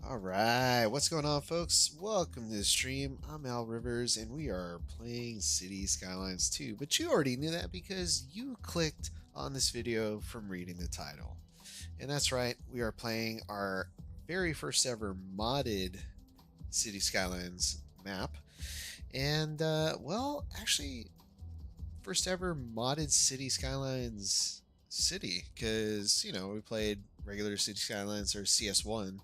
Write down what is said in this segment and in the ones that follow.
Alright, what's going on, folks? Welcome to the stream. I'm Al Rivers, and we are playing City Skylines 2. But you already knew that because you clicked on this video from reading the title. And that's right, we are playing our very first ever modded City Skylines map. And, well, actually, first ever modded City Skylines city, because, we played regular City Skylines or CS1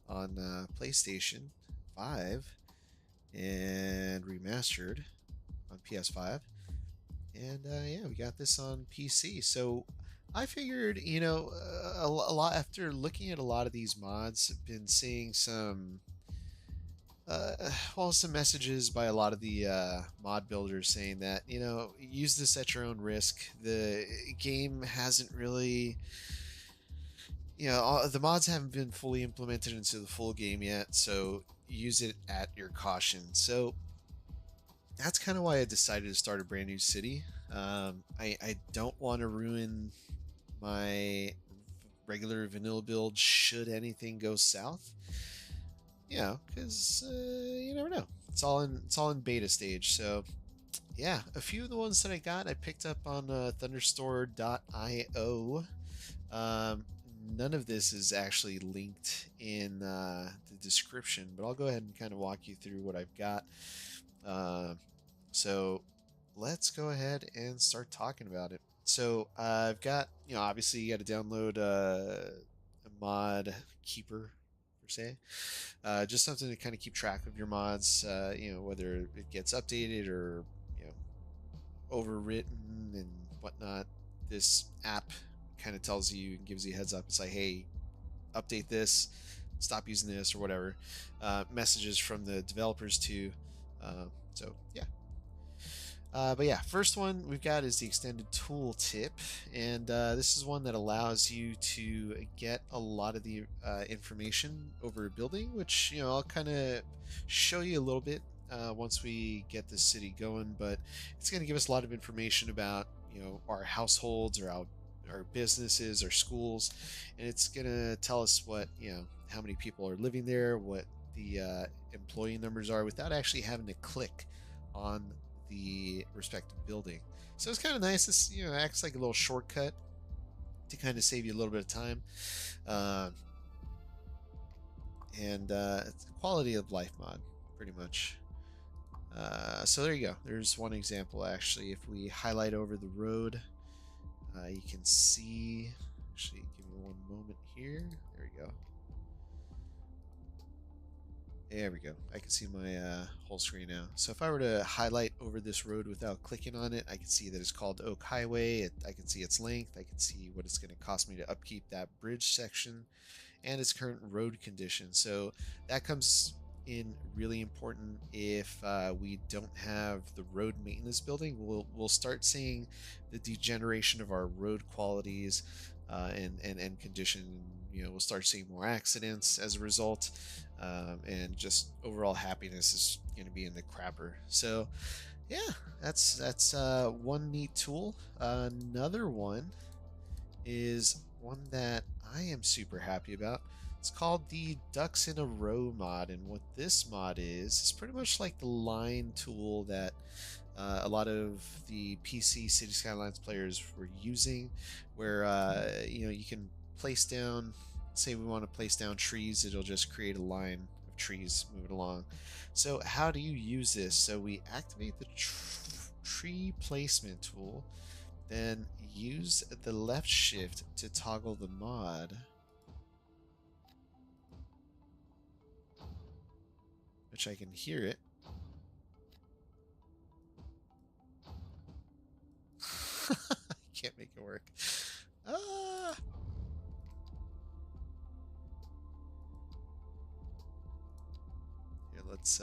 on PlayStation 5 and remastered on PS5. And yeah, we got this on PC. So I figured, a lot after looking at a lot of these mods, I've been seeing some messages by a lot of the mod builders saying that, use this at your own risk. The game hasn't really the mods haven't been fully implemented into the full game yet, so use it at your caution. So that's kind of why I decided to start a brand new city. I don't want to ruin my regular vanilla build should anything go south. Because you never know. It's all in beta stage. So yeah, a few of the ones that I got, I picked up on thunderstore.io. None of this is actually linked in the description, but I'll go ahead and kind of walk you through what I've got. So let's go ahead and start talking about it. So I've got, obviously you got to download a mod keeper per se, just something to kind of keep track of your mods, whether it gets updated or overwritten and whatnot. This app kind of tells you and gives you a heads up. It's like, hey, update this, stop using this, or whatever. Messages from the developers too. So yeah. But yeah, first one we've got is the extended tooltip, and this is one that allows you to get a lot of the information over a building, which I'll kind of show you a little bit once we get the city going. But it's going to give us a lot of information about our households, or our businesses, our schools, and it's going to tell us what how many people are living there, what the employee numbers are, without actually having to click on the respective building. So it's kind of nice. This acts like a little shortcut to kind of save you a little bit of time, and it's a quality of life mod pretty much. So there you go. There's one example. Actually, if we highlight over the road, you can see. Actually, give me one moment here. There we go. There we go. I can see my whole screen now. So if I were to highlight over this road without clicking on it, I can see that it's called Oak Highway. I can see its length. I can see what it's going to cost me to upkeep that bridge section and its current road condition. So that comes in really important if we don't have the road maintenance building. We'll start seeing the degeneration of our road qualities and condition. We'll start seeing more accidents as a result, and just overall happiness is going to be in the crapper. So yeah, that's one neat tool. Another one is one that I am super happy about. It's called the Ducks in a Row mod, and what this mod is pretty much like the line tool that a lot of the PC City Skylines players were using, where you can place down, say we want to place down trees, it'll just create a line of trees moving along. So how do you use this? So we activate the tree placement tool, then use the left shift to toggle the mod, which I can hear it. I can't make it work. Ah! Here, let's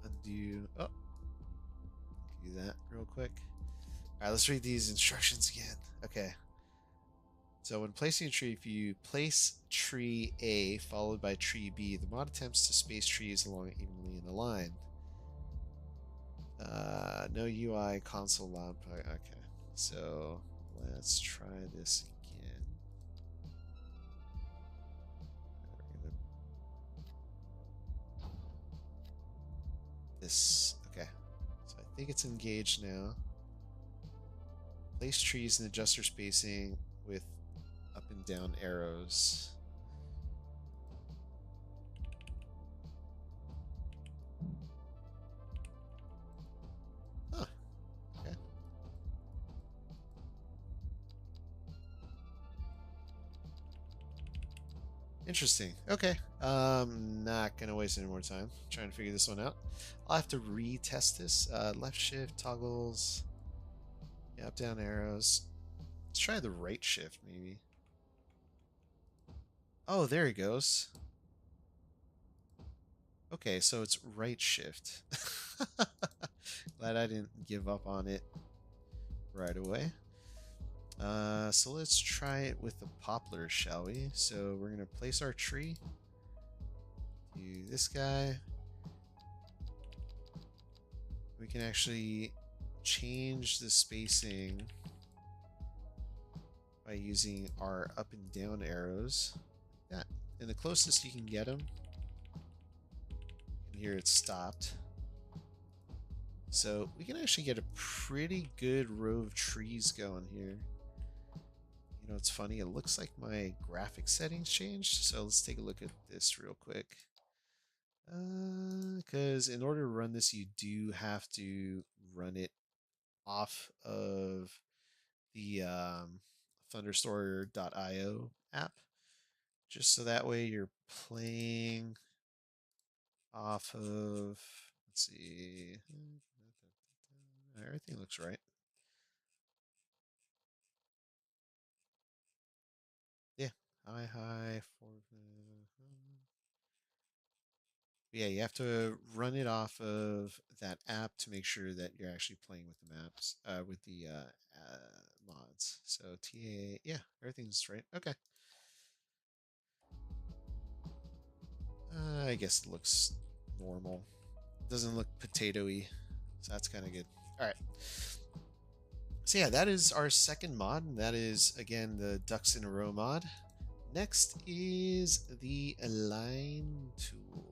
undo. Oh, do that real quick. All right, let's read these instructions again. Okay. So when placing a tree, if you place tree A followed by tree B, the mod attempts to space trees along evenly in a line. No UI console lamp. Okay, so let's try this again. this. Okay, so I think it's engaged now. Place trees and adjust your spacing with up and down arrows. Huh. Okay. Interesting. Okay. Not gonna waste any more time trying to figure this one out. I'll have to retest this. Left shift toggles. Yeah, up down arrows. Let's try the right shift maybe. Oh, there he goes. Okay, so it's right shift. Glad I didn't give up on it right away. So let's try it with the poplar, shall we? So we're gonna place our tree. Do this guy. We can actually change the spacing by using our up and down arrows. Like that. And the closest you can get them. And here it's stopped. So we can actually get a pretty good row of trees going here. You know, it's funny. It looks like my graphic settings changed. So let's take a look at this real quick. Because in order to run this, you do have to run it off of the thunderstory.io app, just so that way you're playing off of, let's see, everything looks right. Yeah, high, four. Yeah, you have to run it off of that app to make sure that you're actually playing with the maps, with the mods. So TA, yeah, everything's right. Okay. I guess it looks normal. It doesn't look potatoy, so that's kind of good. All right. So yeah, that is our second mod, and that is again the ducks in a row mod. Next is the line tool.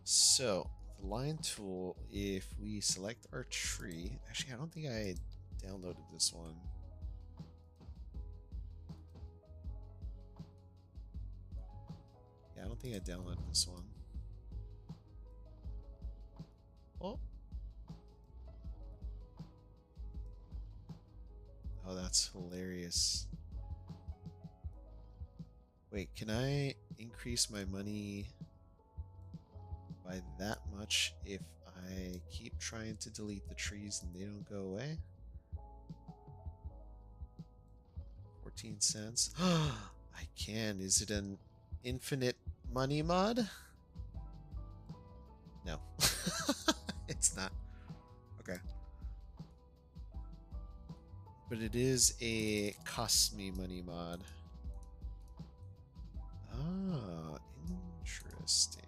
So the line tool, if we select our tree, actually I don't think I downloaded this one. Yeah, I don't think I downloaded this one. Oh. Oh, that's hilarious. Wait, can I increase my money by that much if I keep trying to delete the trees and they don't go away? 14 cents. I can. Is it an infinite money mod? No. It's not. Okay. But it is a cost me money mod. Ah, interesting.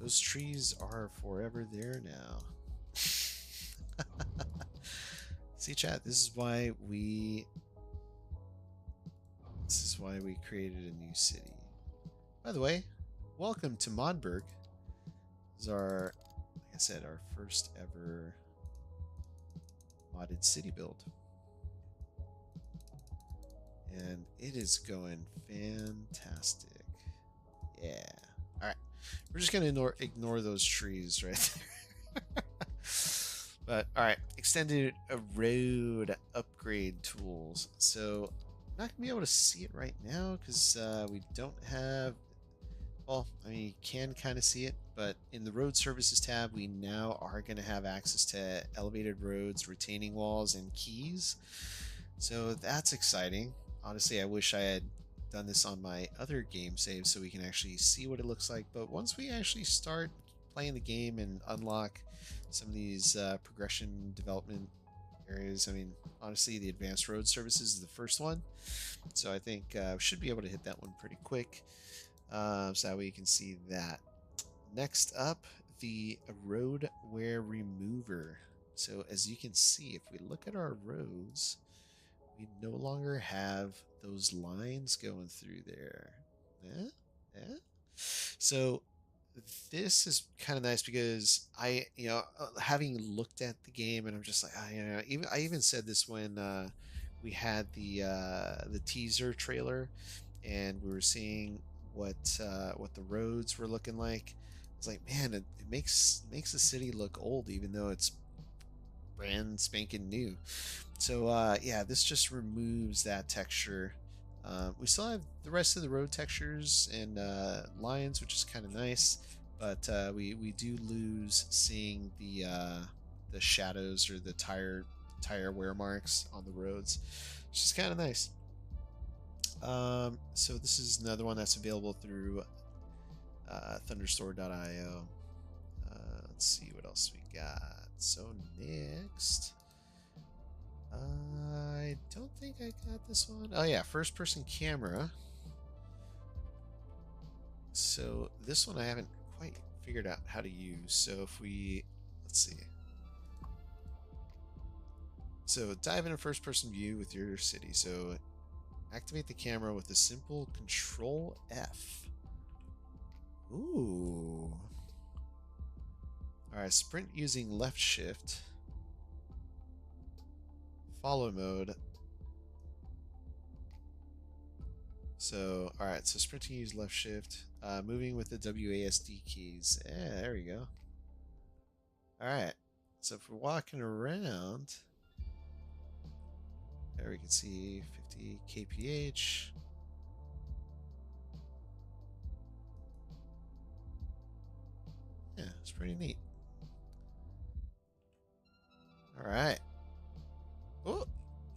Those trees are forever there now. See, chat, this is why we created a new city. By the way, welcome to Modberg. This is our, like I said, our first ever modded city build. And it is going fantastic. Yeah. All right. We're just going to ignore those trees right there. But all right, extended road upgrade tools. So I'm not gonna be able to see it right now because we don't have. Well, I mean, you can kind of see it, but in the road services tab, we now are going to have access to elevated roads, retaining walls, and keys. So that's exciting. Honestly, I wish I had done this on my other game save so we can actually see what it looks like. But once we actually start playing the game and unlock some of these progression development areas, I mean, honestly, the advanced road services is the first one. So I think we should be able to hit that one pretty quick. So that way you can see that. Next up, the road wear remover. So as you can see, if we look at our roads, we no longer have those lines going through there. Yeah? Yeah? So this is kind of nice because having looked at the game, and I'm just like, I even said this when we had the teaser trailer, and we were seeing what the roads were looking like. It's like, man, it makes the city look old, even though it's brand spanking new. So yeah, this just removes that texture. We still have the rest of the road textures and lines, which is kind of nice, but we do lose seeing the shadows or the tire wear marks on the roads, which is kind of nice. So this is another one that's available through thunderstore.io. Let's see what else we got. So next, I don't think I got this one. Oh yeah, first person camera. So this one I haven't quite figured out how to use. So if we, let's see. So dive into first person view with your city. So activate the camera with a simple Control F. Ooh. Alright, sprint using left shift. Follow mode. So, alright, so sprinting use left shift. Moving with the WASD keys. Yeah, there we go. Alright, so if we're walking around, there we can see 50 kph. Yeah, it's pretty neat. Alright. Oh,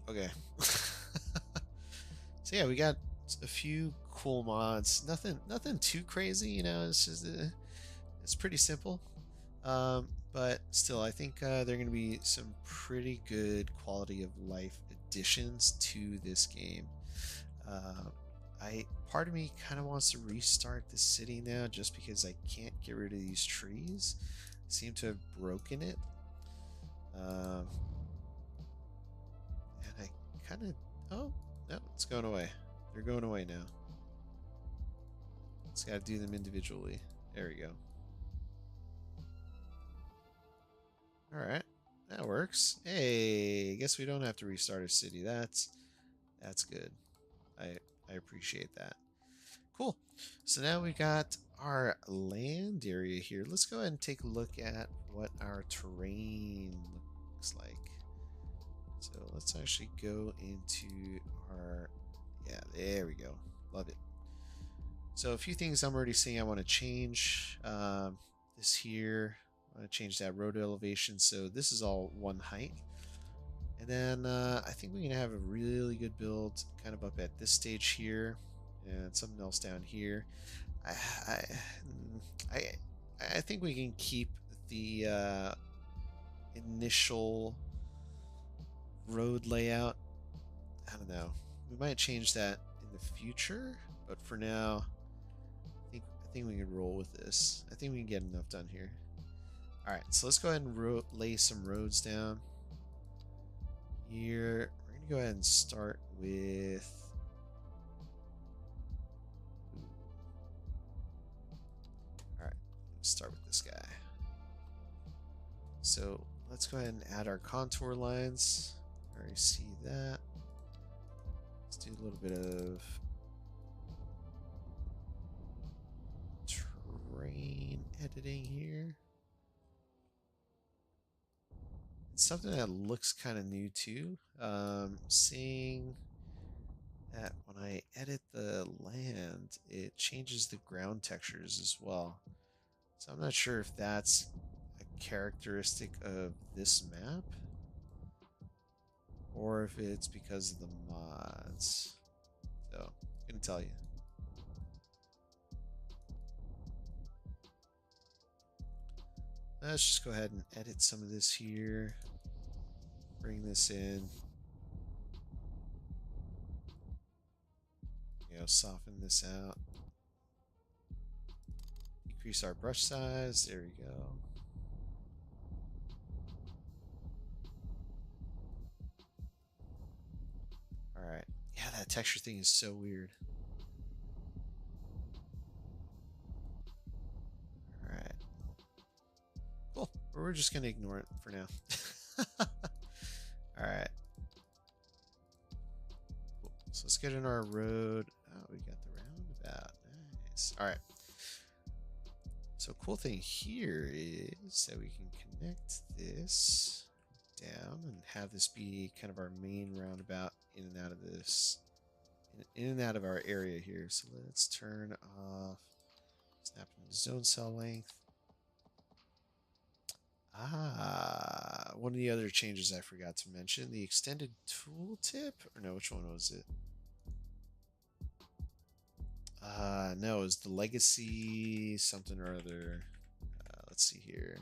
okay. So yeah, we got a few cool mods. Nothing too crazy, you know. It's just it's pretty simple. But still, I think there are going to be some pretty good quality of life additions to this game. Part of me kind of wants to restart the city now, just because I can't get rid of these trees. I seem to have broken it. And I kind of, oh no, it's going away. They're going away now. Just got to do them individually. There we go. All right, that works. Hey, I guess we don't have to restart a city. That's good. I appreciate that. Cool. So now we got our land area here. Let's go ahead and take a look at what our terrain looks like. So let's actually go into our, yeah, there we go. Love it. So a few things I'm already seeing I want to change. This here, I want to change that road elevation. So this is all one height. And then I think we're going to have a really good build kind of up at this stage here and something else down here. I think we can keep the initial road layout. I don't know. We might change that in the future, but for now, I think we can roll with this. I think we can get enough done here. All right, so let's go ahead and lay some roads down. Here, we're gonna go ahead and start with. All right, let's start with this guy. So let's go ahead and add our contour lines. I already see that. Let's do a little bit of terrain editing here. Something that looks kind of new too. Seeing that when I edit the land, it changes the ground textures as well. So I'm not sure if that's a characteristic of this map or if it's because of the mods. So I'm gonna tell you. Let's just go ahead and edit some of this here. Bring this in. You know, soften this out. Decrease our brush size. There we go. Alright. Yeah, that texture thing is so weird. we're just going to ignore it for now. All right. Cool. So let's get in our road. Oh, we got the roundabout. Nice. All right. So cool thing here is that we can connect this down and have this be kind of our main roundabout in and out of this, in and out of our area here. So let's turn off snap into zone cell length. One of the other changes I forgot to mention, the extended tooltip, or no, which one was it? No, it was the legacy something or other. Let's see here.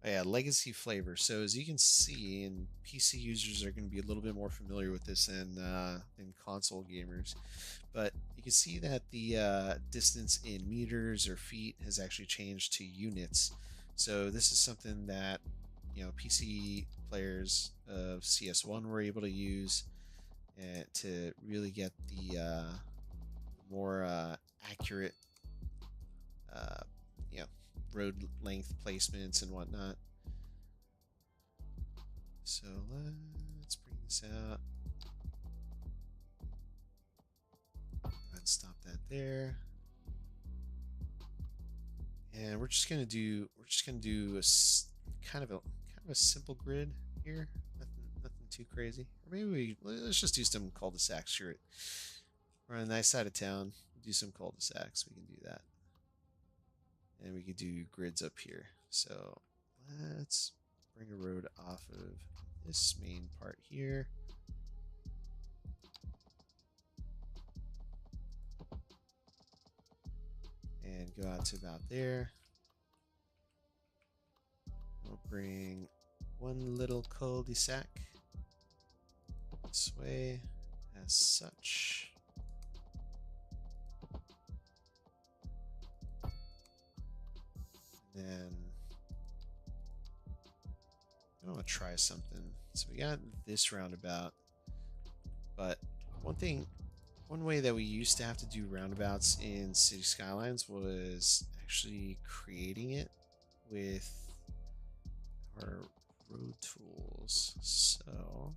Oh, yeah, legacy flavor. So as you can see, and PC users are going to be a little bit more familiar with this than console gamers, but you can see that the distance in meters or feet has actually changed to units. So this is something that, you know, PC players of CS1 were able to use to really get the more accurate, you know, road length placements and whatnot. So let's bring this out and stop that there. And we're just gonna do a kind of a simple grid here. Nothing too crazy. Or maybe let's just do some cul-de-sacs. Sure, we're on a nice side of town. Do some cul-de-sacs. We can do that, and we can do grids up here. So let's bring a road off of this main part here. And go out to about there. We'll bring one little cul-de-sac this way as such. And then I want to try something. So we got this roundabout, but one way that we used to have to do roundabouts in City Skylines was actually creating it with our road tools. So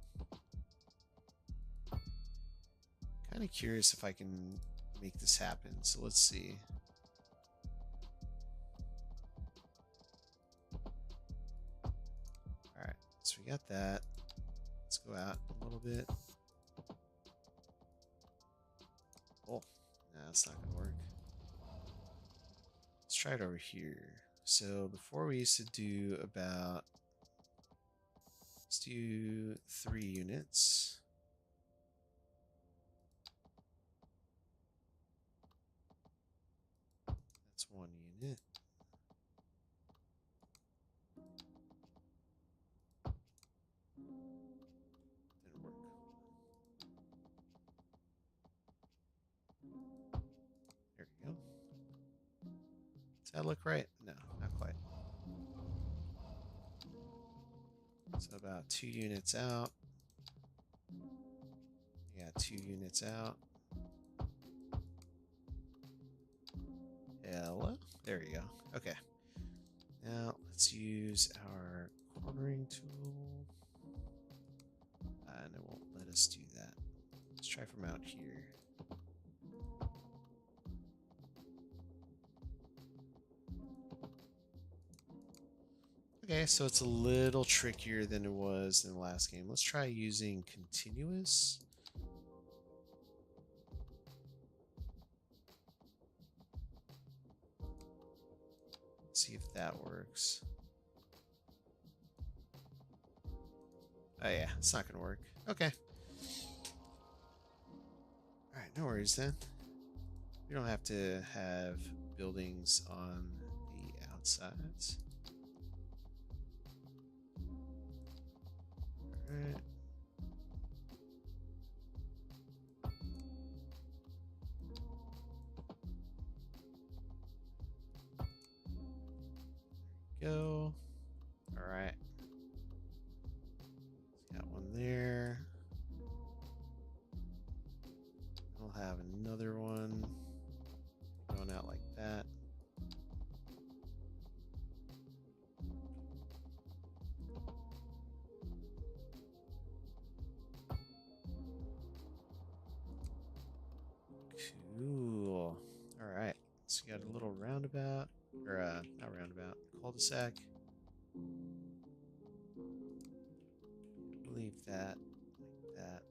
kind of curious if I can make this happen. So let's see. All right, so we got that. Let's go out a little bit. Oh, no, that's not gonna work. Let's try it over here. So before we used to do about, let's do 3 units. That's 1 unit. Didn't work. There we go. Does that look right? No, not quite. So about 2 units out. Yeah, 2 units out. Hello? There you go. Okay. Now let's use our cornering tool. And it won't let us do that. Let's try from out here. Okay, so it's a little trickier than it was in the last game. Let's try using continuous. See if that works. Oh yeah, it's not gonna work. Okay. Alright, no worries then. We don't have to have buildings on the outsides. Alright. Go. Alright. Got one there. I'll have another one going out like that. roundabout, or not roundabout, cul-de-sac. Leave that like that.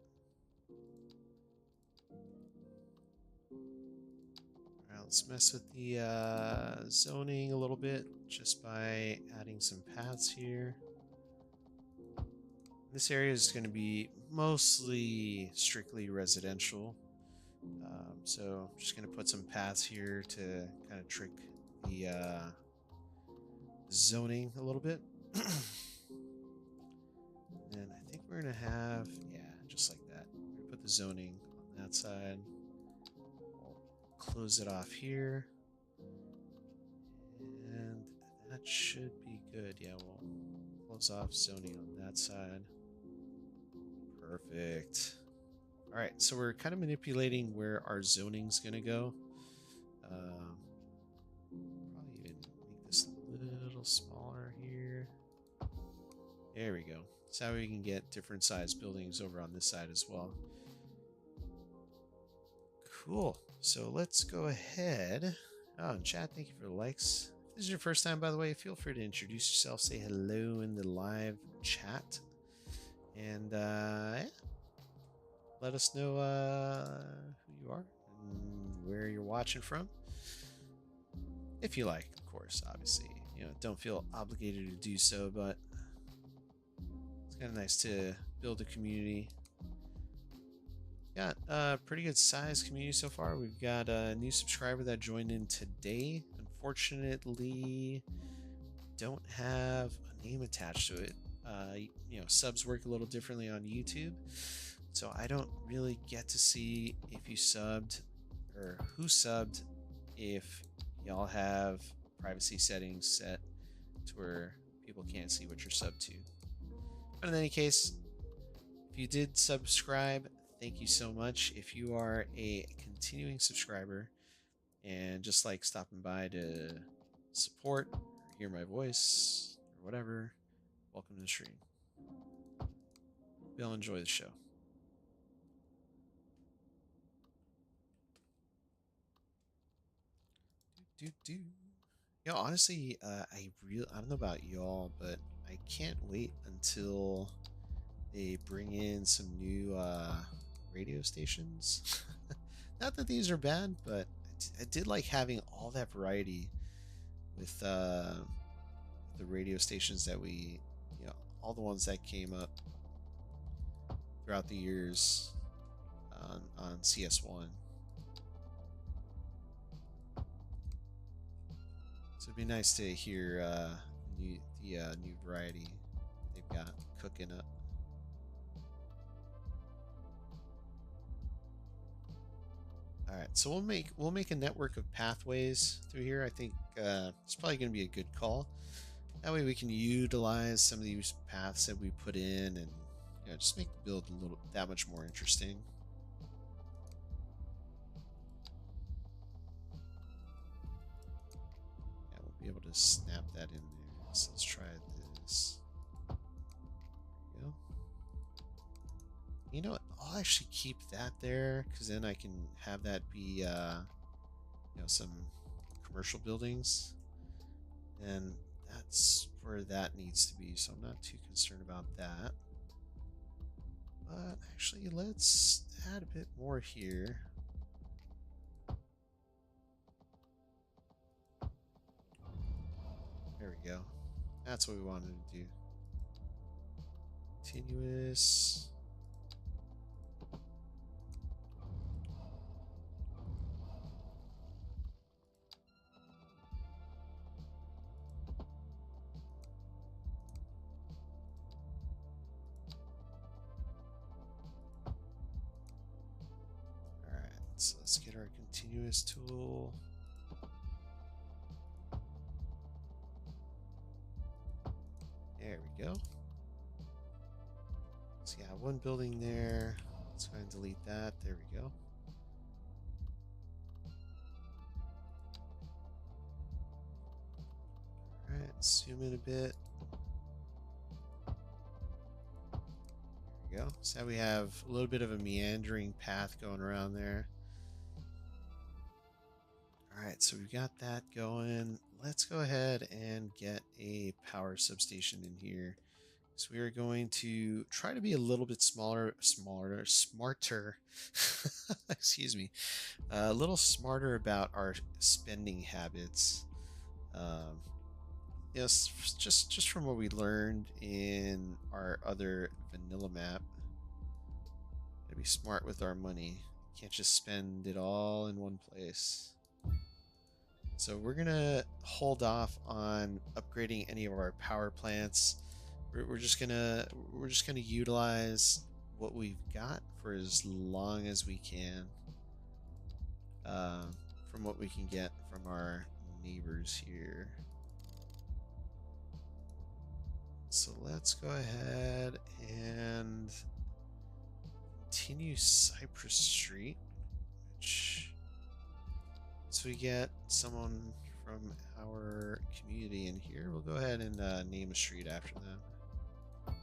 Alright, let's mess with the zoning a little bit just by adding some paths here. This area is going to be mostly strictly residential. So I'm just going to put some paths here to kind of trick the zoning a little bit. And I think we're going to have, yeah, just like that. We're going to put the zoning on that side. We'll close it off here. And that should be good. Yeah, we'll close off zoning on that side. Perfect. All right, so we're kind of manipulating where our zoning's going to go. Probably even make this a little smaller here. There we go. That's how we can get different size buildings over on this side as well. Cool. So let's go ahead. Oh, and chat, thank you for the likes. If this is your first time, by the way, feel free to introduce yourself, say hello in the live chat. And yeah, let us know who you are and where you're watching from. If you like, of course, obviously. You know, don't feel obligated to do so, but it's kind of nice to build a community. Got a pretty good sized community so far. We've got a new subscriber that joined in today. Unfortunately, don't have a name attached to it. You know, subs work a little differently on YouTube, so I don't really get to see if you subbed or who subbed if y'all have privacy settings set to where people can't see what you're subbed to. But in any case, if you did subscribe, thank you so much. If you are a continuing subscriber and just like stopping by to support, or hear my voice, or whatever, welcome to the stream. You'll enjoy the show. You know, honestly, I don't know about y'all, but I can't wait until they bring in some new radio stations. Not that these are bad, but I did like having all that variety with the radio stations that we, you know, all the ones that came up throughout the years on CS1. So it'd be nice to hear the new variety they've got cooking up. All right, so we'll make a network of pathways through here. I think it's probably going to be a good call. That way we can utilize some of these paths that we put in, and you know, just make the build a little that much more interesting. Yeah, we'll be able to snap that in there. So let's try this. There we go. You know what? I'll actually keep that there because then I can have that be, you know, some commercial buildings, and that's where that needs to be. So I'm not too concerned about that. But actually, let's add a bit more here. There we go. That's what we wanted to do. Continuous. So let's get our continuous tool. There we go. So yeah, one building there. Let's go ahead and delete that. There we go. All right, zoom in a bit. There we go. So now we have a little bit of a meandering path going around there. All right, so we've got that going. Let's go ahead and get a power substation in here. So we are going to try to be a little bit smarter. Excuse me. A little smarter about our spending habits. Um, yes, just from what we learned in our other vanilla map. Gotta be smart with our money. Can't just spend it all in one place. So we're gonna hold off on upgrading any of our power plants. We're just gonna utilize what we've got for as long as we can, from what we can get from our neighbors here. So let's go ahead and continue Cypress Street, which so we get someone from our community in here. We'll go ahead and name a street after them.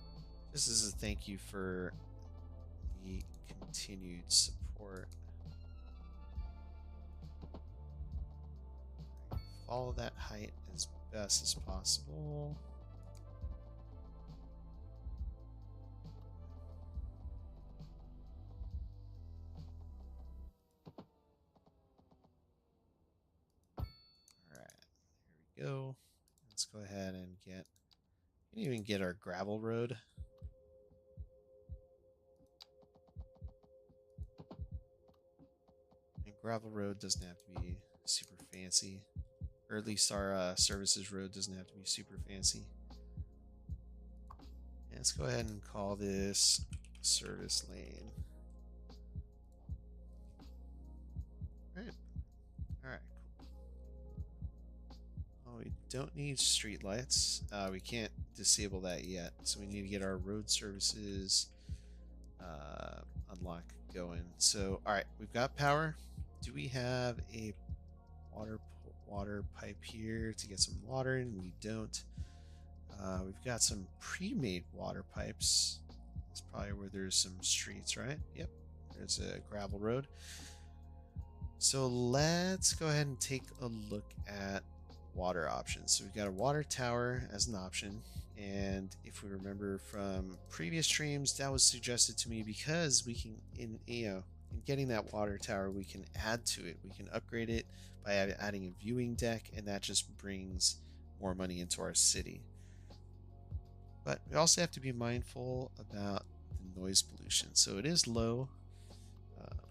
This is a thank you for the continued support. Follow that height as best as possible. Go. Let's go ahead and get, we can even get our gravel road. And gravel road doesn't have to be super fancy, or at least our services road doesn't have to be super fancy. And let's go ahead and call this service lane. All right. We don't need street lights. We can't disable that yet, so we need to get our road services unlock going. So, all right, we've got power. Do we have a water pipe here to get some water in? We don't. We've got some pre-made water pipes. That's probably where there's some streets, right? Yep, there's a gravel road. So let's go ahead and take a look at water options. So we've got a water tower as an option, and if we remember from previous streams, that was suggested to me because we can, in getting that water tower, we can add to it. We can upgrade it by adding a viewing deck, and that just brings more money into our city. But we also have to be mindful about the noise pollution. So it is low.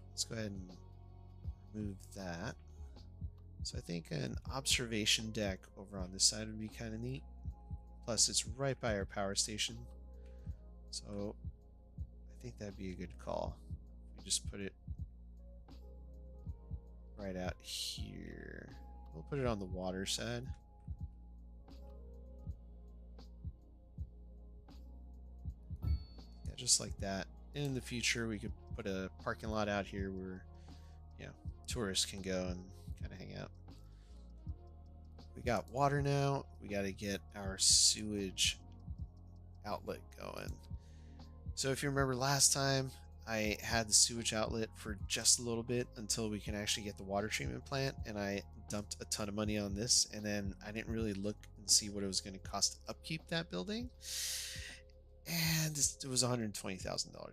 Let's go ahead and remove that. So I think an observation deck over on this side would be kind of neat. Plus, it's right by our power station. So I think that'd be a good call. We just put it right out here. We'll put it on the water side. Yeah, just like that. And in the future, we could put a parking lot out here where, you know, tourists can go and kind of hang out. We got water now. We got to get our sewage outlet going. So if you remember last time, I had the sewage outlet for just a little bit until we can actually get the water treatment plant, and I dumped a ton of money on this, and then I didn't really look and see what it was going to cost to upkeep that building, and it was $120,000 a month.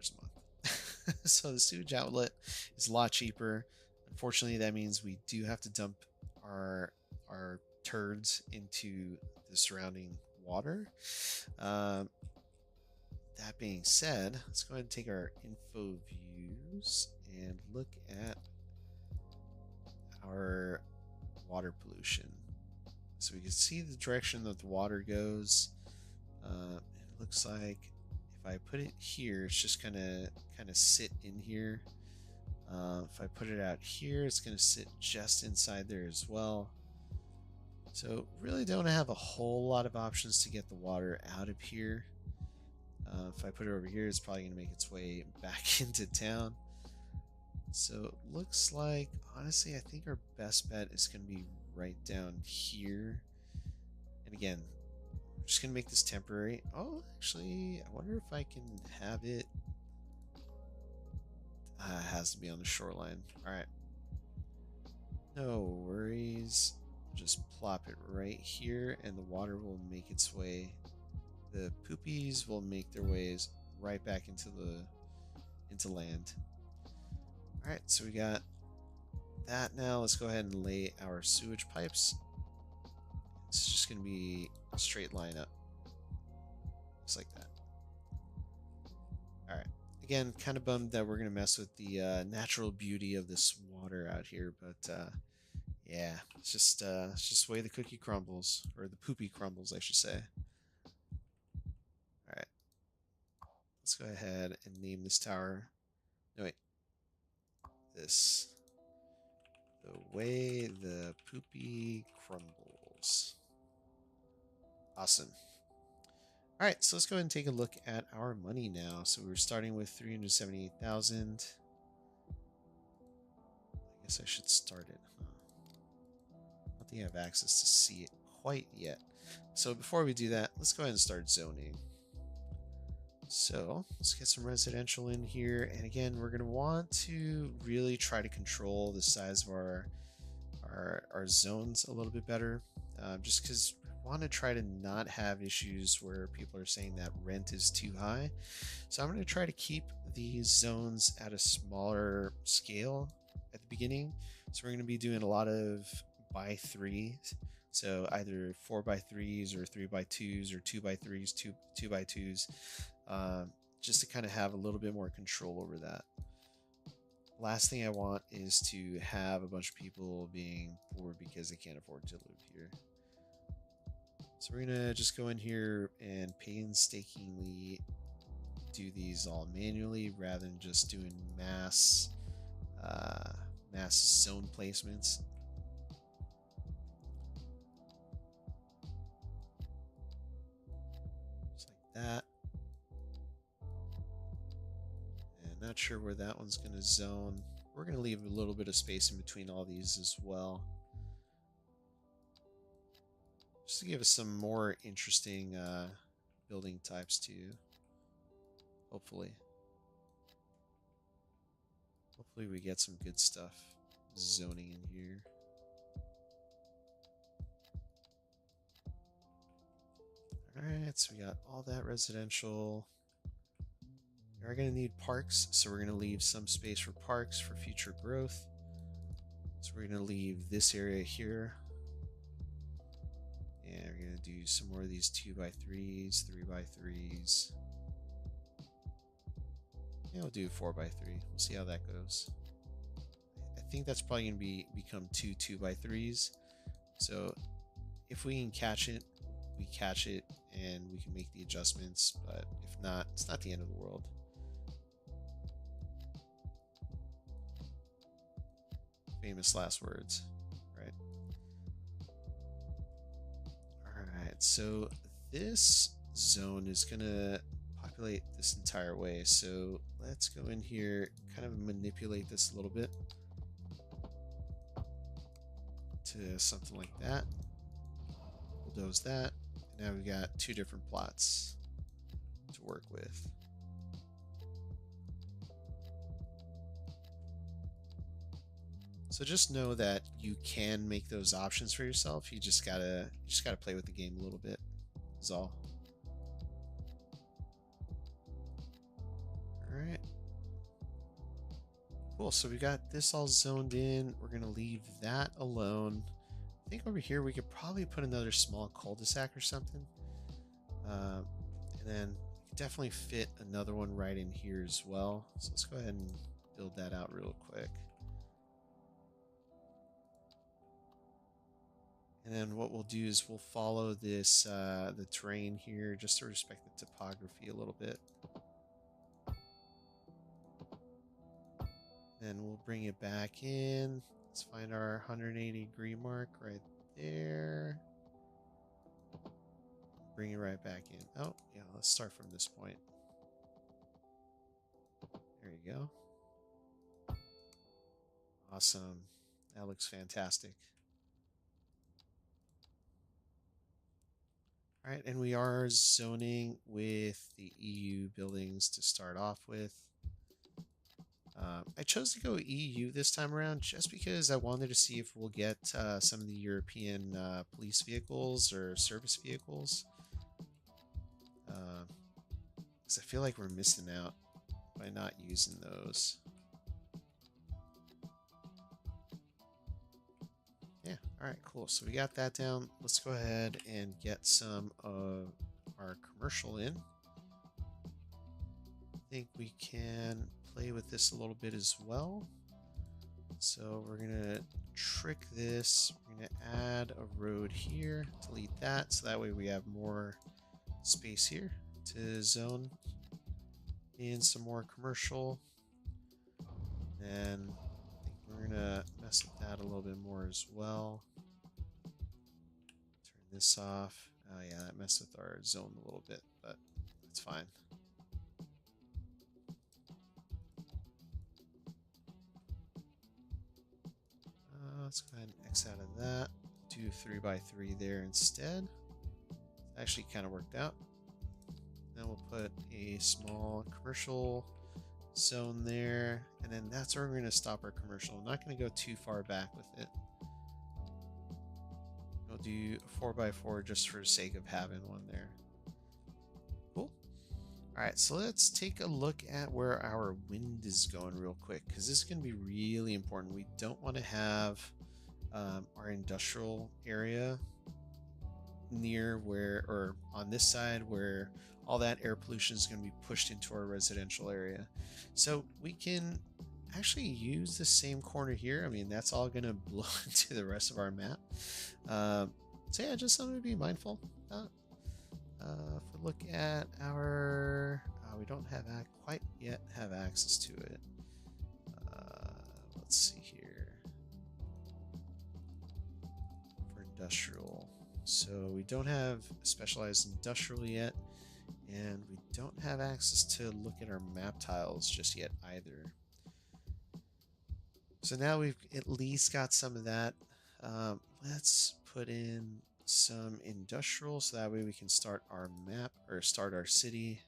So the sewage outlet is a lot cheaper. Unfortunately, that means we do have to dump our turds into the surrounding water. That being said, let's go ahead and take our info views and look at our water pollution. So we can see the direction that the water goes. It looks like if I put it here, it's just gonna kind of sit in here. If I put it out here, it's gonna sit just inside there as well. So really don't have a whole lot of options to get the water out of here. If I put it over here, it's probably going to make its way back into town. So it looks like, honestly, I think our best bet is going to be right down here. And again, we're just going to make this temporary. Oh, actually, I wonder if I can have it. It has to be on the shoreline. All right. No worries. Just plop it right here, and the water will make its way. The poopies will make their ways right back into land. All right, so we got that now. Let's go ahead and lay our sewage pipes. It's just going to be a straight line up, just like that. All right. Again, kind of bummed that we're going to mess with the natural beauty of this water out here, but yeah, it's just the way the cookie crumbles, or the poopy crumbles, I should say. All right, let's go ahead and name this tower. No, wait, this the way the poopy crumbles. Awesome. All right, so let's go ahead and take a look at our money now. So we're starting with 378,000. I guess I should start it, huh? I don't think I have access to see it quite yet. So before we do that, let's go ahead and start zoning. So let's get some residential in here. And again, we're going to want to really try to control the size of our zones a little bit better, just because we want to try to not have issues where people are saying that rent is too high. So I'm going to try to keep these zones at a smaller scale at the beginning. So we're going to be doing a lot of by 3s. So either 4x3s or 3x2s or 2x3s, 2x2s, just to kind of have a little bit more control over that. Last thing I want is to have a bunch of people being poor because they can't afford to live here. So we're gonna just go in here and painstakingly do these all manually rather than just doing mass zone placements. Just like that. And not sure where that one's gonna zone. We're gonna leave a little bit of space in between all these as well, just to give us some more interesting building types too. Hopefully we get some good stuff zoning in here. Alright, so we got all that residential. We are going to need parks, so we're going to leave some space for parks for future growth. So we're going to leave this area here. And we're going to do some more of these 2x3s, 3x3s. Yeah, we'll do 4x3. We'll see how that goes. I think that's probably going to become 2x3s. So if we can catch it, we catch it, and we can make the adjustments. But if not, it's not the end of the world. Famous last words, right? Alright, so this zone is gonna populate this entire way. So let's go in here, kind of manipulate this a little bit to something like that. Bulldoze that. And now we've got 2 different plots to work with. So just know that you can make those options for yourself. You just gotta play with the game a little bit, is all. Alright. Cool, so we got this all zoned in. We're gonna leave that alone. I think over here we could probably put another small cul-de-sac or something. And then definitely fit another one right in here as well. So let's go ahead and build that out real quick. And then what we'll do is we'll follow this the terrain here just to respect the topography a little bit. Then we'll bring it back in. Let's find our 180 degree mark right there. Bring it right back in. Oh, yeah, let's start from this point. There you go. Awesome. That looks fantastic. All right, and we are zoning with the EU buildings to start off with. I chose to go EU this time around just because I wanted to see if we'll get some of the European police vehicles or service vehicles. Because I feel like we're missing out by not using those. Yeah, alright, cool. So we got that down. Let's go ahead and get some of our commercial in. I think we can play with this a little bit as well. So we're gonna trick this. We're gonna add a road here, delete that, so that way we have more space here to zone in some more commercial. And I think we're gonna mess with that a little bit more as well. Turn this off. Oh yeah, that messed with our zone a little bit, but that's fine. Let's go ahead and X out of that. Do 3x3 there instead. Actually kind of worked out. Then we'll put a small commercial zone there, and then that's where we're going to stop our commercial. I'm not going to go too far back with it. We'll do a 4x4 just for the sake of having one there. Cool. Alright, so let's take a look at where our wind is going real quick, because this is going to be really important. We don't want to have our industrial area near where, or on this side where all that air pollution is going to be pushed into our residential area. So we can actually use the same corner here. I mean, that's all going to blow into the rest of our map. So yeah, just something to be mindful about. If we look at our, we don't have quite yet have access to it. Let's see here for industrial. So we don't have specialized industrial yet, and we don't have access to look at our map tiles just yet either. So now we've at least got some of that. Let's put in some industrial so that way we can start our map or start our city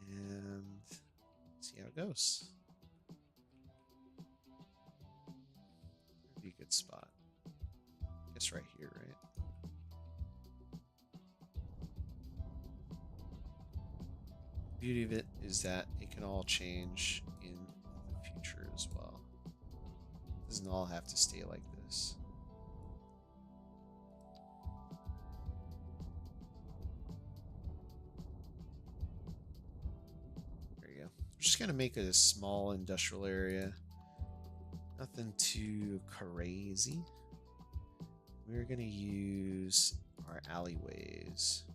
and see how it goes. Would be a good spot. I guess right here, right? The beauty of it is that it can all change in the future as well. It doesn't all have to stay like this. There you go. We're just gonna make it a small industrial area. Nothing too crazy. We're gonna use our alleyways.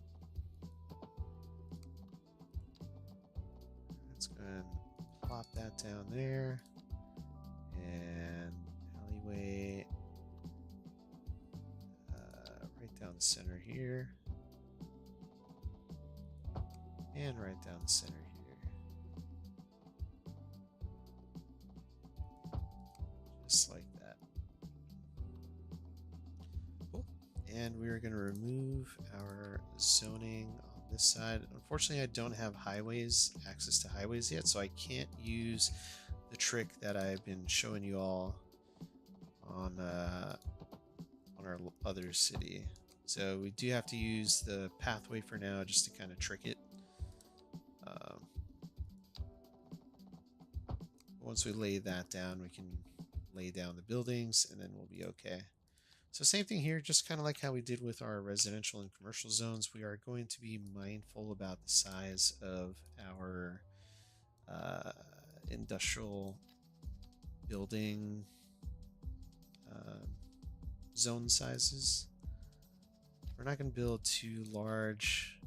Let's go ahead and plop that down there. And alleyway right down the center here. And right down the center here. Just like that. Cool. And we're going to remove our zoning on this side. Unfortunately, I don't have access to highways yet, so I can't use the trick that I've been showing you all on our other city. So we do have to use the pathway for now just to kind of trick it. Once we lay that down, we can lay down the buildings and then we'll be okay. So same thing here, just kind of like how we did with our residential and commercial zones. We are going to be mindful about the size of our industrial building zone sizes. We're not going to build too large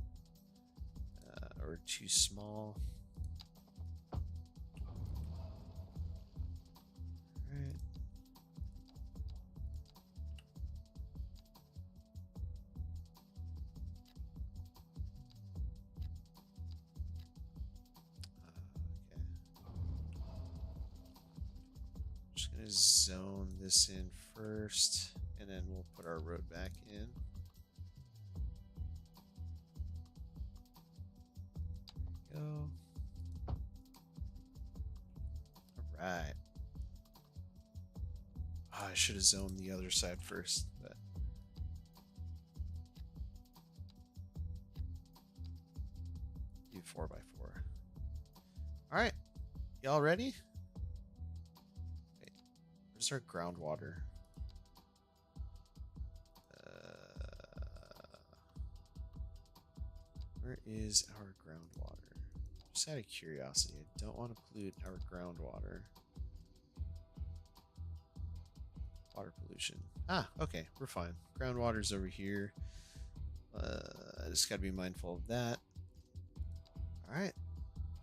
or too small. Alright. Just going to zone this in first, and then we'll put our road back in. There we go. Right. Oh, I should have zoned the other side first, but do 4x4. All right, y'all ready? Wait, where's our groundwater? Where is our groundwater? Just out of curiosity, I don't want to pollute our groundwater. Water pollution. Ah, okay, we're fine. Groundwater's over here. I just gotta be mindful of that. All right,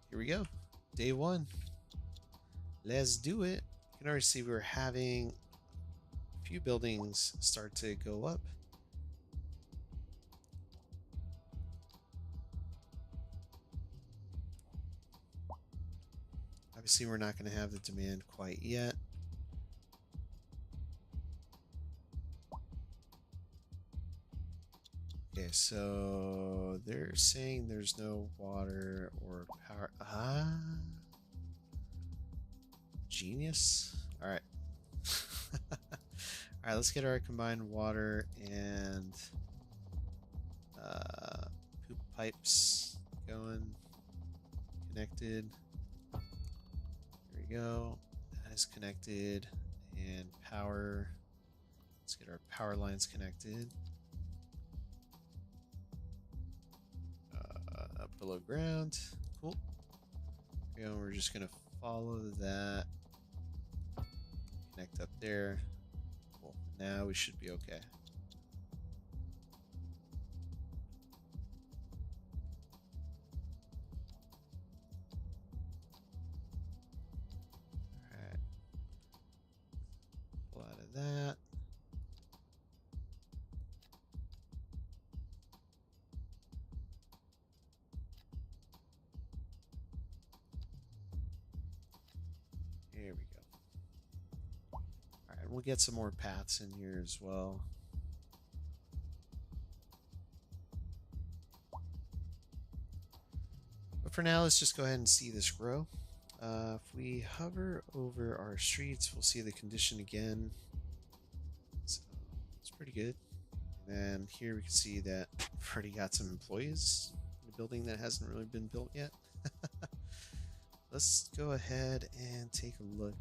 here we go. Day one. Let's do it. You can already see we're having a few buildings start to go up. Obviously, we're not going to have the demand quite yet. Okay, so they're saying there's no water or power. Genius. All right. All right, let's get our combined water and poop pipes going, connected. There we go. That is connected. And power. Let's get our power lines connected. Up below ground. Cool. There we go. We're just going to follow that. Connect up there. Cool. Now we should be okay. Alright. Pull out of that. There we go. Alright, we'll get some more paths in here as well. But for now, let's just go ahead and see this grow. If we hover over our streets, we'll see the condition again. So it's pretty good. And then here we can see that we've already got some employees in a building that hasn't really been built yet. Let's go ahead and take a look.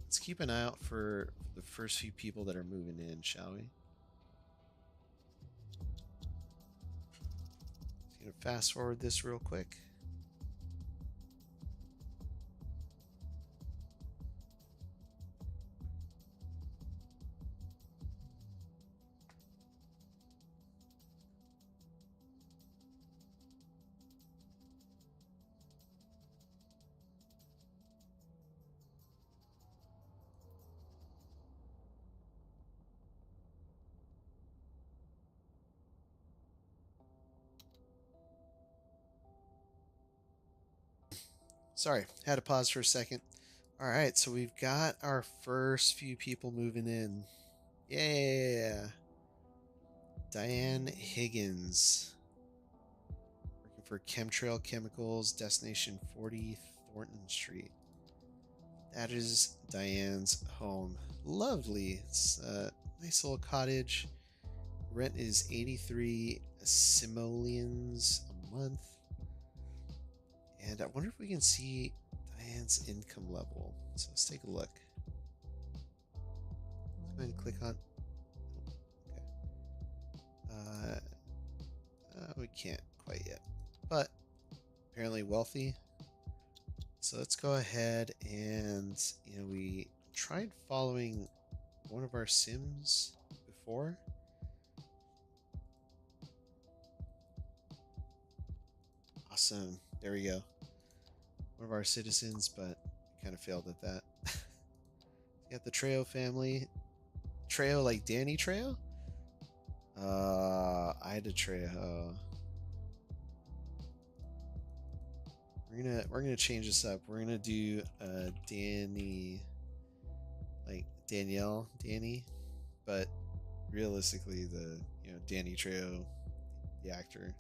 Let's keep an eye out for the first few people that are moving in, shall we? Just gonna fast forward this real quick. Sorry, had to pause for a second. All right, so we've got our first few people moving in. Yeah. Diane Higgins. Working for Chemtrail Chemicals, destination 40 Thornton Street. That is Diane's home. Lovely. It's a nice little cottage. Rent is 83 simoleons a month. And I wonder if we can see Diane's income level. So let's take a look. Go ahead and click on. Okay. We can't quite yet, but apparently wealthy. So let's go ahead and we tried following one of our sims before. Awesome. There we go. One of our citizens, but kind of failed at that. Got the Trejo family. Trejo like Danny Trejo? Ida Trejo. We're gonna change this up. We're gonna do Danny, like Danielle, Danny, but realistically the Danny Trejo, the actor.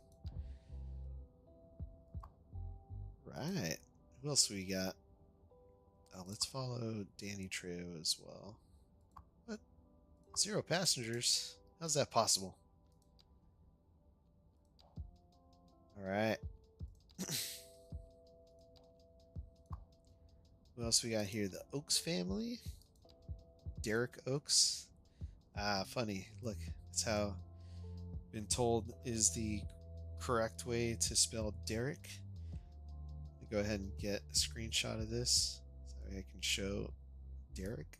Right. Who else we got? let's follow Danny Trejo as well. What? 0 passengers? How's that possible? All right. Who else we got here? The Oaks family. Derek Oaks. Ah, funny. Look, that's how been told is the correct way to spell Derek. Let me go ahead and get a screenshot of this so I can show Derek.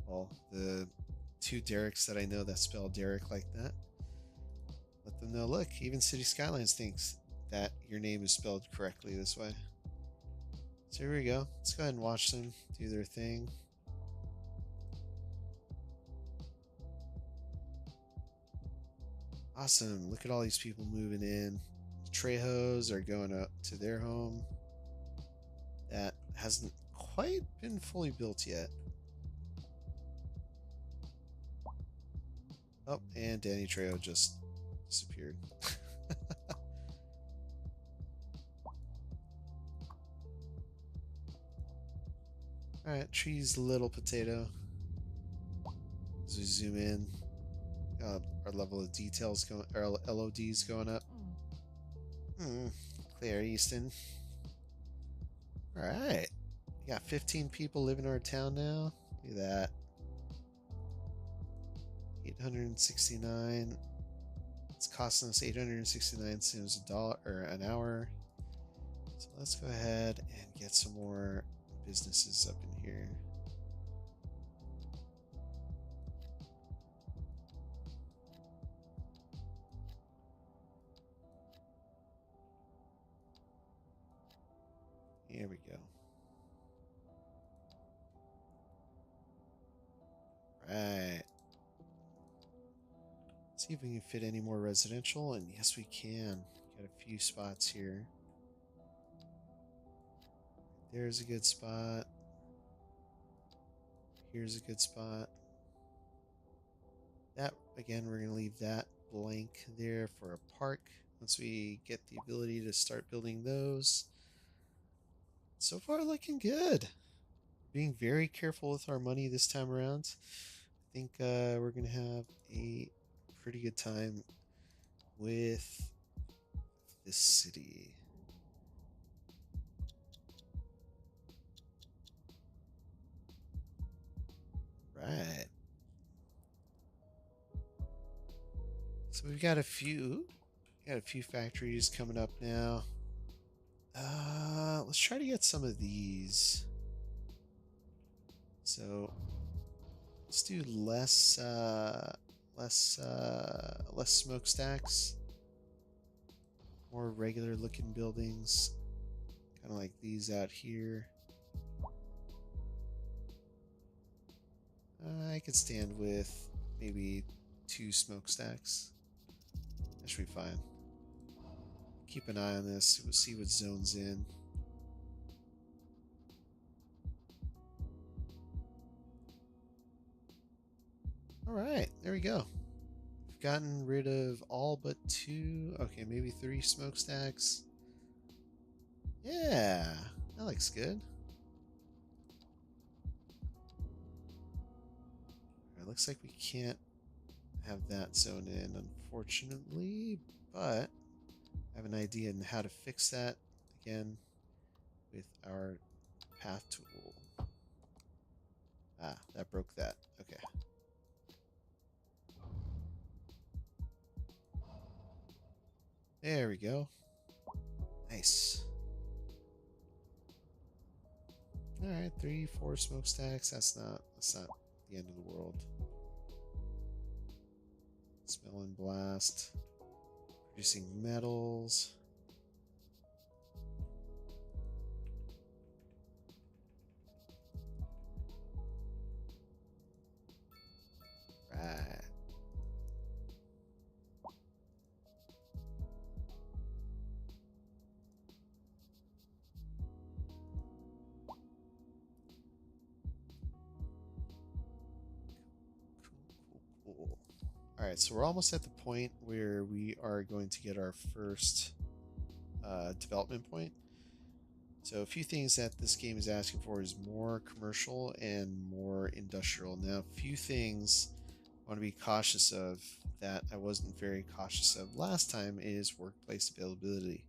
Well, the 2 Dereks that I know that spell Derek like that. Let them know, look, even City Skylines thinks that your name is spelled correctly this way. So here we go. Let's go ahead and watch them do their thing. Awesome. Look at all these people moving in. The Trejos are going up to their home. That hasn't quite been fully built yet. Oh, and Danny Trejo just disappeared. Alright, trees, little potato. As we zoom in, our level of details going, our LODs going up. Claire Easton. Alright. We got 15 people living in our town now. Look at that. 869. It's costing us 869 cents an hour. So let's go ahead and get some more businesses up in here. Here we go. Right. See if we can fit any more residential, and yes we can. Got a few spots here. There's a good spot. Here's a good spot. That, again, we're going to leave that blank there for a park once we get the ability to start building those. So far looking good. Being very careful with our money this time around. I think we're going to have a pretty good time with this city. Right. So we've got a few factories coming up now. Let's try to get some of these. So let's do less smokestacks, more regular looking buildings, kind of like these out here. I could stand with maybe 2 smokestacks. That should be fine. Keep an eye on this. We'll see what zone's in. Alright, there we go. We've gotten rid of all but 2. Okay, maybe 3 smokestacks. Yeah, that looks good. It looks like we can't have that zone in, unfortunately, but I have an idea on how to fix that again with our path tool. Ah, that broke that. Okay. There we go. Nice. Alright, 3, 4 smokestacks. That's not the end of the world. Smell and blast. Producing metals. Right. Cool. Alright, so we're almost at the point where we are going to get our first development point. So a few things that this game is asking for is more commercial and more industrial. Now, a few things I want to be cautious of that I wasn't very cautious of last time is workplace availability.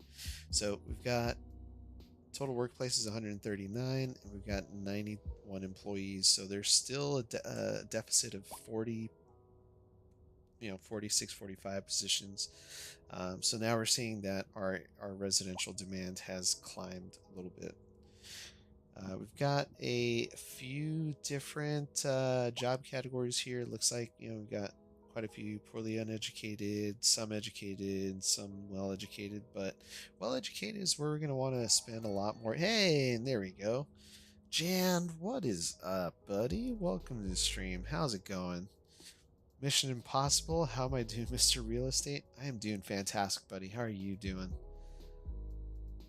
So we've got total workplace is 139 and we've got 91 employees. So there's still a deficit of 40, 46, 45 positions. So now we're seeing that our residential demand has climbed a little bit. We've got a few different job categories here. It looks like, we've got quite a few poorly uneducated, some educated, some well educated, but well educated is where we're going to want to spend a lot more. Hey, and there we go. Jan, what is up, buddy? Welcome to the stream. How's it going? Mission Impossible, how am I doing, Mr. Real Estate? I am doing fantastic, buddy. How are you doing?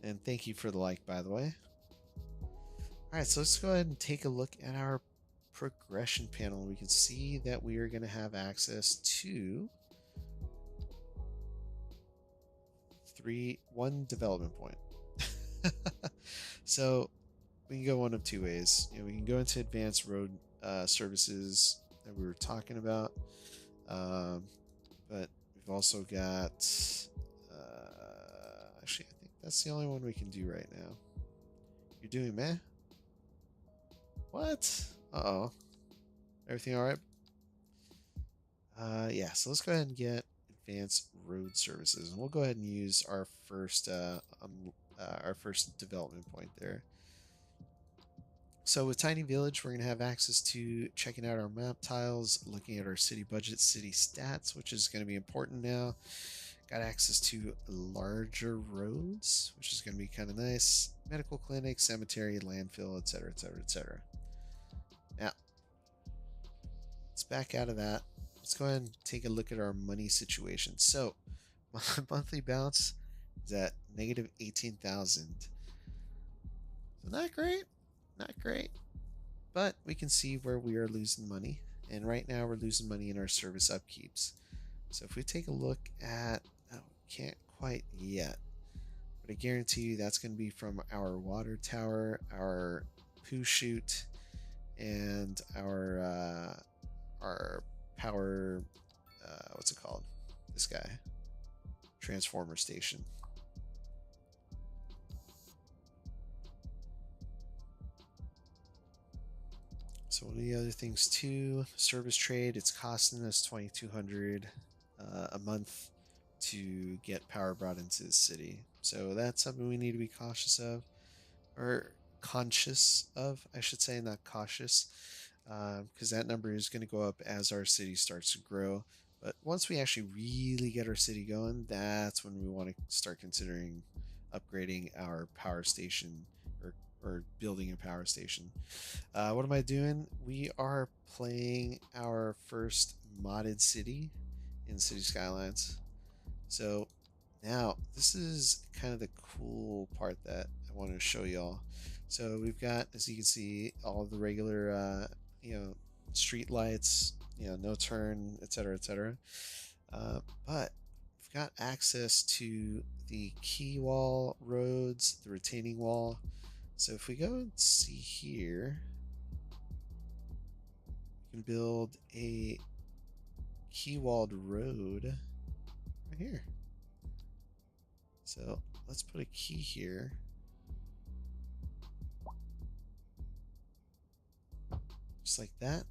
And thank you for the like, by the way. Alright, so let's go ahead and take a look at our progression panel. We can see that we are going to have access to one development point. So we can go one of two ways. We can go into advanced road services that we were talking about. But we've also got, actually, I think that's the only one we can do right now. You're doing meh? What? Uh-oh. Everything all right? Yeah, so let's go ahead and get advanced road services. And we'll go ahead and use our first development point there. So with Tiny Village, we're going to have access to checking out our map tiles, looking at our city budget, city stats, which is going to be important now. Got access to larger roads, which is going to be kind of nice. Medical clinic, cemetery, landfill, etc., etc., etc. Now, let's back out of that. Let's go ahead and take a look at our money situation. So, my monthly balance is at negative 18,000. So not great. Not great, but we can see where we are losing money, and right now we're losing money in our service upkeeps. So if we take a look at, can't quite yet, but I guarantee you that's going to be from our water tower, our poo chute, and our power, what's it called? This guy, transformer station. So one of the other things too, service trade, it's costing us 2,200 a month to get power brought into the city. So that's something we need to be cautious of, or conscious of, I should say, not cautious, because that number is going to go up as our city starts to grow. But once we actually really get our city going, that's when we want to start considering upgrading our power station, or building a power station. What am I doing? We are playing our first modded city in City Skylines. So now this is kind of the cool part that I want to show y'all. So we've got, as you can see, all of the regular, street lights, no turn, etc., etc. But we've got access to the key wall roads, the retaining wall. So if we go and see here, we can build a key walled road right here. So let's put a key here. Just like that.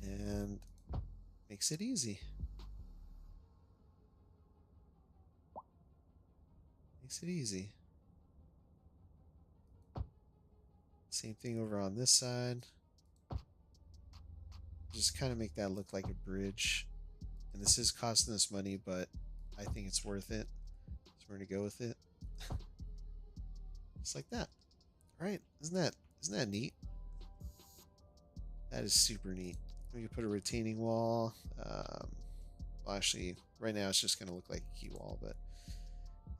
And makes it easy. Makes it easy. Same thing over on this side. Just kind of make that look like a bridge. And this is costing us money, but I think it's worth it. So we're gonna go with it. Just like that. Alright, isn't that neat? That is super neat. We can put a retaining wall. Well, actually, right now it's just gonna look like a key wall, but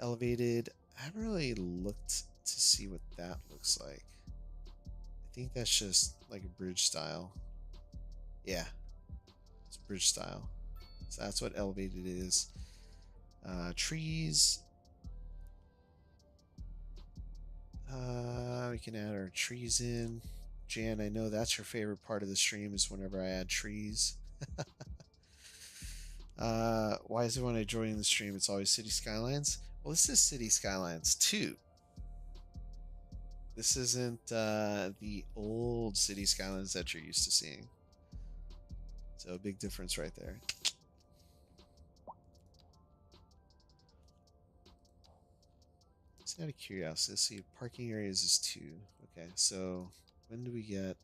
elevated. I haven't really looked to see what that looks like. I think that's just like a bridge style. Yeah, it's bridge style. So that's what elevated is. Trees. We can add our trees in. Jan, I know that's your favorite part of the stream is whenever I add trees. Why is it when I join the stream it's always City Skylines? Well, this is City Skylines 2. This isn't the old City Skylines that you're used to seeing. So a big difference right there. Just out of curiosity, let's see. Parking areas is 2. Okay, so when do we get?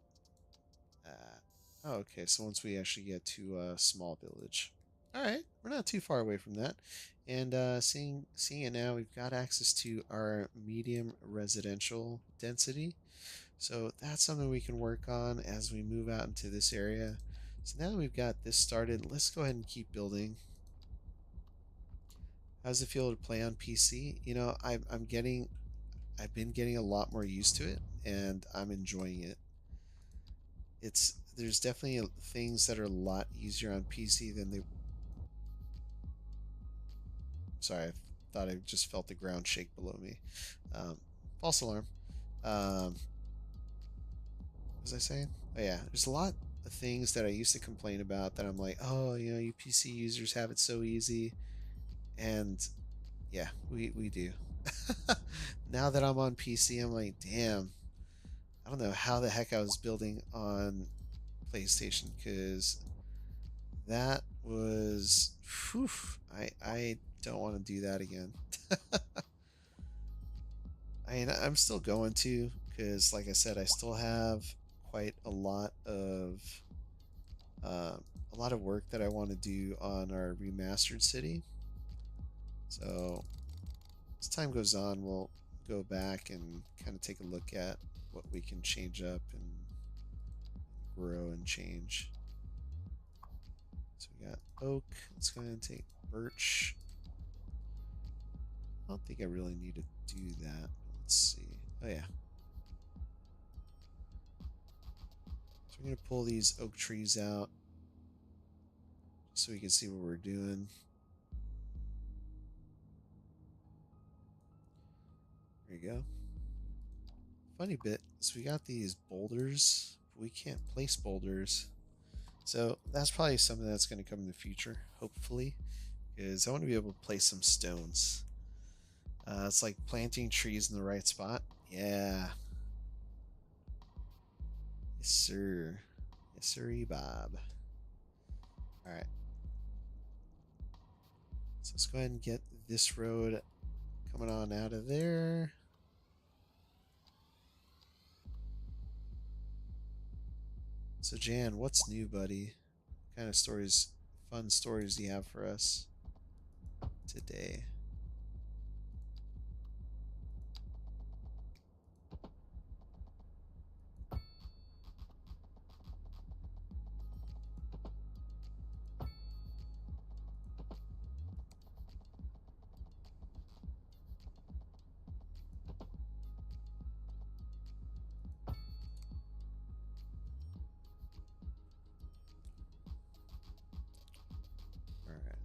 Oh, okay. So once we actually get to a small village. All right, we're not too far away from that. And seeing it now, we've got access to our medium residential density. So that's something we can work on as we move out into this area. So now that we've got this started, let's go ahead and keep building. How does it feel to play on PC? You know, I've been getting a lot more used to it, and I'm enjoying it. There's definitely things that are a lot easier on PC than they. Sorry, I thought I just felt the ground shake below me. False alarm. What was I saying? Oh yeah, there's a lot of things that I used to complain about that I'm like, oh, you know, you PC users have it so easy, and yeah, we do. Now that I'm on PC, I'm like, damn, I don't know how the heck I was building on PlayStation because that was, whew, I don't want to do that again. I mean, I'm still going to because, like I said, I still have quite a lot of work that I want to do on our remastered city. So as time goes on, we'll go back and kind of take a look at what we can change up and grow and change. So we got oak. Let's go ahead and take birch. I don't think I really need to do that. Let's see. Oh yeah. So we're gonna pull these oak trees out so we can see what we're doing. There you go. Funny bit is we got these boulders, but we can't place boulders. So that's probably something that's going to come in the future, hopefully, because I want to be able to place some stones. It's like planting trees in the right spot. Yeah. Yes, sir. Yes, sirree, Bob. All right. So let's go ahead and get this road coming on out of there. So Jan, what's new, buddy? What kind of stories, fun stories do you have for us today?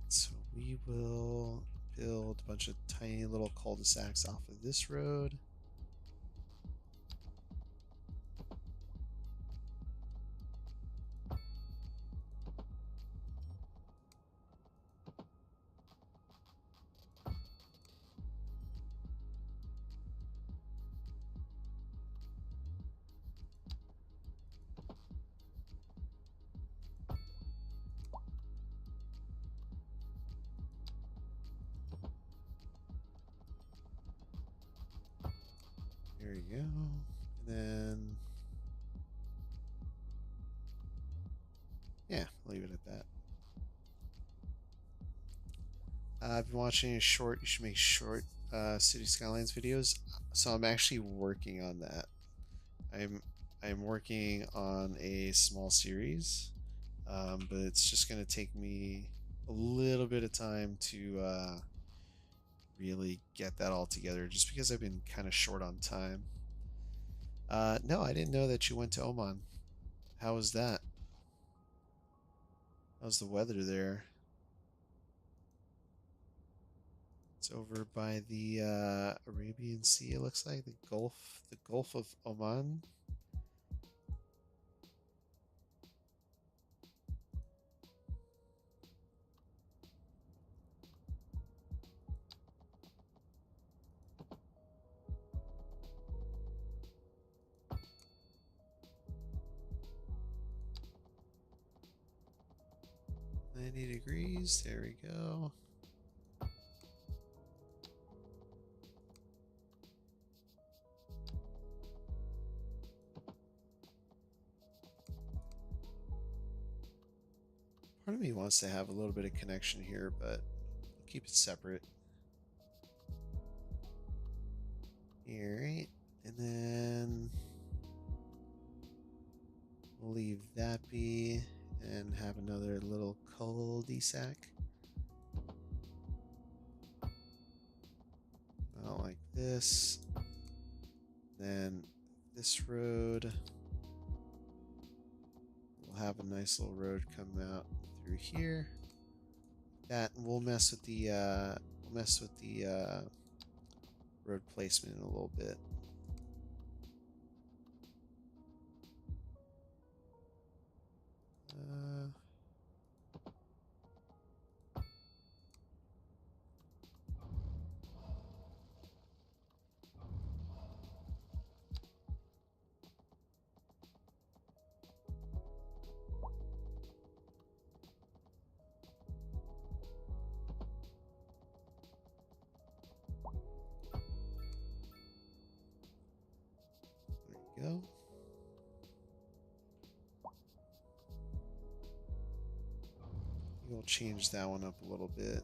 So we will build a bunch of tiny little cul-de-sacs off of this road. There you go. And then, yeah, leave it at that. I've been watching a short, you should make short City Skylines videos. So I'm actually working on that. I'm working on a small series, but it's just going to take me a little bit of time to really get that all together just because I've been kind of short on time. No, I didn't know that you went to Oman. How was that? How's the weather there? It's over by the Arabian Sea, it looks like. The Gulf of Oman. $90. There we go. Part of me wants to have a little bit of connection here, but I'll keep it separate. Alright, and then we'll leave that be and have another little cul-de-sac. Well, like this. Then this road. We'll have a nice little road come out through here. That, and we'll mess with the road placement in a little bit. There we go. We'll change that one up a little bit.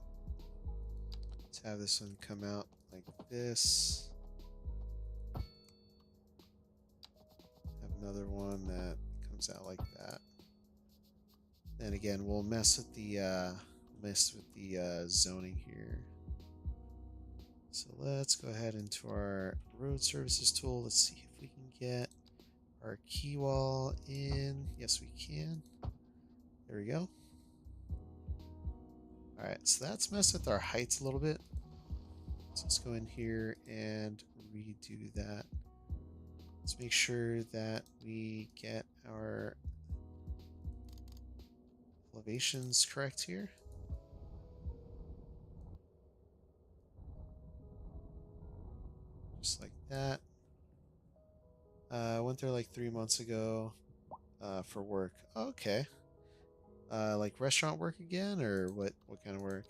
Let's have this one come out like this. Have another one that comes out like that. And again, we'll mess with the zoning here. So let's go ahead into our road services tool. Let's see if we can get our key wall in. Yes, we can. There we go. All right, so that's messed with our heights a little bit. So let's go in here and redo that. Let's make sure that we get our elevations correct here. Just like that. I went there like 3 months ago for work. Oh, okay. Like restaurant work again, or what kind of work?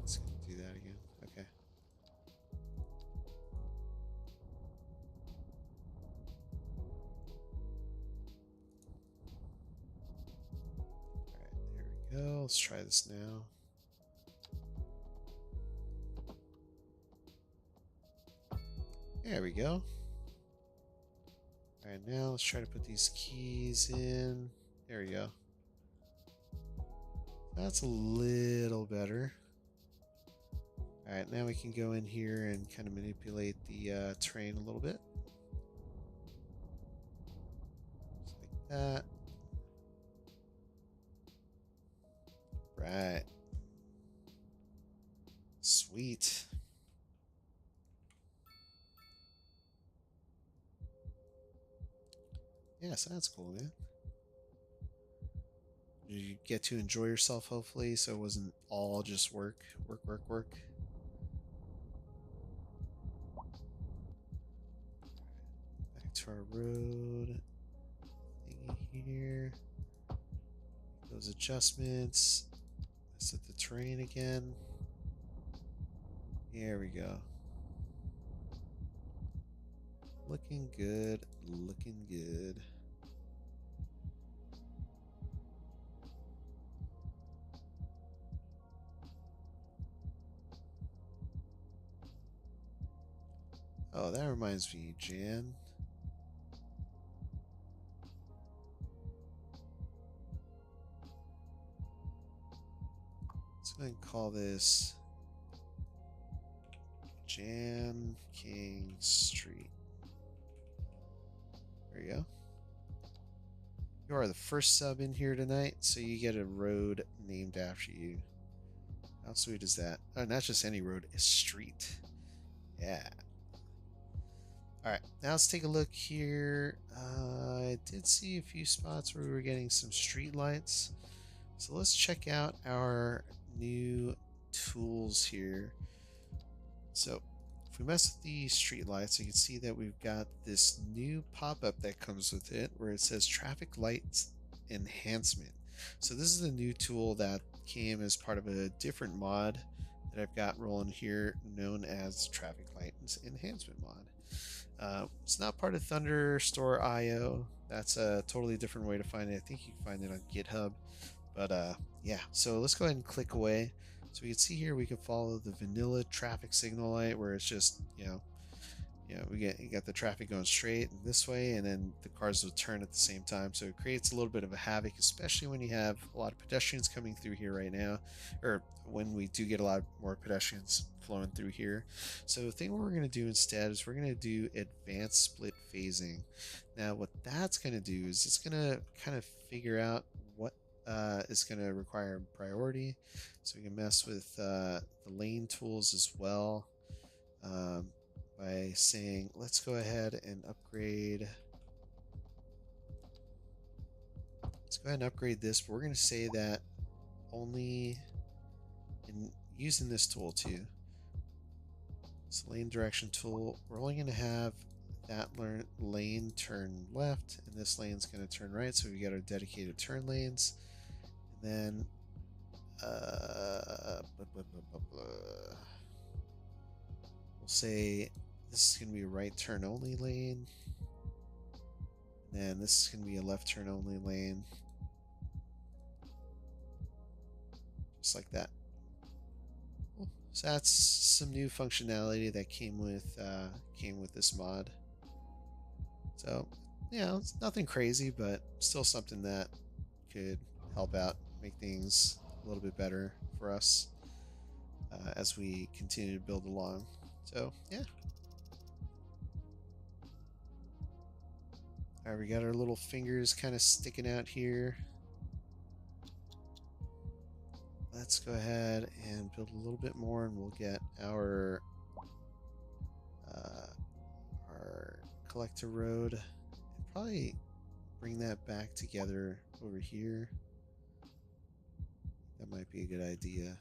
Let's do that again. Okay. Alright, there we go. Let's try this now. There we go. Alright, now let's try to put these keys in. There we go. That's a little better. Alright, now we can go in here and kind of manipulate the terrain a little bit. Just like that. Right. Sweet. Yeah, so that's cool, man. You get to enjoy yourself, hopefully, so it wasn't all just work. Back to our road thingy here. Those adjustments. Set the terrain again. There we go. Looking good, looking good. Oh, that reminds me, Jan. Let's go ahead and call this Jan King Street. There you go. You are the first sub in here tonight, so you get a road named after you. How sweet is that? Oh, not just any road, a street. Yeah. Alright, now let's take a look here. I did see a few spots where we were getting some street lights. So let's check out our new tools here. So if we mess with the street lights, you can see that we've got this new pop-up that comes with it where it says traffic lights enhancement. So this is a new tool that came as part of a different mod that I've got rolling here known as traffic lights enhancement mod. It's not part of Thunderstore IO. That's a totally different way to find it. I think you can find it on GitHub. But yeah, so let's go ahead and click away. So we can see here we can follow the vanilla traffic signal light where it's just, you got the traffic going straight this way, and then the cars will turn at the same time. So it creates a little bit of a havoc, especially when you have a lot of pedestrians coming through here right now, or when we do get a lot more pedestrians flowing through here. So the thing we're going to do instead is we're going to do advanced split phasing. Now what that's going to do is it's going to kind of figure out what is going to require priority. So we can mess with the lane tools as well. By saying, let's go ahead and upgrade. Let's go ahead and upgrade this, but we're going to say that only in using this tool too. This lane direction tool, we're only going to have that lane turn left, and this lane's going to turn right. So we got our dedicated turn lanes, and then we'll say this is going to be a right turn only lane. And then this is going to be a left turn only lane. Just like that. Cool. So that's some new functionality that came with this mod. So, it's nothing crazy, but still something that could help out, make things a little bit better for us as we continue to build along. So, yeah. Alright, we got our little fingers kind of sticking out here. Let's go ahead and build a little bit more, and we'll get our collector road, and probably bring that back together over here. That might be a good idea.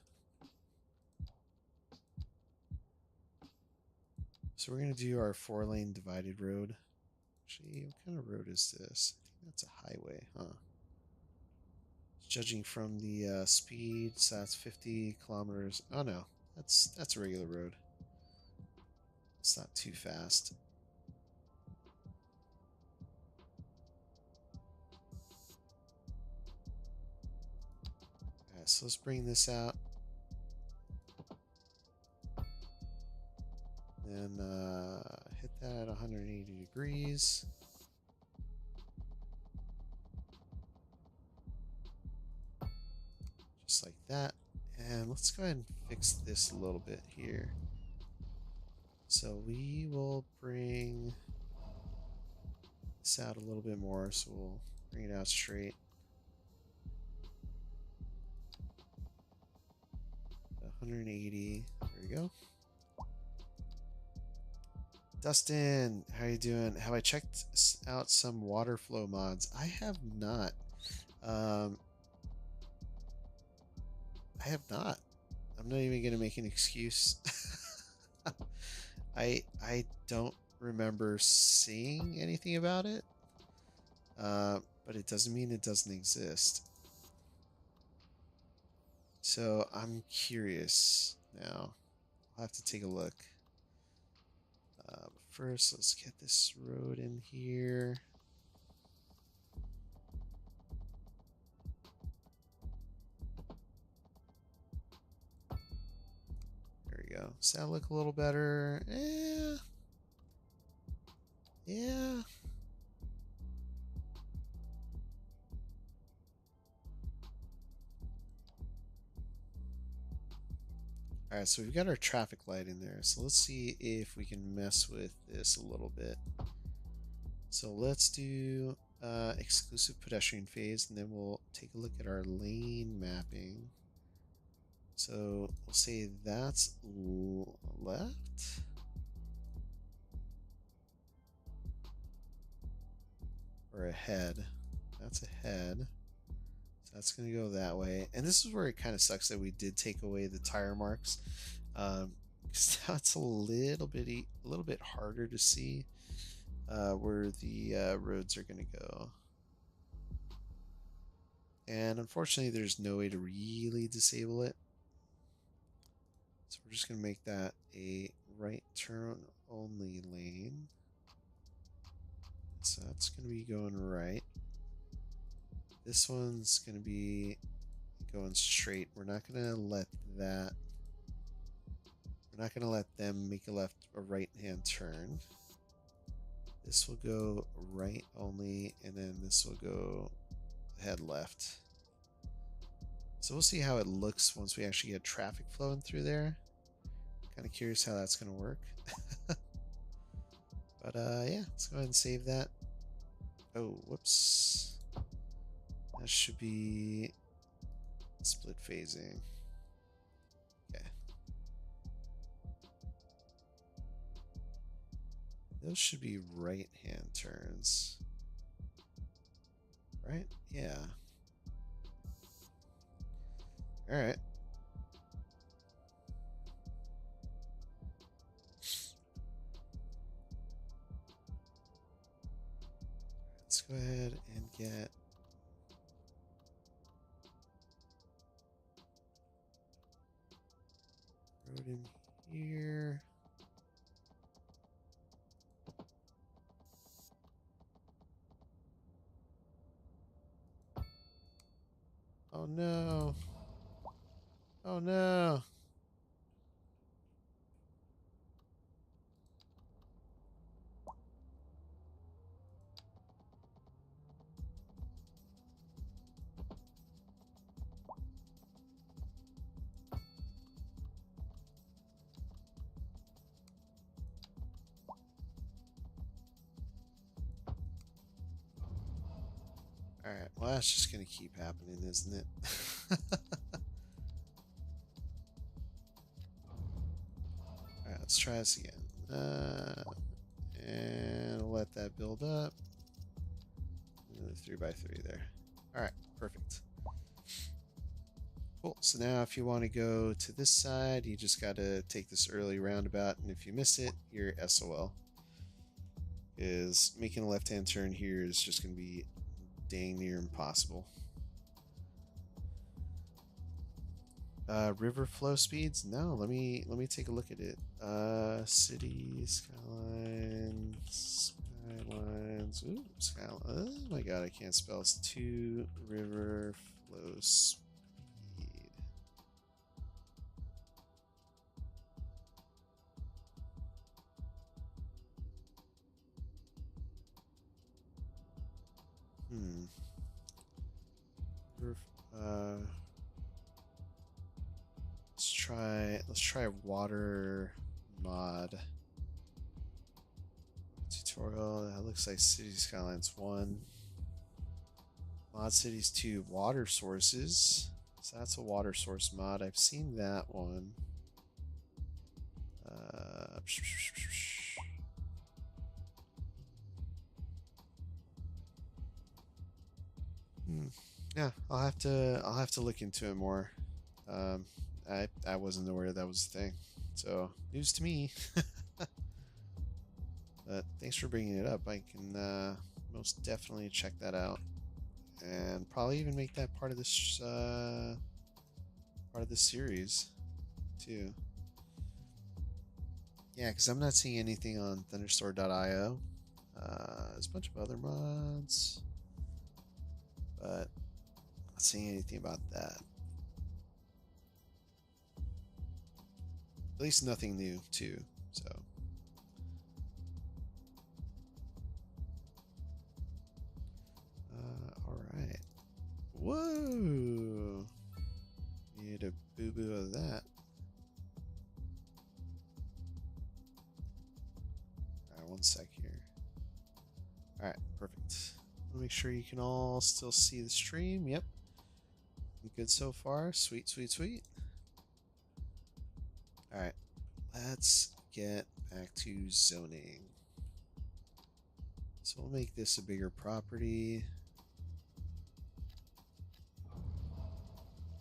So we're going to do our 4-lane divided road. Actually, what kind of road is this? I think that's a highway, huh? Judging from the speed, so that's 50 kilometers. Oh no, that's a regular road. It's not too fast. Alright, so let's bring this out. Then hit that at 180 degrees. Just like that. And let's go ahead and fix this a little bit here. So we will bring this out a little bit more. So we'll bring it out straight. 180. There we go. Dustin, how you doing? Have I checked out some water flow mods? I have not. I have not. I'm not even gonna make an excuse. I don't remember seeing anything about it. But it doesn't mean it doesn't exist. So I'm curious now. I'll have to take a look. But first, let's get this road in here. There we go. Does that look a little better? Yeah. All right, so we've got our traffic light in there. So let's see if we can mess with this a little bit. So let's do exclusive pedestrian phase, and then we'll take a look at our lane mapping. So we'll say that's left. Or ahead. That's ahead. So that's going to go that way. And this is where it kind of sucks that we did take away the tire marks. Because now it's a little bit harder to see where the roads are going to go. And unfortunately, there's no way to really disable it. So we're just going to make that a right turn only lane. So that's going to be going right. This one's going to be going straight. We're not going to let that. We're not going to let them make a right hand turn. This will go right only, and then this will go head left. So we'll see how it looks once we actually get traffic flowing through there. Kind of curious how that's going to work. But yeah, let's go ahead and save that. Oh, whoops. That should be split phasing. Okay. Those should be right hand turns. Right? Yeah. Alright. Let's go ahead and get road in here. Oh no. Oh no. Alright, well that's just gonna keep happening, isn't it? Alright, let's try this again. And we'll let that build up. Another 3x3 there. Alright, perfect. Cool, so now if you want to go to this side, you just got to take this early roundabout, and if you miss it, you're SOL. Is making a left-hand turn here is just going to be dang near impossible. River flow speeds? No, let me take a look at it. City skylines, Ooh, skyline. Oh my god, I can't spell. It's 2 river flow speed. Let's try water mod tutorial. That looks like City Skylines 1. Mod Cities 2, water sources. So that's a water source mod. I've seen that one. Yeah, I'll have to look into it more. I wasn't aware that was a thing, so news to me. But thanks for bringing it up. I can most definitely check that out, and probably even make that part of this series too. Yeah, because I'm not seeing anything on Thunderstore.io. There's a bunch of other mods, but not seeing anything about that. At least nothing new too. So. All right. Whoa! Need a boo-boo of that. 1 sec here. Alright, perfect. Make sure you can all still see the stream. Yep. Good so far. Sweet, sweet, sweet. Alright, let's get back to zoning. So we'll make this a bigger property.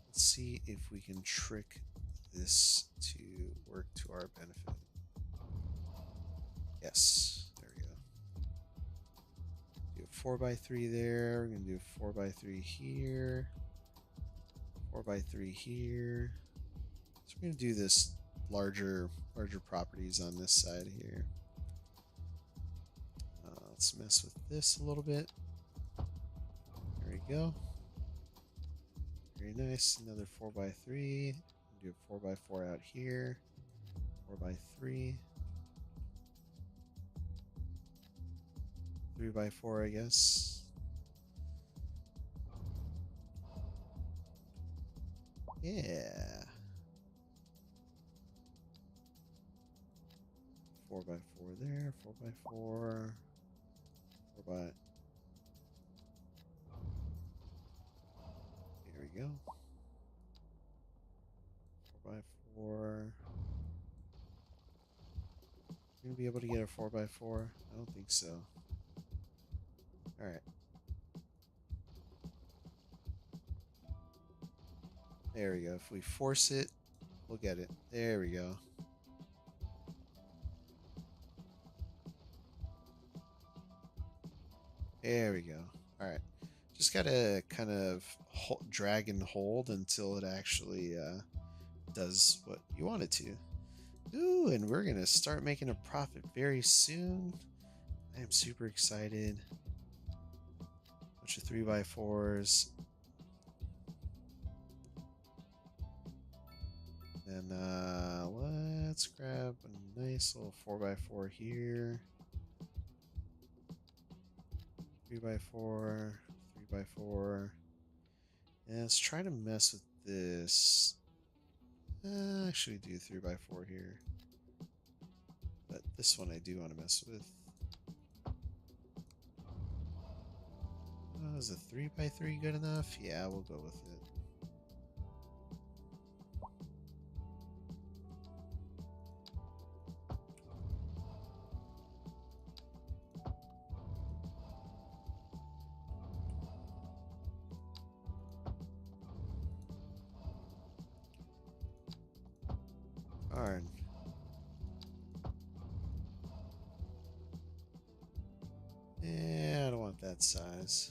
Let's see if we can trick this to work to our benefit. Yes, there we go. Do a 4x3 there. We're gonna do a 4x3 here. 4x3 here. So we're gonna do this larger properties on this side here. Let's mess with this a little bit. There we go. Very nice. Another 4x3. Do a 4x4 out here. 4x3. 3x4, I guess. Yeah. 4x4 there. 4x4. 4x. There we go. 4x4. Gonna be able to get a 4x4? I don't think so. Alright. There we go. If we force it, we'll get it. There we go. There we go. Alright. Just gotta kind of drag and hold until it actually does what you want it to. Ooh, and we're gonna start making a profit very soon. I am super excited. Bunch of 3x4s. Then let's grab a nice little 4x4 here. 3x4, 3x4. And let's try to mess with this. Actually do 3x4 here. But this one I do want to mess with. Is a 3x3 good enough? Yeah, we'll go with it. Darn. Yeah, I don't want that size.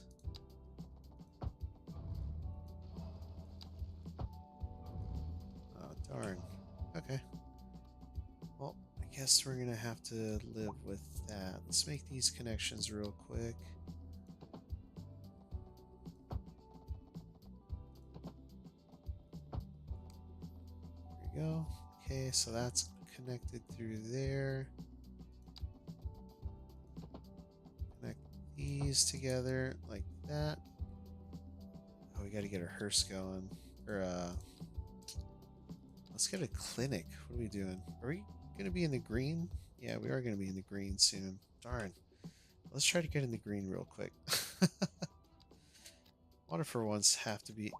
Oh, darn. Okay. Well, I guess we're gonna have to live with that. Let's make these connections real quick. There we go. Okay, so that's connected through there. Connect these together like that. Oh, we gotta get a hearse going. Or, let's get a clinic. What are we doing? Are we gonna be in the green? Yeah, we are gonna be in the green soon. Darn. Let's try to get in the green real quick. Want to for once have the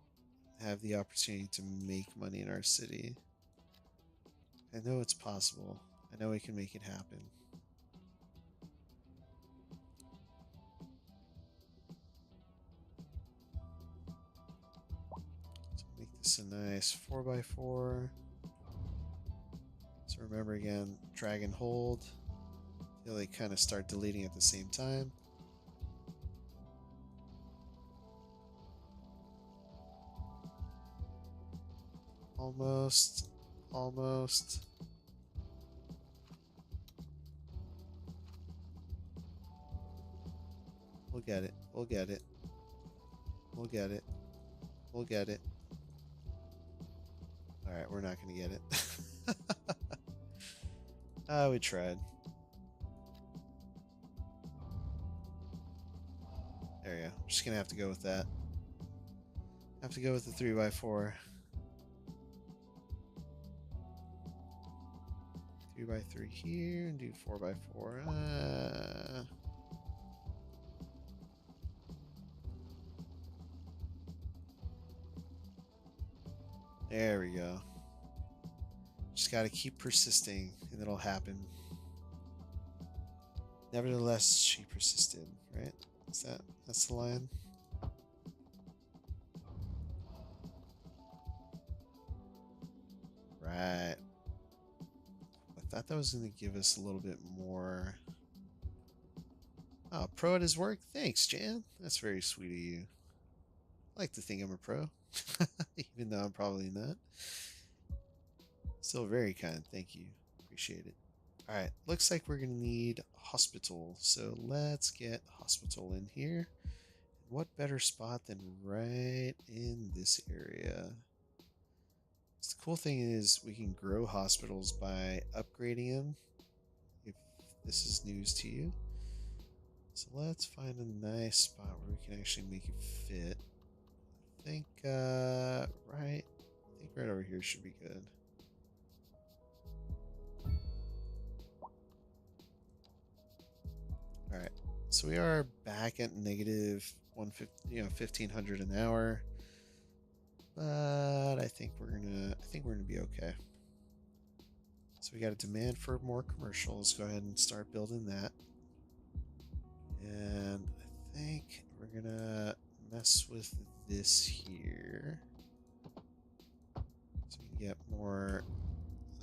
opportunity to make money in our city. I know it's possible. I know we can make it happen. So make this a nice 4x4. So remember again, drag and hold till they kind of start deleting at the same time. Almost. Almost. We'll get it. We'll get it. We'll get it. We'll get it. Alright, we're not going to get it. We tried. There you go. I'm just going to have to go with that. Have to go with the 3x4. 3x3 here and do 4x4. There we go. Just got to keep persisting and it'll happen. Nevertheless, she persisted, right? That's the line? Right. I thought that was going to give us a little bit more. Oh, pro at his work? Thanks, Jan. That's very sweet of you. I like to think I'm a pro, even though I'm probably not. Still very kind. Thank you. Appreciate it. Alright, looks like we're going to need hospital. So let's get hospital in here. What better spot than right in this area? So the cool thing is we can grow hospitals by upgrading them, if this is news to you. So let's find a nice spot where we can actually make it fit. I think right over here should be good. All right, so we are back at negative 150, 1500 an hour, but I think we're gonna be okay. So we got a demand for more commercial. Let's go ahead and start building that. And I think we're gonna mess with this here so we can get more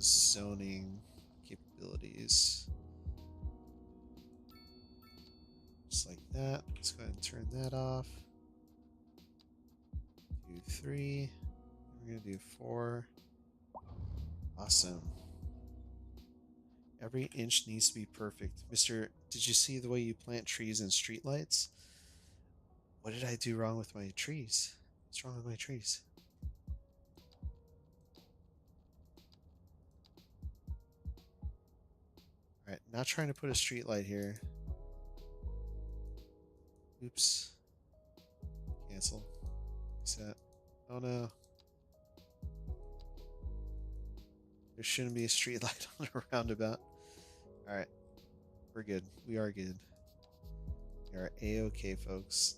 zoning capabilities. Just like that. Let's go ahead and turn that off. Do 3. We're gonna do 4. Awesome. Every inch needs to be perfect. Mister, did you see the way you plant trees and streetlights? What did I do wrong with my trees? What's wrong with my trees? Alright, not trying to put a streetlight here. Oops. Cancel. Reset. Oh no. There shouldn't be a streetlight on a roundabout. Alright. We're good. We are good. We are A-okay, folks.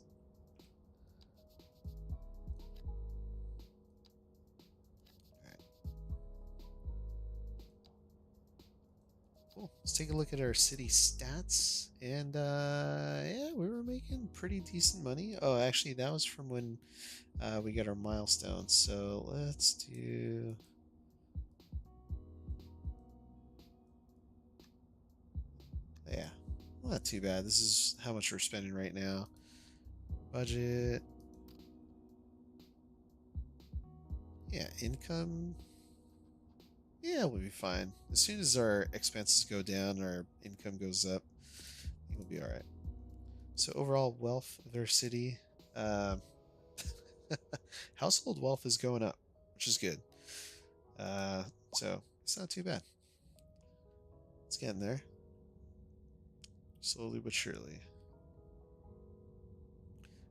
Alright. Cool. Let's take a look at our city stats. And, yeah, we were making pretty decent money. Oh, actually, that was from when we got our milestones. So let's do... Yeah, well, not too bad. This is how much we're spending right now. Budget. Yeah, income. Yeah, we'll be fine. As soon as our expenses go down, our income goes up, I think we'll be alright. So overall wealth of our city. Household wealth is going up, which is good. So it's not too bad. It's getting there. Slowly but surely.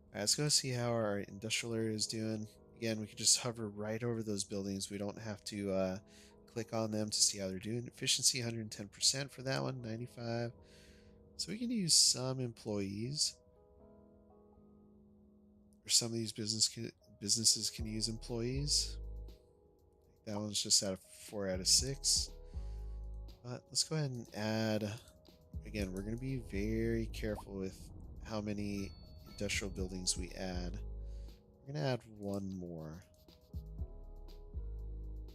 Alright, let's go see how our industrial area is doing. Again, we can just hover right over those buildings. We don't have to click on them to see how they're doing. Efficiency 110% for that one, 95. So we can use some employees. Or some of these businesses can use employees. That one's just out of 4 out of 6. But let's go ahead and add. Again, we're going to be very careful with how many industrial buildings we add. We're going to add one more.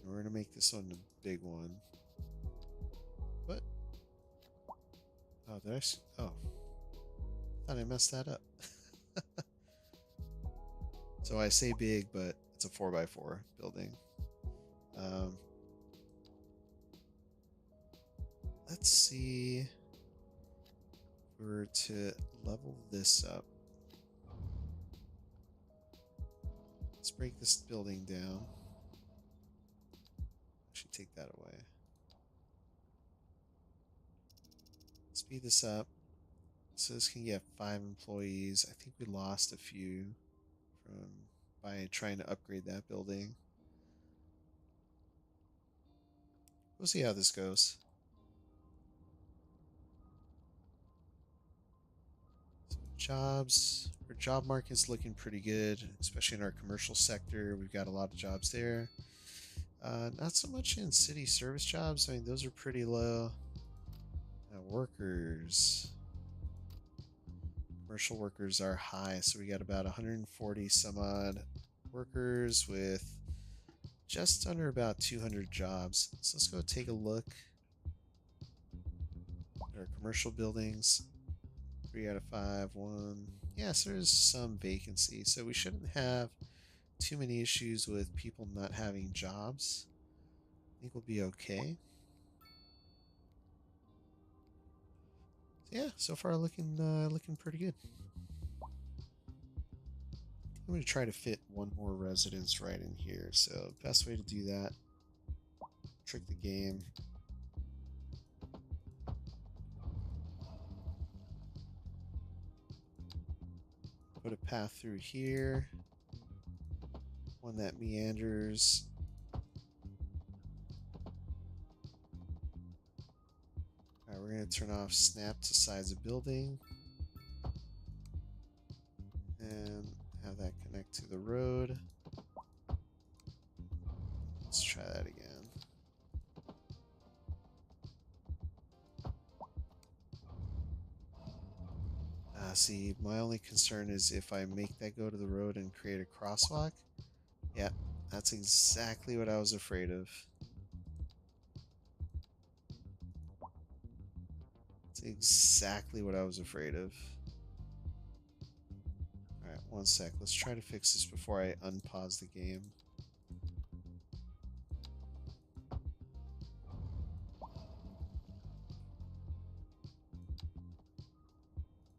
And we're going to make this one a big one. What? Oh, did I? Oh. I thought I messed that up. So I say big, but it's a 4x4 building. Let's see if we were to level this up. Let's break this building down. Actually, take that away. Speed this up. So this can get 5 employees. I think we lost a few by trying to upgrade that building. We'll see how this goes. jobs. Our job market's looking pretty good, especially in our commercial sector. We've got a lot of jobs there. Not so much in city service jobs. I mean, those are pretty low. Workers. Commercial workers are high, so we got about 140 some odd workers with just under about 200 jobs. So let's go take a look at our commercial buildings. 3 out of 5, 1. Yes, there's some vacancy, so we shouldn't have too many issues with people not having jobs. I think we'll be okay. Yeah, so far looking pretty good. I'm going to try to fit one more residence right in here. So best way to do that, trick the game. Put a path through here. One that meanders. Alright, we're going to turn off snap to size of building. And have that connect to the road. Let's try that again. See, my only concern is if I make that go to the road and create a crosswalk. Yeah, that's exactly what I was afraid of. That's exactly what I was afraid of. Alright, one sec. Let's try to fix this before I unpause the game.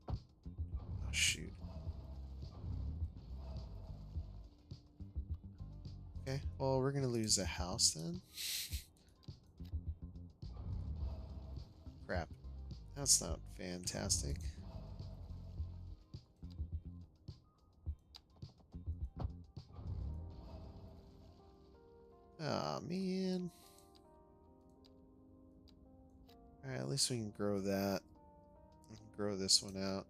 Oh, shoot. Okay, well, we're gonna lose a house then. Crap. That's not fantastic. Aw, man. Alright, at least we can grow that. We can grow this one out.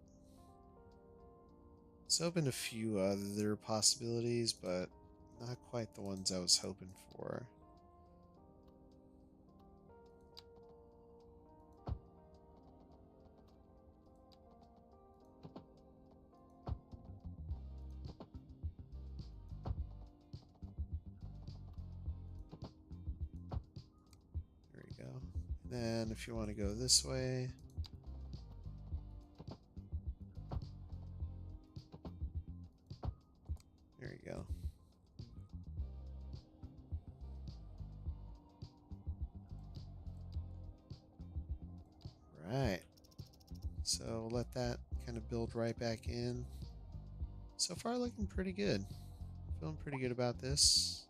It's opened a few other possibilities, but not quite the ones I was hoping for. There we go. And then if you want to go this way, there you go. Right. So we'll let that kind of build right back in. So far looking pretty good. Feeling pretty good about this.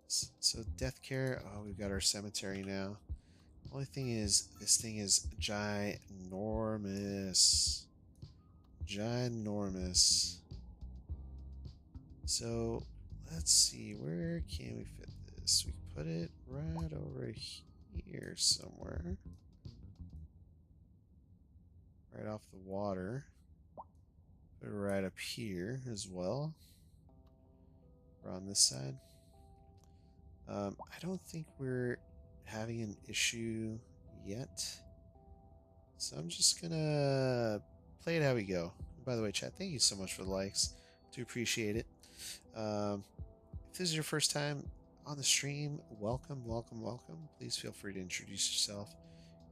So death care. Oh, we've got our cemetery now. Only thing is, this thing is ginormous. Ginormous. So let's see, where can we fit this? We can put it right over here somewhere. Right off the water. Put it right up here as well. Or on this side. I don't think we're having an issue yet. So I'm just gonna play it how we go. By the way, chat, thank you so much for the likes. Do appreciate it. If this is your first time on the stream, welcome, welcome, welcome. Please feel free to introduce yourself.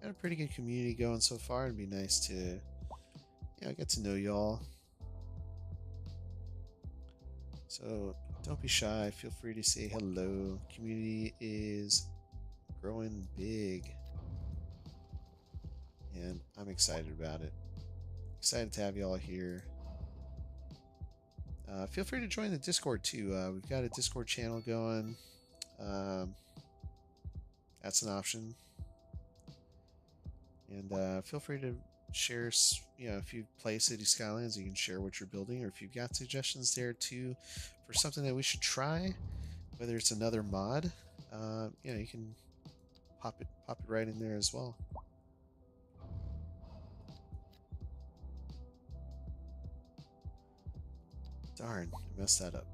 Got a pretty good community going so far. It'd be nice to, get to know y'all. So don't be shy. Feel free to say hello. Community is growing big, and I'm excited about it. Excited to have y'all here. Feel free to join the Discord too. We've got a Discord channel going. That's an option. And feel free to share, if you play City Skylines, you can share what you're building, or if you've got suggestions there too for something that we should try, whether it's another mod, you can pop it right in there as well. Darn, I messed that up.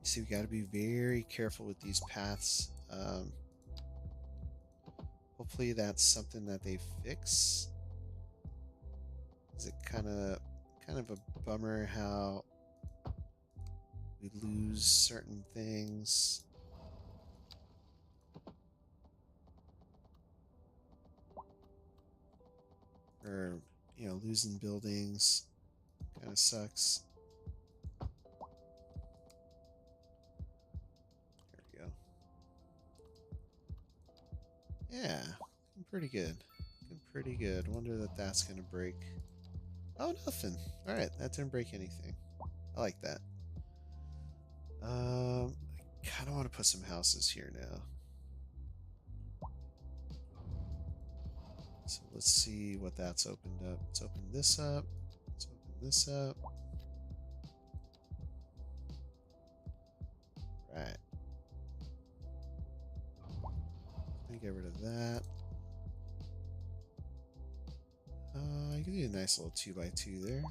See, we got to be very careful with these paths. Hopefully that's something that they fix. Is it kind of a bummer how we lose certain things? Or, you know, losing buildings kind of sucks. There we go. Yeah, looking pretty good. Looking pretty good. Wonder that that's gonna break. Oh, nothing. All right, that didn't break anything. I like that. I kind of want to put some houses here now. So let's see what that's opened up. Let's open this up. Let's open this up. Right. Let me get rid of that. You can do a nice little 2x2 there.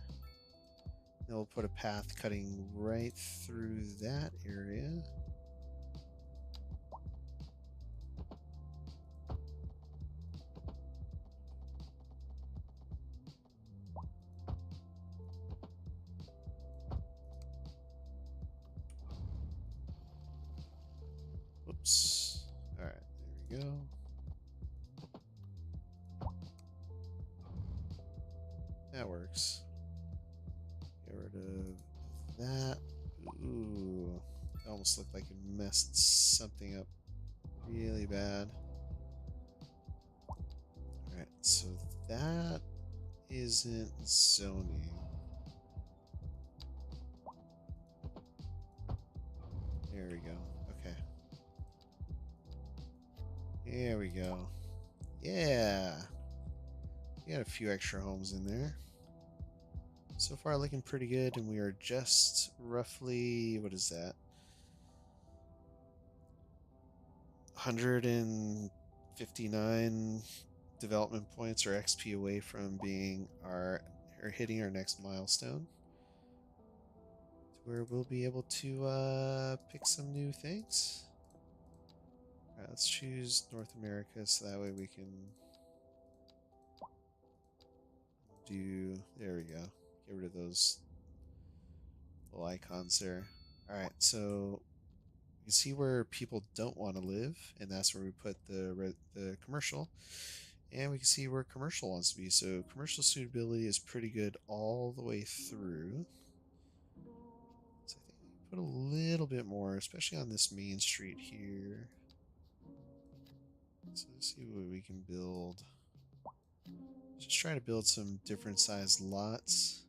Then we'll put a path cutting right through that area. Whoops. Alright, there we go. That works. Get rid of that. Ooh. It almost looked like it messed something up really bad. Alright, so that isn't zoning. There we go. Okay. There we go. Yeah. We got a few extra homes in there. So far looking pretty good, and we are just roughly, what is that? 159 development points or XP away from being or hitting our next milestone. Where we'll be able to pick some new things. Alright, let's choose North America so that way we can do, there we go. Get rid of those little icons there. Alright, so you can see where people don't want to live, and that's where we put the commercial. And we can see where commercial wants to be. So commercial suitability is pretty good all the way through. So I think we put a little bit more, especially on this main street here. So let's see what we can build. Just try to build some different sized lots.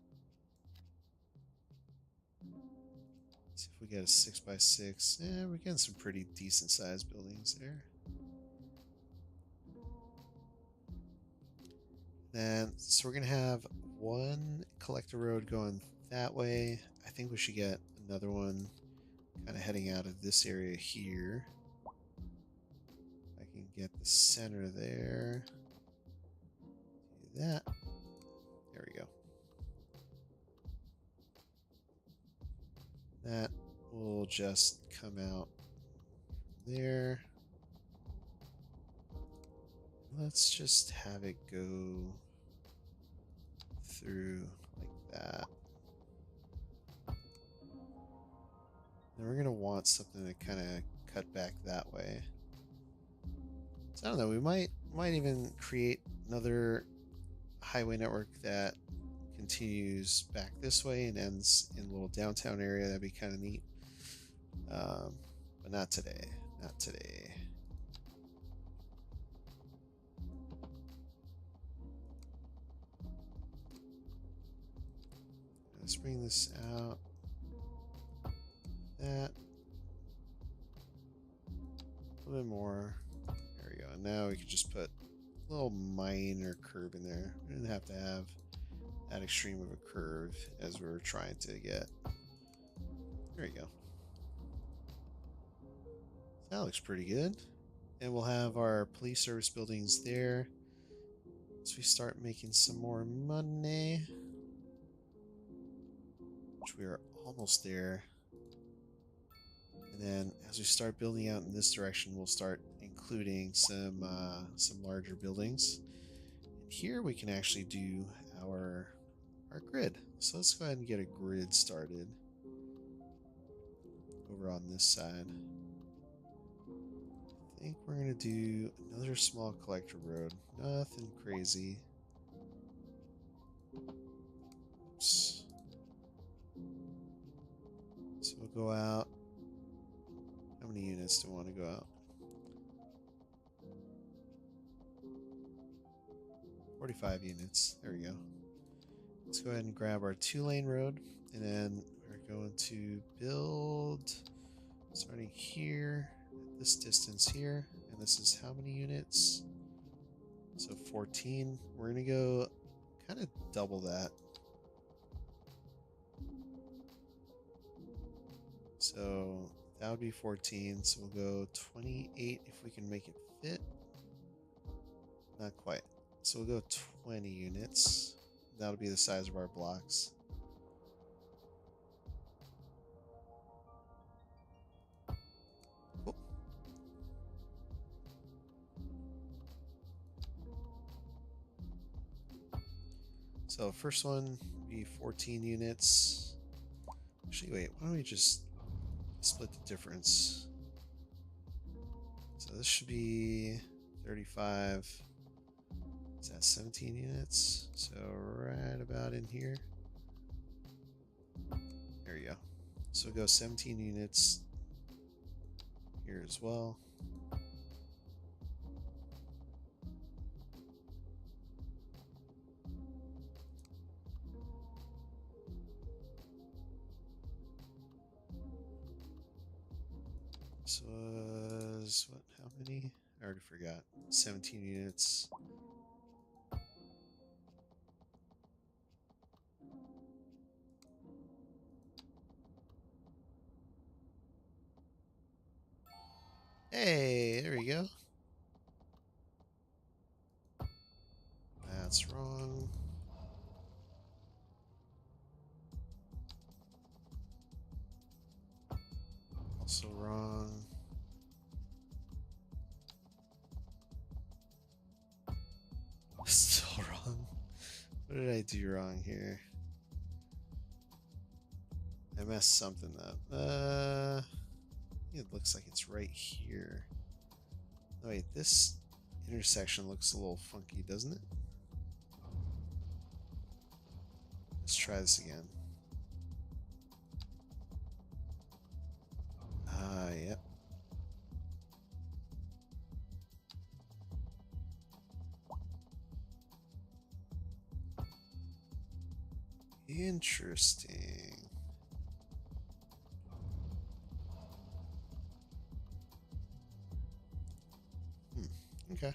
See if we get a 6x6. Yeah, we're getting some pretty decent sized buildings there. Then, so we're gonna have one collector road going that way. I think we should get another one kind of heading out of this area here. I can get the center there. Do that. There we go. That will just come out there. Let's just have it go through like that. Then we're gonna want something to kind of cut back that way. So I don't know, we might even create another highway network that continues back this way and ends in a little downtown area. That'd be kind of neat. But not today. Not today. Let's bring this out. That. A little bit more. There we go. And now we can just put a little minor curve in there. We didn't have to have that extreme of a curve as we're trying to get. There you go. That looks pretty good. And we'll have our police service buildings there. once we start making some more money, which we are almost there, and then as we start building out in this direction, we'll start including some larger buildings. And here we can actually do our grid. So let's go ahead and get a grid started over on this side. I think we're going to do another small collector road. Nothing crazy. Oops. So we'll go out. How many units do we want to go out? 45 units. There we go. Let's go ahead and grab our 2-lane road, and then we're going to build starting here at this distance here, and this is how many units? So 14. We're gonna go kind of double that. So that would be 14. So we'll go 28 if we can make it fit. Not quite. So we'll go 20 units. That'll be the size of our blocks. Cool. So first one would be 14 units. Actually, wait, why don't we just split the difference? So this should be 35. Is that 17 units? So right about in here. There you go. So we'll go 17 units here as well. This was what? How many? I already forgot. 17 units. Hey, there we go. That's wrong. Also wrong. Still wrong. What did I do wrong here? I messed something up. It looks like it's right here. Oh wait, this intersection looks a little funky, doesn't it? Let's try this again. Yep. Interesting. Okay.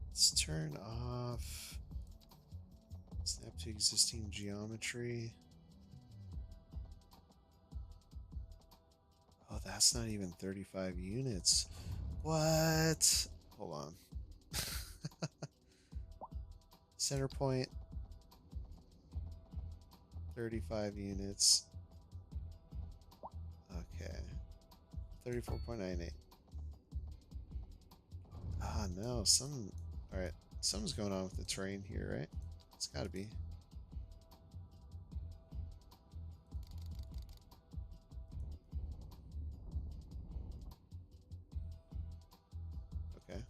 Let's turn off snap to existing geometry. Oh, that's not even 35 units. What? Hold on. Center point. 35 units. Okay. 34.98. Ah, no. Alright. Something's going on with the terrain here, right? It's gotta be. Okay.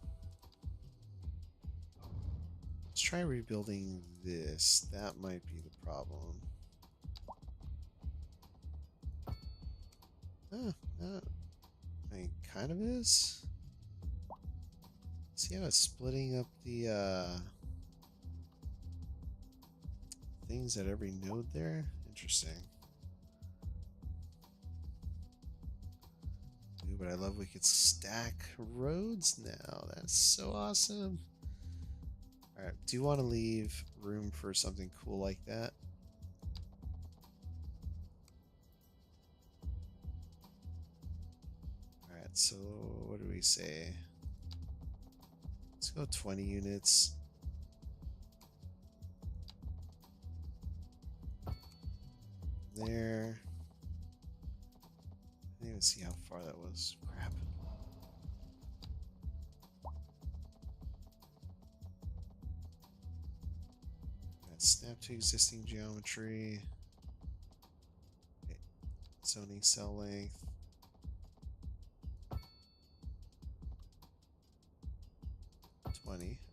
Let's try rebuilding this. That might be the problem. I mean, kind of is. See how it's splitting up the things at every node there? Interesting. Ooh, but I love we could stack roads now. That's so awesome. Alright, do you want to leave room for something cool like that? Alright, so what do we say? So 20 units. There. I didn't even see how far that was. Crap. Snap to existing geometry. Okay. Zoning cell length.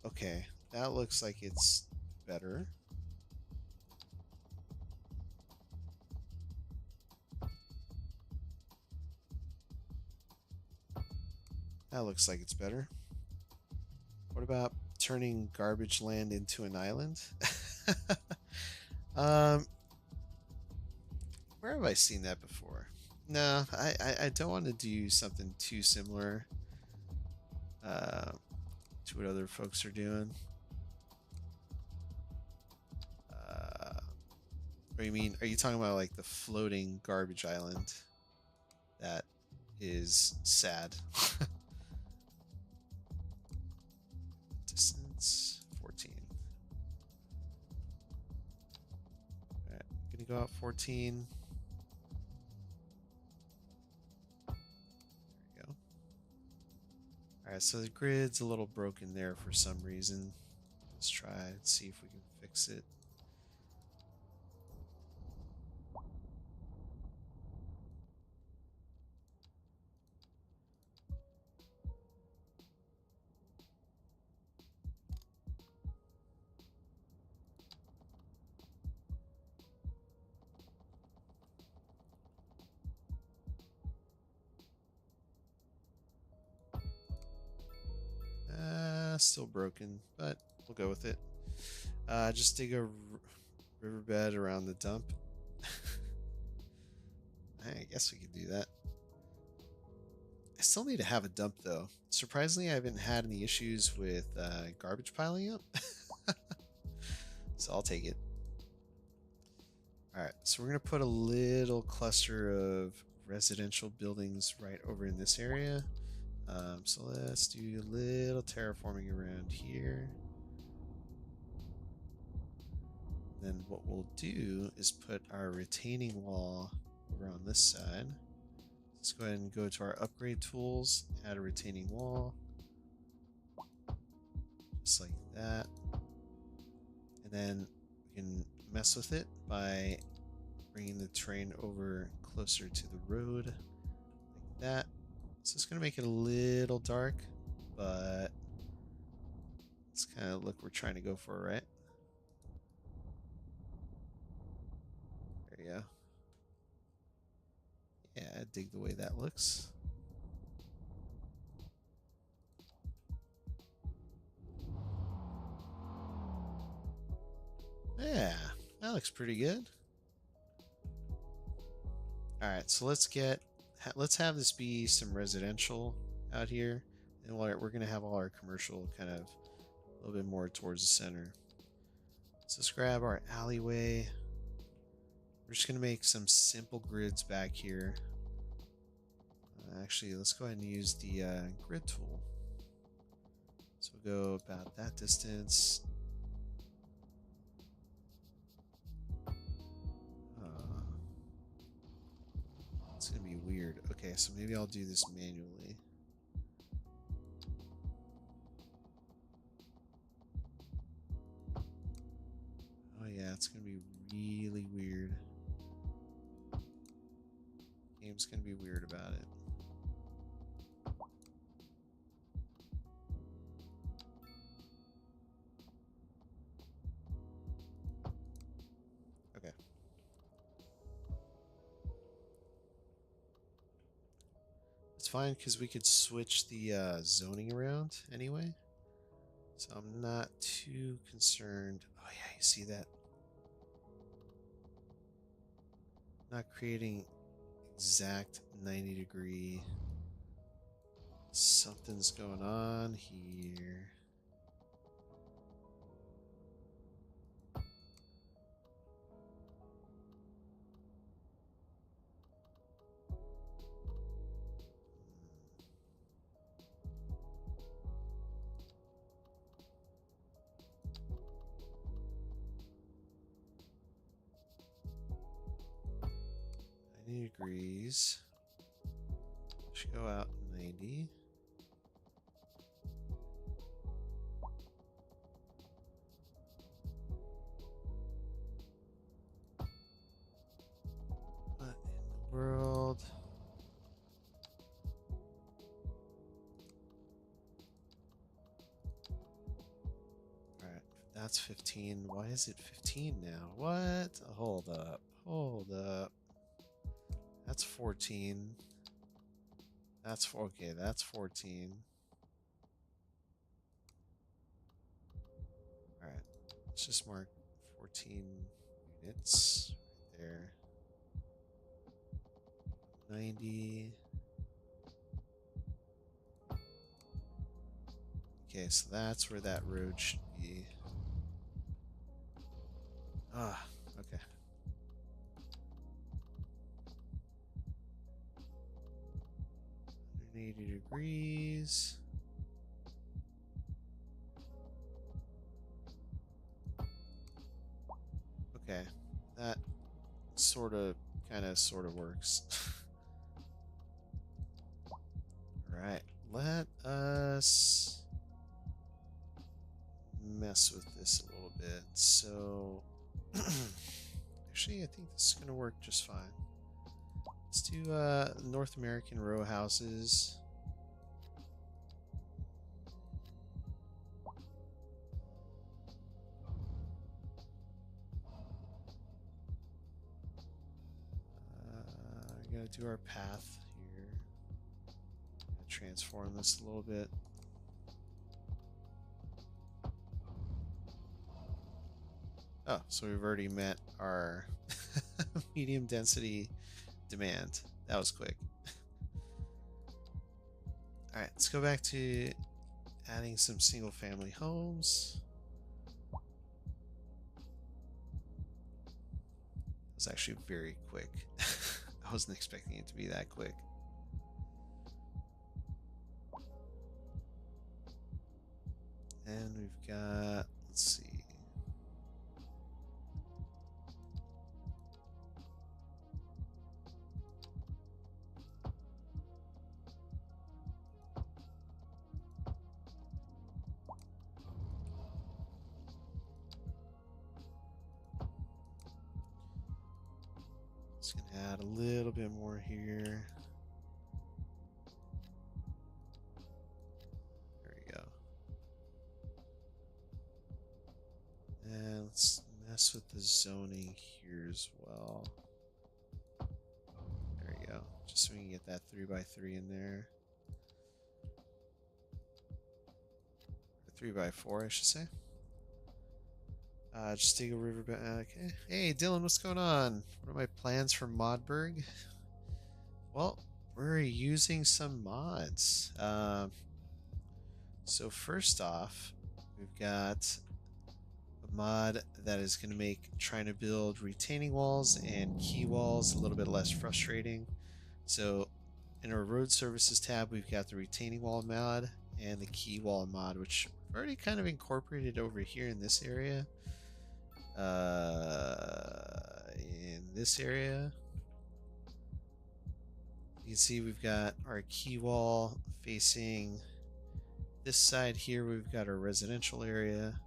Okay, that looks like it's better. That looks like it's better. What about turning garbage land into an island? Where have I seen that before? No, I don't want to do something too similar to what other folks are doing. Or you mean, are you talking about like the floating garbage island? That is sad. Distance 14. Alright, gonna go out 14. There we go. Alright, so the grid's a little broken there for some reason. Let's try and see if we can fix it. Still broken, but we'll go with it. Just dig a riverbed around the dump. I guess we could do that. I still need to have a dump though. Surprisingly, I haven't had any issues with garbage piling up. So I'll take it. Alright, so we're going to put a little cluster of residential buildings right over in this area. So let's do a little terraforming around here. Then what we'll do is put our retaining wall over on this side. Let's go ahead and go to our upgrade tools, add a retaining wall. Just like that. And then we can mess with it by bringing the terrain over closer to the road, like that. So it's going to make it a little dark, but it's kind of look we're trying to go for, right? There you go. Yeah, I dig the way that looks. Yeah, that looks pretty good. All right, so let's have this be some residential out here, and we're gonna have all our commercial kind of a little bit more towards the center. So let's grab our alleyway. We're just gonna make some simple grids back here. Actually, let's go ahead and use the grid tool. So we'll go about that distance. It's gonna be weird. Okay, so maybe I'll do this manually. Oh yeah, it's gonna be really weird. Game's gonna be weird about it. Okay. It's fine because we could switch the zoning around anyway. So I'm not too concerned. Oh yeah, you see that? Not creating exact 90-degree. Something's going on here. 90 degrees. Should go out 90. What in the world? Alright, that's 15. Why is it 15 now? What? Hold up. Hold up. That's 14. That's okay, that's 14. Alright, let's just mark 14 units right there. 90. Okay, so that's where that road should be. Ah, okay. 180 degrees. Okay, that sort of, sort of works. Alright, let us mess with this a little bit. So, actually, I think this is going to work just fine. Let's do North American row houses. We gotta do our path here. Transform this a little bit. Oh, so we've already met our medium density demand. That was quick. Alright, let's go back to adding some single family homes. It was actually very quick. I wasn't expecting it to be that quick. And we've got, let's see. Just gonna add a little bit more here. There we go. And let's mess with the zoning here as well. There we go. Just so we can get that 3x3 in there. Or 3x4, I should say. Just dig a riverbed. Okay. Hey, Dylan, what's going on? What are my plans for Modberg? Well, we're using some mods. So first off, we've got a mod that is going to make trying to build retaining walls and quay walls a little bit less frustrating. So in our road services tab, we've got the retaining wall mod and the quay wall mod, which we've already kind of incorporated over here in this area. In this area, you can see we've got our quay wall facing this side here. We've got our residential area,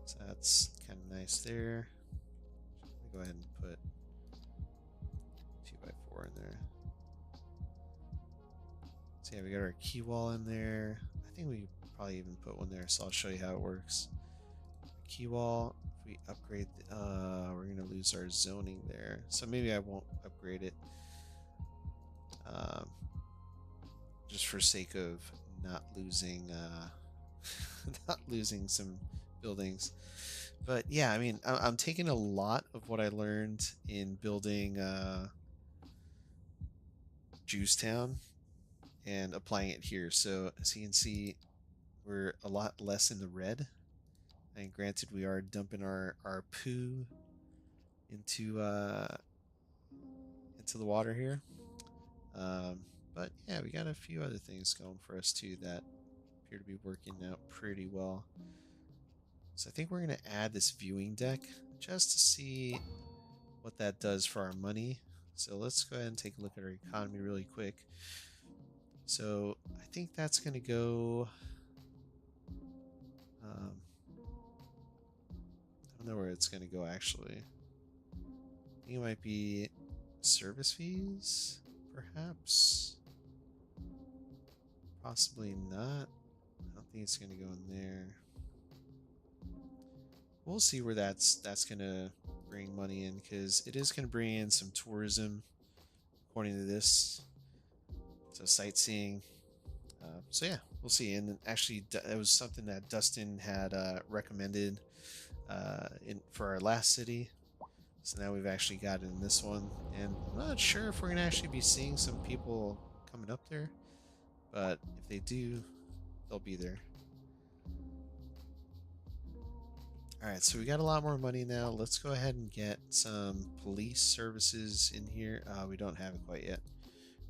so that's kind of nice there. Go ahead and put 2x4 in there. So yeah, we got our quay wall in there. I think we probably even put one there, so I'll show you how it works. Quay wall, if we upgrade, we're gonna lose our zoning there, so maybe I won't upgrade it, just for sake of not losing not losing some buildings. But yeah, I mean, I'm taking a lot of what I learned in building Jewstown and applying it here. So as you can see, we're a lot less in the red. And granted, we are dumping our poo into the water here. But yeah, we got a few other things going for us too that appear to be working out pretty well. So I think we're going to add this viewing deck just to see what that does for our money. So let's go ahead and take a look at our economy really quick. So I think that's going to go. I don't know where it's going to go actually. I think it might be service fees, perhaps. Possibly not. I don't think it's going to go in there. We'll see where that's going to bring money in, because it is going to bring in some tourism, according to this. So sightseeing. So yeah, we'll see. And actually, it was something that Dustin had recommended for our last city. So now we've actually got it in this one, and I'm not sure if we're gonna actually be seeing some people coming up there, but if they do, they'll be there. Alright, so we got a lot more money now. Let's go ahead and get some police services in here. We don't have it quite yet.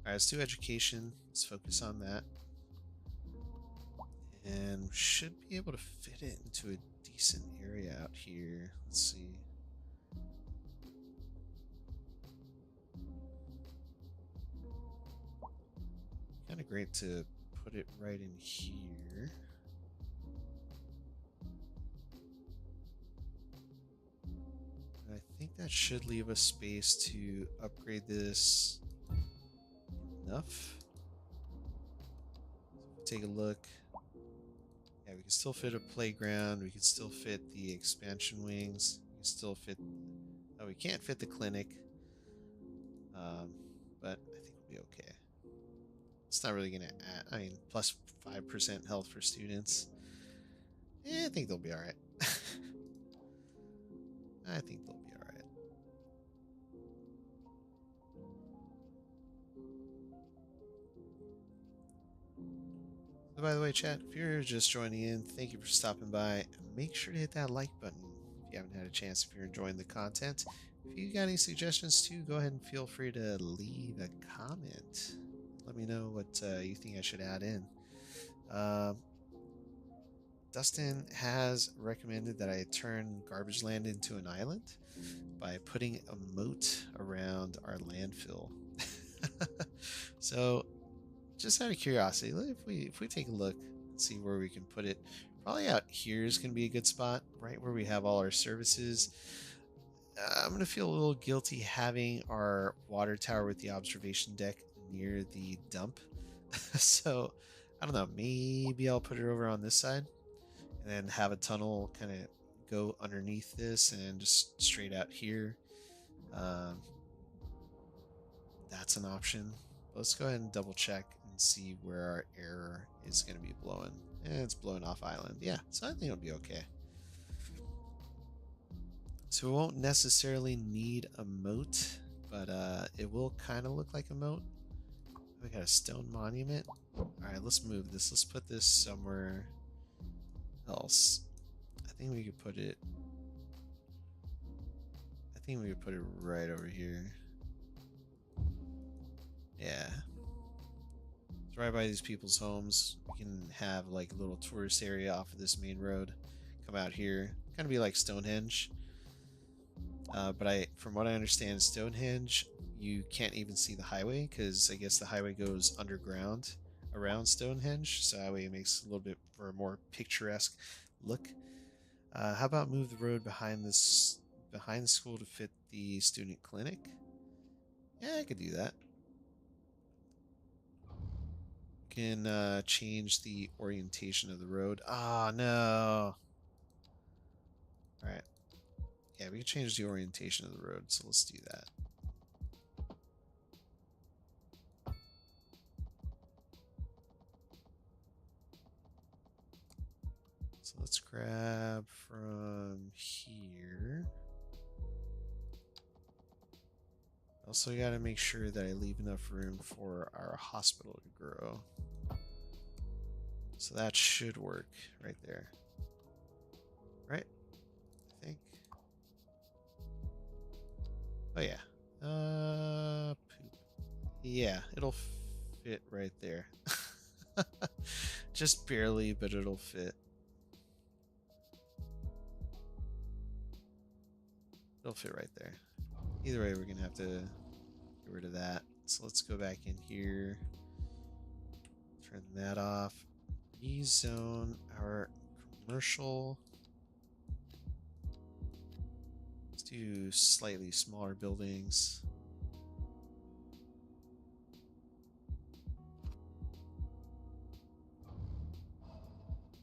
Alright, let's do education. Let's focus on that. And should be able to fit it into a decent area out here. Let's see. Kind of great to put it right in here. I think that should leave us space to upgrade this enough. So take a look. Yeah, we can still fit a playground. We can still fit the expansion wings. We can still fit. Oh, we can't fit the clinic. But I think we'll be okay. It's not really gonna add. I mean, plus 5% health for students. Yeah, I think they'll be all right. I think they'll be all right. So by the way, chat, if you're just joining in, thank you for stopping by. Make sure to hit that like button if you haven't had a chance, if you're enjoying the content. If you got any suggestions too, go ahead and feel free to leave a comment. Let me know what you think I should add in. Dustin has recommended that I turn Garbage Land into an island by putting a moat around our landfill. So, just out of curiosity, if we take a look and see where we can put it, probably out here is going to be a good spot, right where we have all our services. I'm going to feel a little guilty having our water tower with the observation deck near the dump. So, I don't know, maybe I'll put it over on this side and then have a tunnel kind of go underneath this and just straight out here. That's an option. Let's go ahead and double check and see where our error is going to be blowing. And it's blowing off island. Yeah, so I think it'll be okay. So we won't necessarily need a moat, but it will kind of look like a moat. We got a stone monument. Alright, let's move this. Let's put this somewhere else. I think we could put it right over here. Yeah. It's right by these people's homes. We can have like a little tourist area off of this main road. Come out here. Kind of be like Stonehenge. But from what I understand, Stonehenge, you can't even see the highway because I guess the highway goes underground around Stonehenge. So that way it makes a little bit for a more picturesque look. How about move the road behind the school to fit the student clinic? Yeah, I could do that. Can change the orientation of the road. Ah, oh, no. Alright. Yeah, we can change the orientation of the road, so let's do that. So let's grab from here. Also got to make sure that I leave enough room for our hospital to grow. So that should work right there. Right? I think. Oh yeah. Poop. Yeah, it'll fit right there. Just barely, but it'll fit. It'll fit right there. Either way, we're gonna have to get rid of that. So let's go back in here, turn that off, rezone our commercial. Let's do slightly smaller buildings.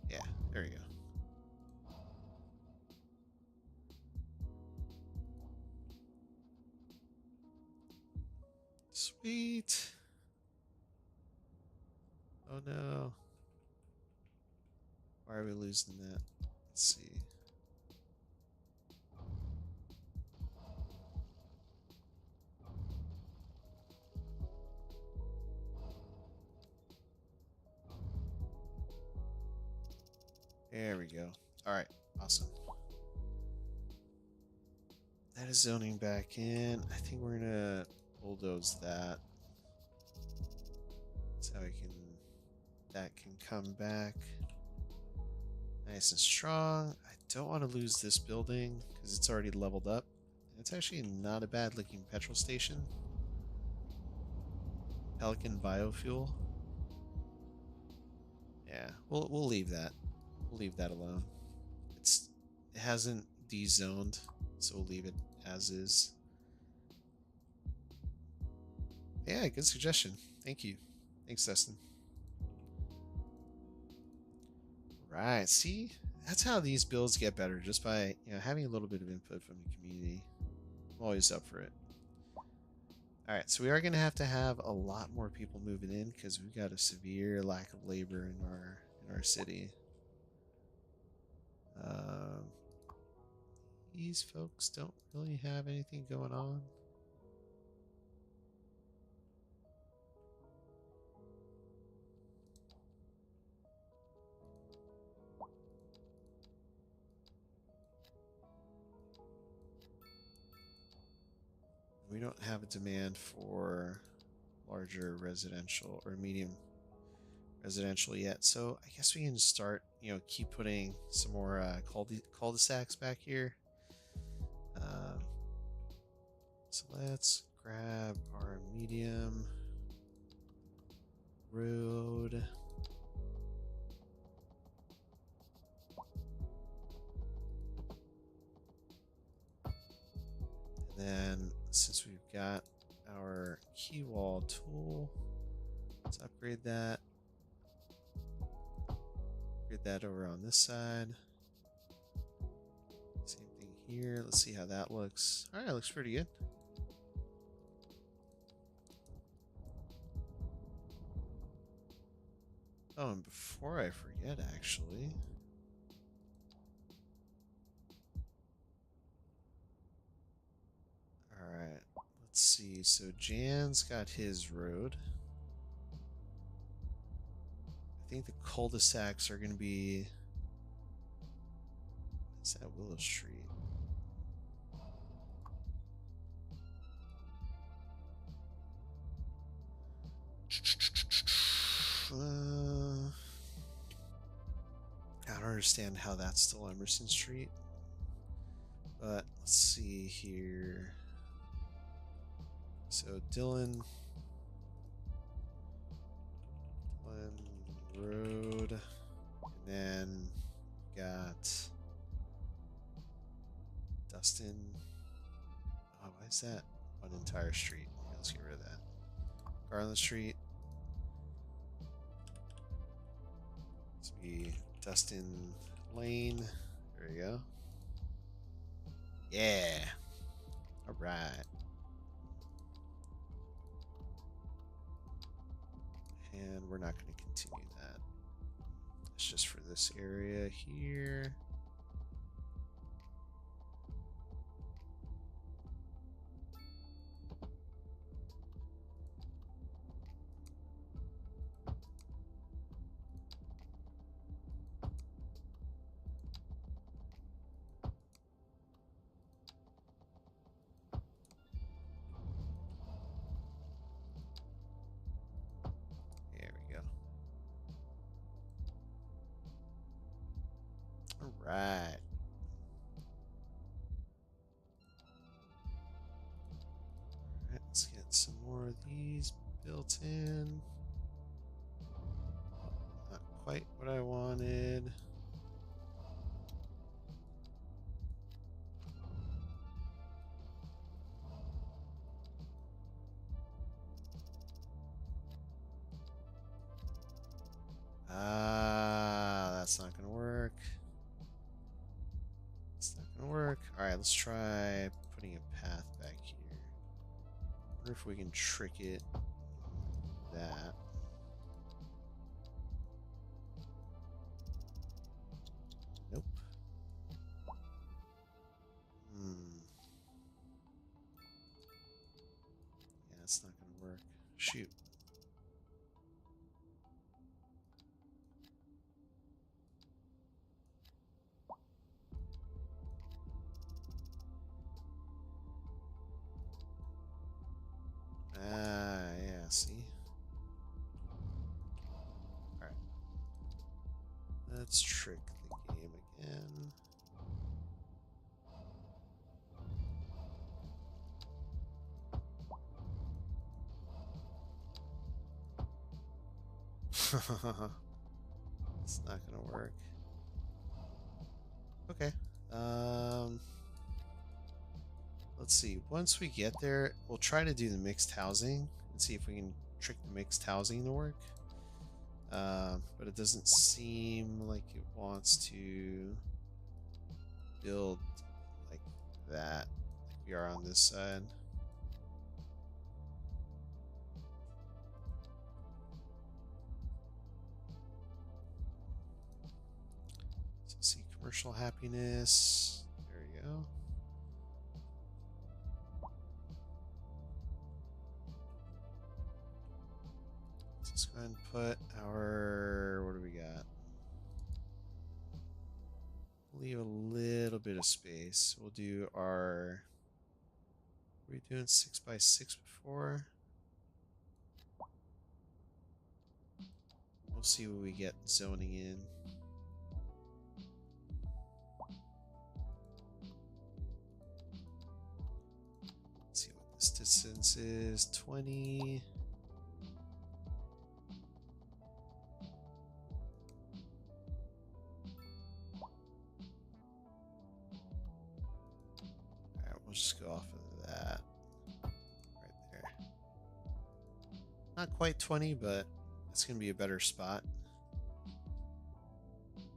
Yeah, there we go. Sweet. Oh no. Why are we losing that? Let's see. There we go. All right, awesome. That is zoning back in. I think we're gonna bulldoze that. So that can come back nice and strong. I don't want to lose this building because it's already leveled up. It's actually not a bad looking petrol station. Pelican biofuel. Yeah, we'll leave that. We'll leave that alone. It hasn't dezoned, so we'll leave it as is. Yeah, good suggestion. Thank you. Thanks, Dustin. Right, see? That's how these builds get better, just by having a little bit of input from the community. I'm always up for it. Alright, so we are gonna have to have a lot more people moving in because we've got a severe lack of labor in our city. These folks don't really have anything going on. We don't have a demand for larger residential or medium residential yet, so I guess we can start, keep putting some more cul-de-sacs back here. So let's grab our medium road. And then since we've got our key wall tool, let's upgrade that. Upgrade that over on this side. Same thing here. Let's see how that looks. All right, looks pretty good. Oh, and before I forget, actually, all right, let's see. So Jan's got his road. I think the cul-de-sacs are going to be. Is that Willow Street? I don't understand how that's still Emerson Street. But let's see here. So Dylan Road, and then got Dustin. Oh, why is that one entire street? Okay, let's get rid of that. Garland Street. Let's be Dustin Lane. There we go. Yeah. All right. And we're not going to continue that. It's just for this area here. Right. more of these built in. Not quite what I wanted. That's not gonna work. It's not gonna work. Alright, let's try putting a path back here. Wonder if we can trick it like that. Nope. Yeah, that's not gonna work. Shoot. Yeah, see? Alright. Let's trick the game again. It's not gonna work. Okay. Let's see. Once we get there, we'll try to do the mixed housing and see if we can trick the mixed housing to work. But it doesn't seem like it wants to build like that, like we are on this side. So see commercial happiness. There we go. Let's go ahead and put our, what do we got? Leave a little bit of space. We'll do our, were we doing 6x6 before? We'll see what we get zoning in. Let's see what this distance is, 20. We'll just go off of that right there. Not quite 20, but it's going to be a better spot.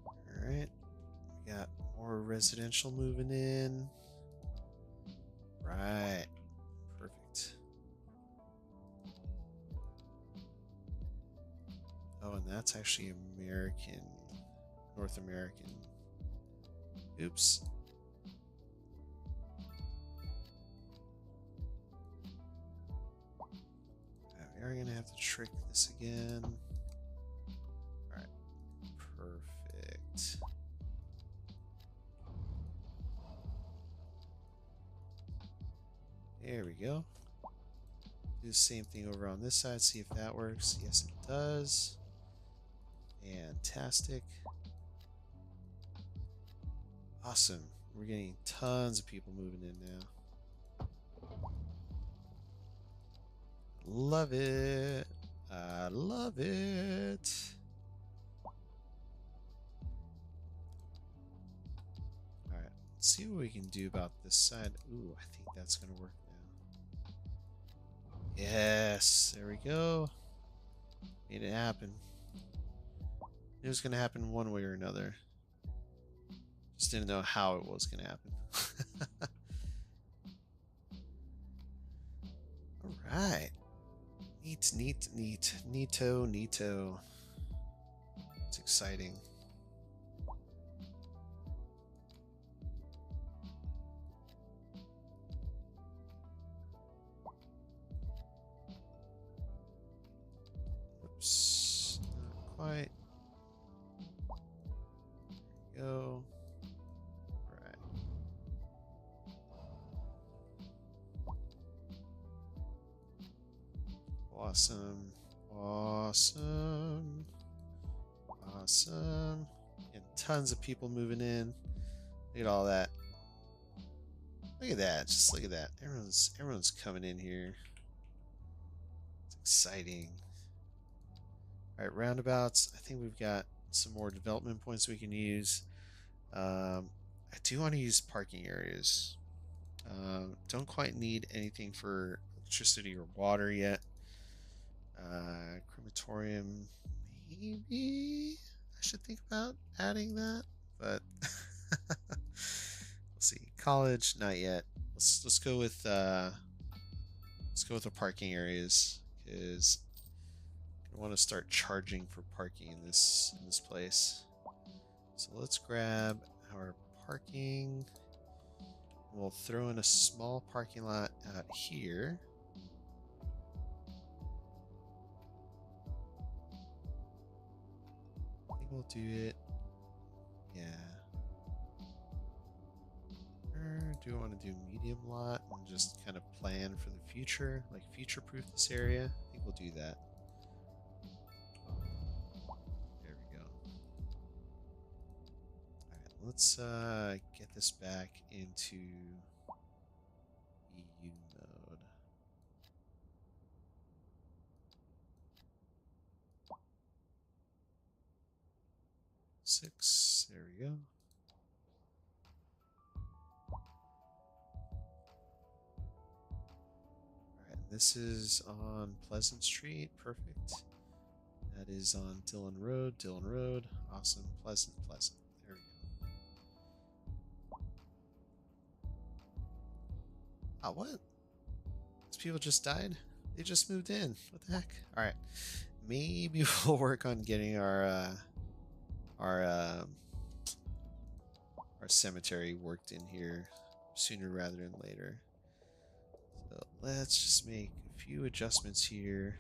Alright. We got more residential moving in. Right. Perfect. Oh, and that's actually American. North American. Oops. We are going to have to trick this again. Alright. Perfect. There we go. Do the same thing over on this side, see if that works. Yes, it does. Fantastic. Awesome. We're getting tons of people moving in now. Love it. I love it. Alright, let's see what we can do about this side. Ooh, I think that's going to work now. Yes, there we go. Made it happen. It was going to happen one way or another. Just didn't know how it was going to happen. Alright. Neat, neat, neat. Neato, neato. It's exciting. Oops. Not quite. There we go. Alright. Awesome. Awesome. Awesome. And tons of people moving in. Look at all that. Look at that. Just look at that. Everyone's coming in here. Exciting. All right, roundabouts. I think we've got some more development points we can use. I do want to use parking areas. Don't quite need anything for electricity or water yet. Crematorium, maybe I should think about adding that, but we'll see. College, not yet. Let's go with the parking areas because I want to start charging for parking in this place. So let's grab our parking. We'll throw in a small parking lot out here. I think we'll do it. Yeah. Or do I want to do medium lot and just kind of plan for the future, like future-proof this area? I think we'll do that. There we go. All right, let's get this back into EU mode. Six. There we go. This is on Pleasant Street. Perfect. That is on Dillon Road. Dillon Road. Awesome. Pleasant. Pleasant. There we go. Ah, what? These people just died? They just moved in. What the heck? Alright. Maybe we'll work on getting our cemetery worked in here sooner rather than later. So let's just make a few adjustments here.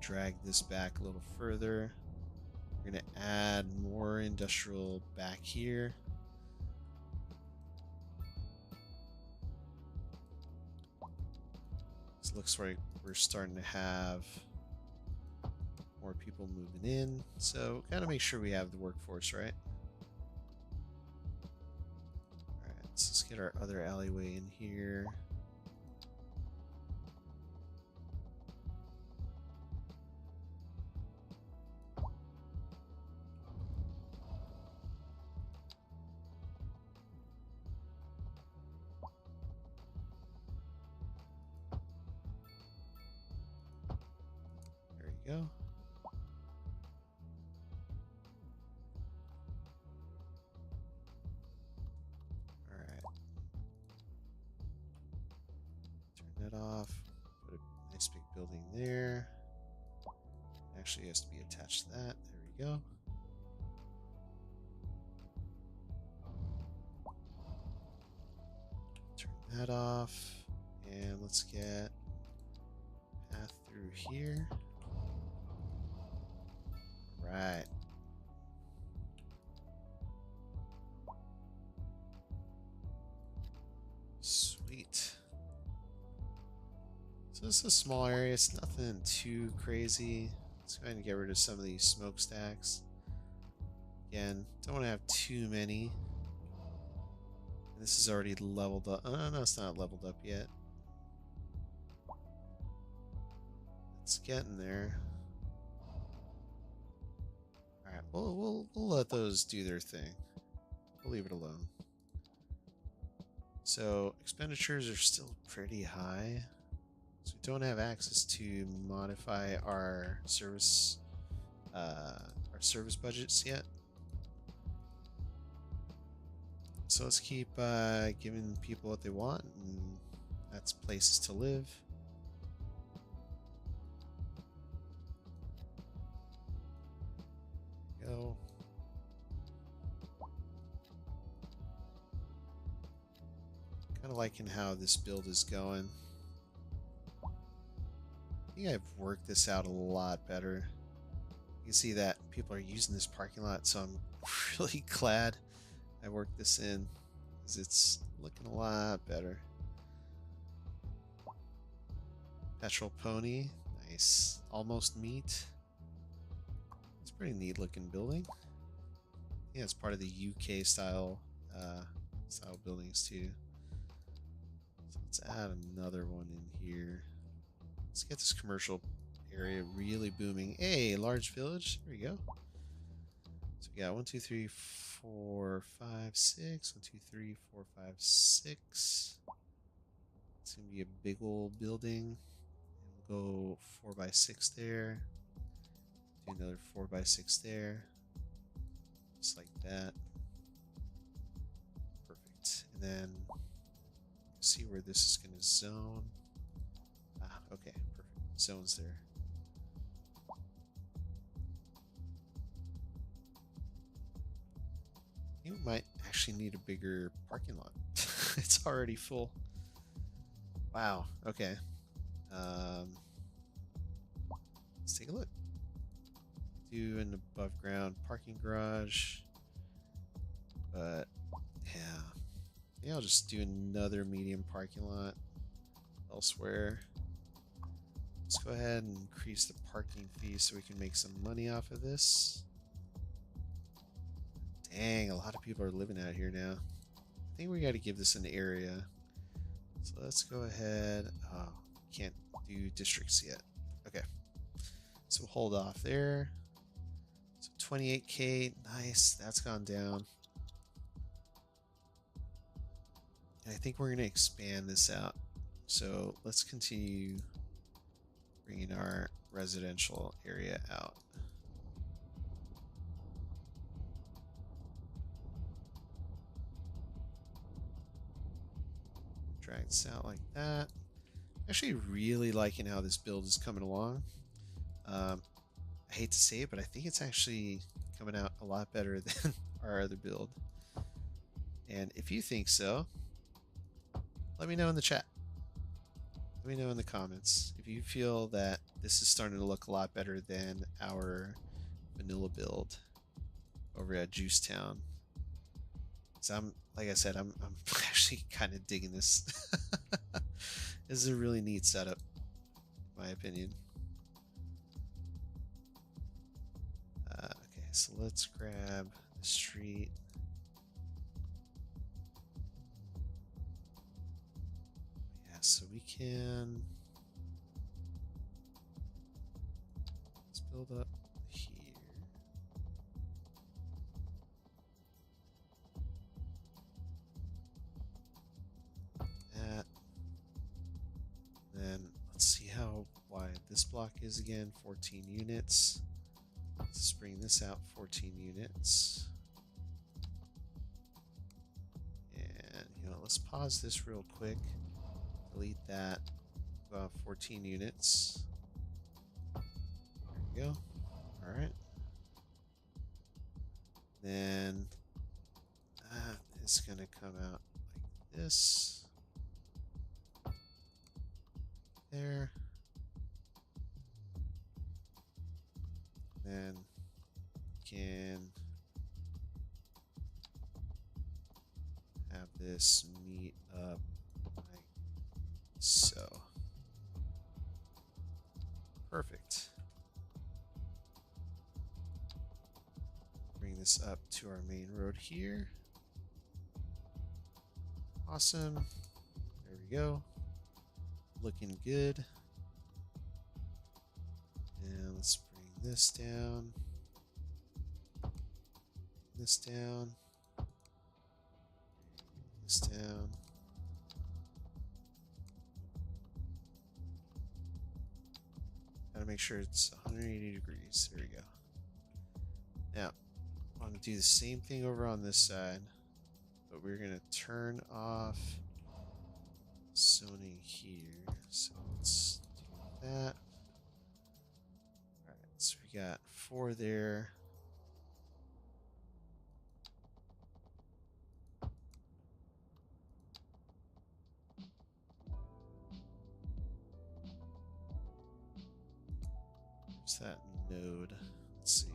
Drag this back a little further. We're going to add more industrial back here. This looks like we're starting to have more people moving in. So gotta make sure we have the workforce, right? Alright, let's just get our other alleyway in here. There you go. Turn that off. Put a nice big building there. Actually has to be attached to that. There we go. Turn that off. And let's get path through here. Right. Sweet. So this is a small area. It's nothing too crazy. Let's go ahead and get rid of some of these smokestacks. Again, don't want to have too many. And this is already leveled up. Oh, no, it's not leveled up yet. It's getting there. Alright, we'll let those do their thing. We'll leave it alone. So, expenditures are still pretty high. So we don't have access to modify our service budgets yet. So let's keep giving people what they want, and that's places to live. There we go. Kind of liking how this build is going. I think I've worked this out a lot better. You can see that people are using this parking lot, so I'm really glad I worked this in, because it's looking a lot better. Petrol pony, nice. Almost meat. It's a pretty neat looking building. Yeah, it's part of the UK style buildings too. So let's add another one in here. Let's get this commercial area really booming. Hey, large village. There we go. So we got 1, 2, 3, 4, 5, 6. 1, 2, 3, 4, 5, 6. It's gonna be a big old building. And we'll go 4 by 6 there. Do another 4 by 6 there. Just like that. Perfect. And then see where this is gonna zone. Ah, okay, perfect. Zones there. You might actually need a bigger parking lot. It's already full. Wow. Okay. Let's take a look. Do an above ground parking garage. But yeah. Maybe I'll just do another medium parking lot elsewhere. Let's go ahead and increase the parking fee so we can make some money off of this. Dang, a lot of people are living out here now. I think we got to give this an area. So let's go ahead. Oh, can't do districts yet. Okay. So we'll hold off there. So 28K, nice. That's gone down. And I think we're going to expand this out. So let's continue bringing our residential area out. Drag this out like that. Actually really liking how this build is coming along. I hate to say it, but I think it's actually coming out a lot better than our other build. And if you think so, let me know in the chat. Let me know in the comments if you feel that this is starting to look a lot better than our vanilla build over at Juicetown. So I'm, like I said, I'm actually kind of digging this. This is a really neat setup, in my opinion. Okay, so let's grab the street. Yeah, so we can. Let's build up here. That. Then let's see how wide this block is again. 14 units. Let's bring this out 14 units. And you know, let's pause this real quick. Delete that. Go out 14 units. There we go. All right. Then that is gonna come out like this. There. Then can have this meet up like so. Perfect. Bring this up to our main road here. Awesome. There we go. Looking good. And let's bring this down. This down. This down. Gotta make sure it's 180 degrees. There we go. Now, I want to do the same thing over on this side, but we're gonna turn off zoning here. So let's do that. Alright, so we got 4 there. Where's that node? Let's see.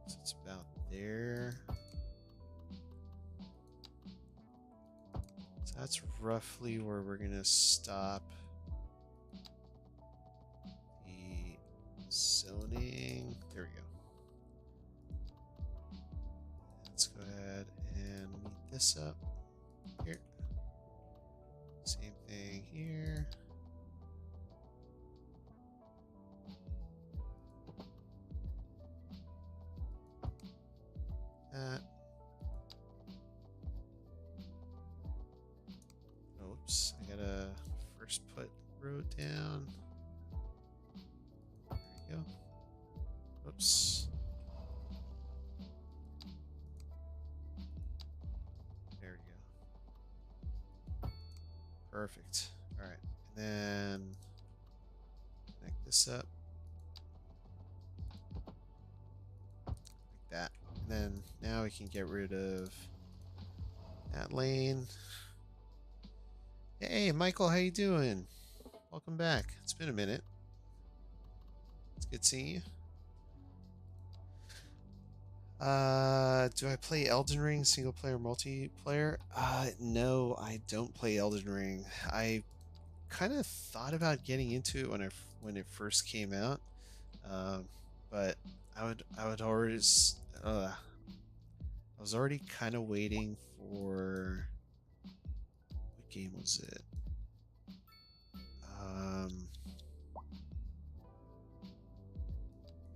So it's about there. So that's roughly where we're gonna stop the zoning. There we go. Let's go ahead this up here. Same thing here. That. Oops, I gotta first put road down. There we go. Oops. There we go. Perfect. All right, and then connect this up like that. And then now we can get rid of that lane. Hey, Michael, how you doing? Welcome back. It's been a minute. It's good seeing you. Do I play Elden Ring single player, multiplayer? No, I don't play Elden Ring. I kind of thought about getting into it when it first came out, but I was already kind of waiting for, what game was it?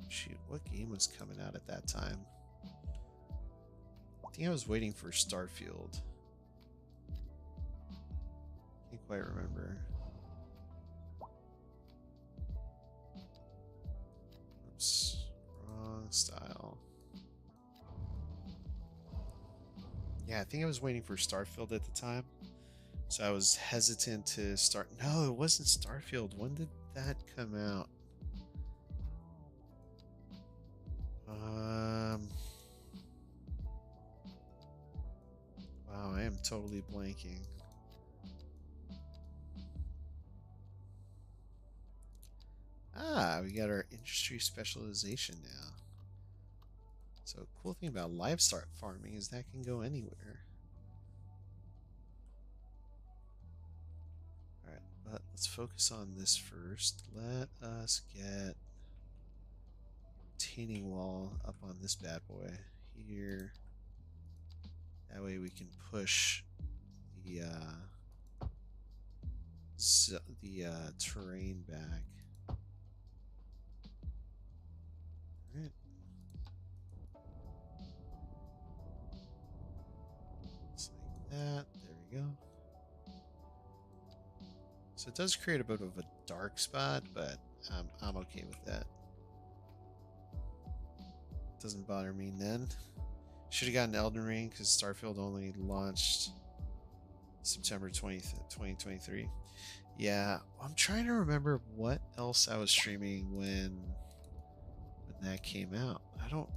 Shoot, what game was coming out at that time? I think I was waiting for Starfield. Can't quite remember. Oops, wrong style. Yeah, I think I was waiting for Starfield at the time. So I was hesitant to start. No, it wasn't Starfield. When did that come out? Wow, I am totally blanking. Ah, we got our industry specialization now. So cool thing about livestock farming is that can go anywhere. Alright, but let's focus on this first. Let us get retaining wall up on this bad boy here. That way we can push the terrain back. Alright. Just like that. There we go. So it does create a bit of a dark spot, but I'm okay with that. Doesn't bother me then. Should have gotten Elden Ring because Starfield only launched September 20th, 2023. Yeah, I'm trying to remember what else I was streaming when that came out. I don't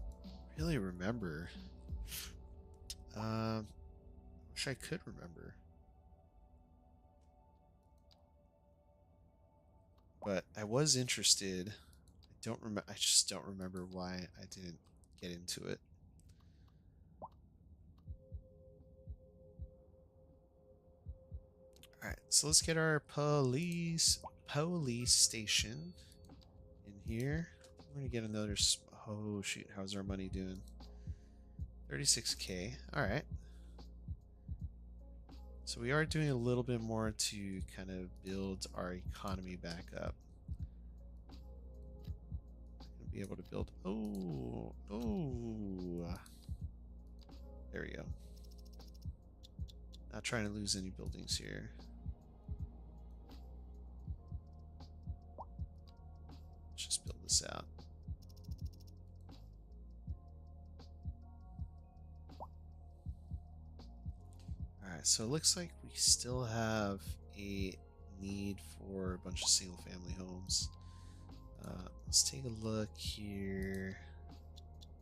really remember. Wish I could remember. But I was interested. I just don't remember why I didn't get into it. Alright, so let's get our police station in here. We're gonna get another. Oh shoot, how's our money doing? 36k. Alright. So we are doing a little bit more to kind of build our economy back up. Gonna be able to build. Oh. There we go. Not trying to lose any buildings here. Let's just build this out. Alright, so it looks like we still have a need for a bunch of single family homes. Let's take a look here.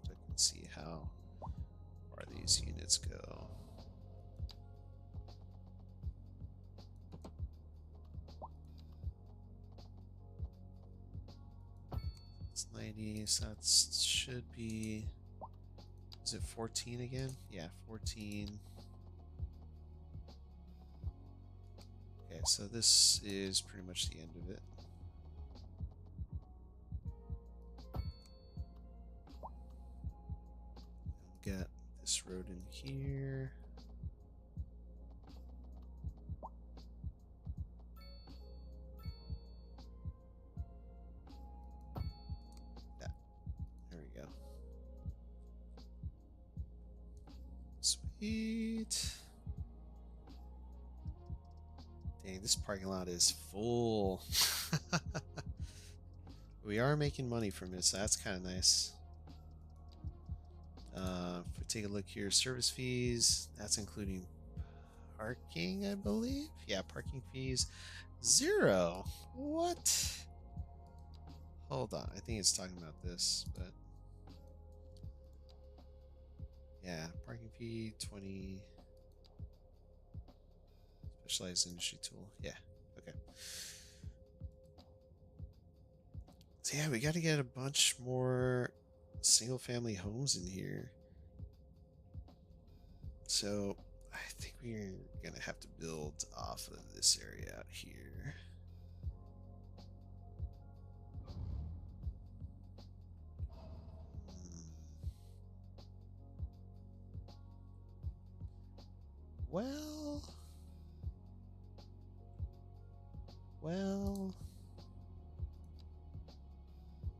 Quick and see how far these units go. It's 90, so that should be. Is it 14 again? Yeah, 14. Okay, so this is pretty much the end of it. We'll get this road in here. Sweet. Dang, this parking lot is full. We are making money from it, so that's kind of nice. If we take a look here, service fees, that's including parking, I believe. Yeah, parking fees, 0. What? Hold on, I think it's talking about this, but yeah, parking fee 20. Specialized industry tool. Yeah, okay. So yeah, we got to get a bunch more single family homes in here. So I think we're gonna have to build off of this area out here. Well,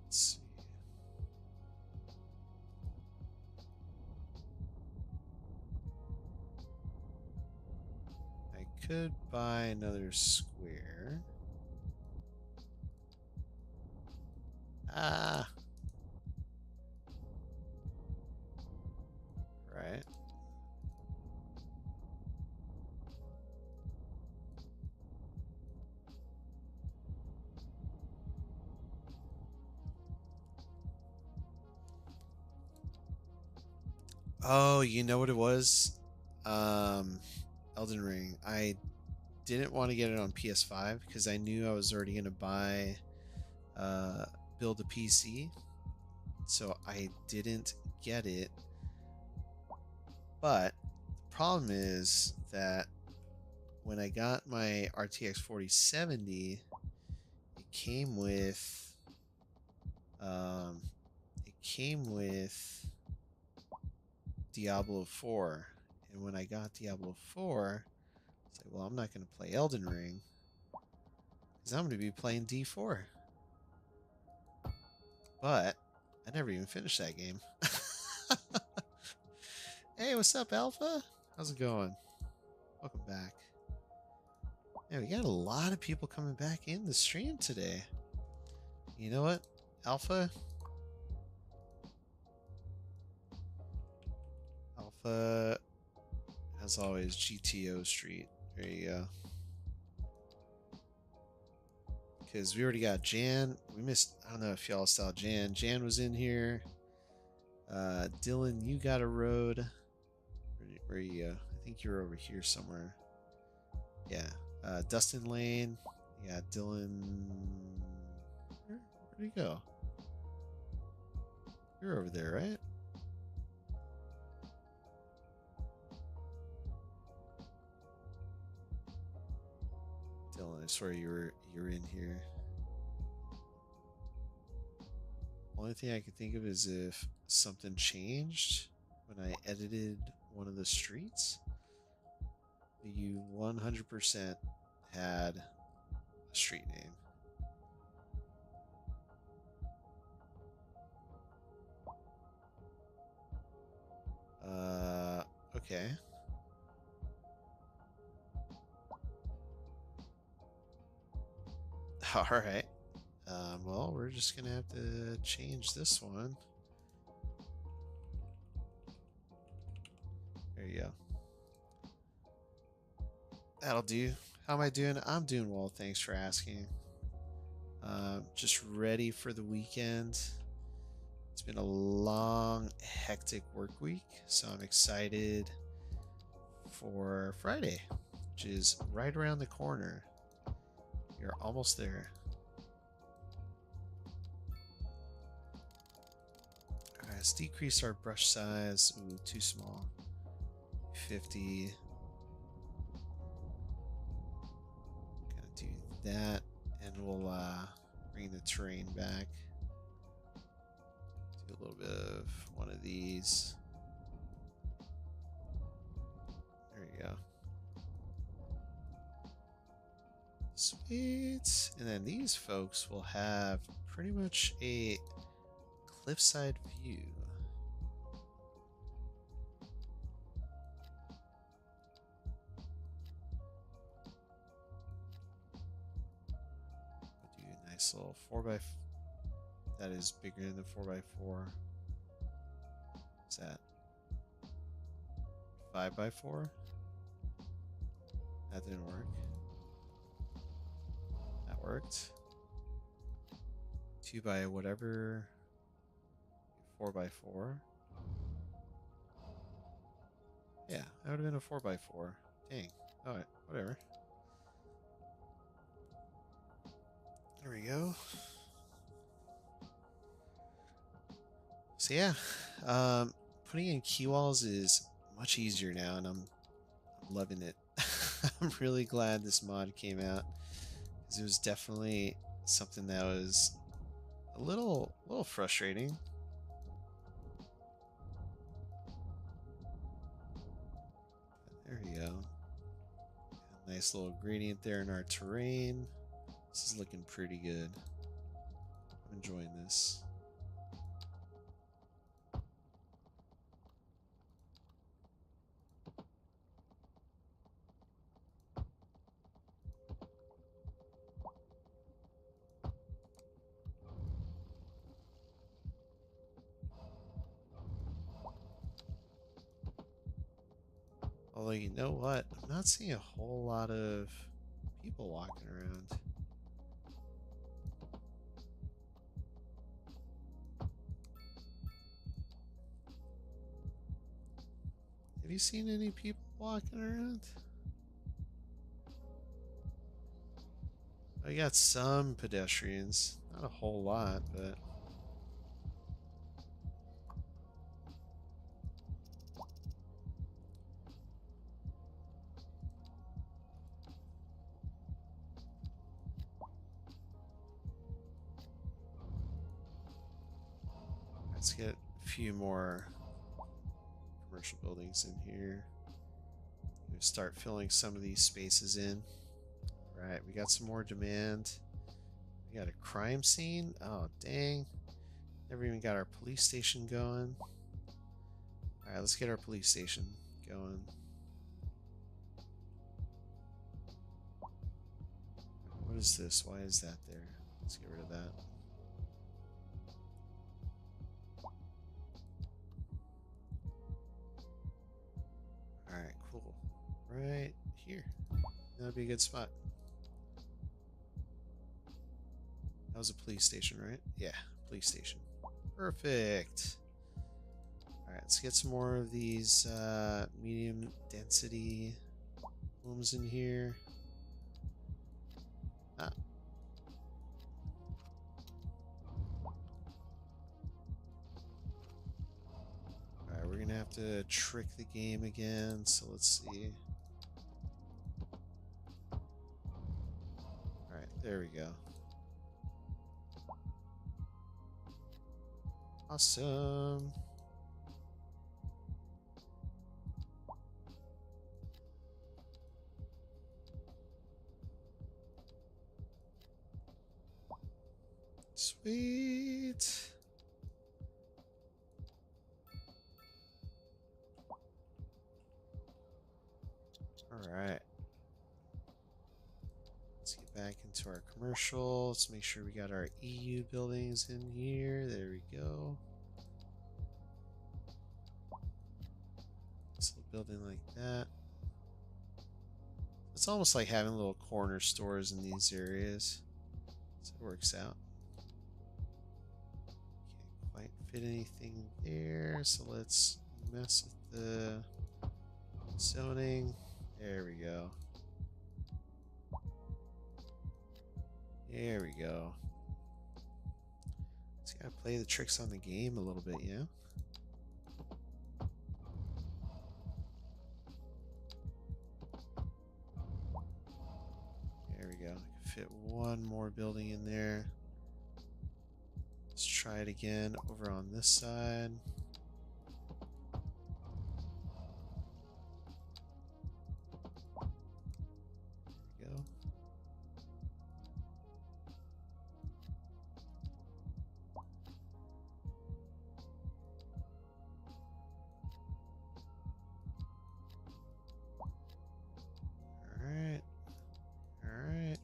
let's see. I could buy another square. Ah. Right. Oh, you know what it was? Elden Ring. I didn't want to get it on PS5 because I knew I was already gonna buy build a PC. So I didn't get it. But the problem is that when I got my RTX 4070, it came with um, Diablo 4. And when I got Diablo 4, I was like, well, I'm not going to play Elden Ring because I'm going to be playing D4. But I never even finished that game. Hey, what's up, Alpha? How's it going? Welcome back. Yeah, we got a lot of people coming back in the stream today. You know what, Alpha? Alpha, as always, GTO Street. There you go. Because we already got Jan. We missed, I don't know if y'all saw Jan. Jan was in here. Dylan, you got a road. Where are you? I think you're over here somewhere. Yeah. Dustin Lane. Yeah, Dylan. Where'd he go? You're over there, right? Dylan, I swear you're in here. Only thing I can think of is if something changed when I edited one of the streets. You 100% had a street name. Okay. All right. Well, we're just gonna have to change this one. There you go. That'll do. How am I doing? I'm doing well, thanks for asking. Just ready for the weekend. It's been a long, hectic work week, so I'm excited for Friday, which is right around the corner. You're almost there. Alright, let's decrease our brush size. Ooh, too small. 50. Gonna do that, and we'll bring the terrain back. Do a little bit of one of these. There you go. Sweet. And then these folks will have pretty much a cliffside view. nice little 4x. That is bigger than 4x4. What's that? 5x4? That didn't work. That worked. 2 by whatever. 4x4. Yeah, that would have been a 4x4. Dang. Alright, whatever. There we go. So yeah, putting in key walls is much easier now, and I'm loving it. I'm really glad this mod came out, because it was definitely something that was a little frustrating. There we go. A nice little gradient there in our terrain. This is looking pretty good. I'm enjoying this. Although, you know what? I'm not seeing a whole lot of people walking around. Have you seen any people walking around? I got some pedestrians. Not a whole lot, but... Let's get a few more commercial buildings in here. We'll start filling some of these spaces in. Right, we got some more demand. We got a crime scene. Oh, dang. Never even got our police station going. Alright, let's get our police station going. What is this? Why is that there? Let's get rid of that. Alright, cool. Right here. That'd be a good spot. That was a police station, right? Yeah, police station. Perfect. Alright, let's get some more of these medium density homes in here. Ah. Alright, we're gonna have to trick the game again, so let's see. Alright, there we go. Awesome. Sweet. All right. Let's get back into our commercial. Let's make sure we got our EU buildings in here. There we go. This little building like that. It's almost like having little corner stores in these areas. So it works out. Can't quite fit anything there, so let's mess with the zoning. There we go. There we go. Just gotta play the tricks on the game a little bit, yeah? There we go. I can fit one more building in there. Let's try it again over on this side. There we go. Alright. Alright.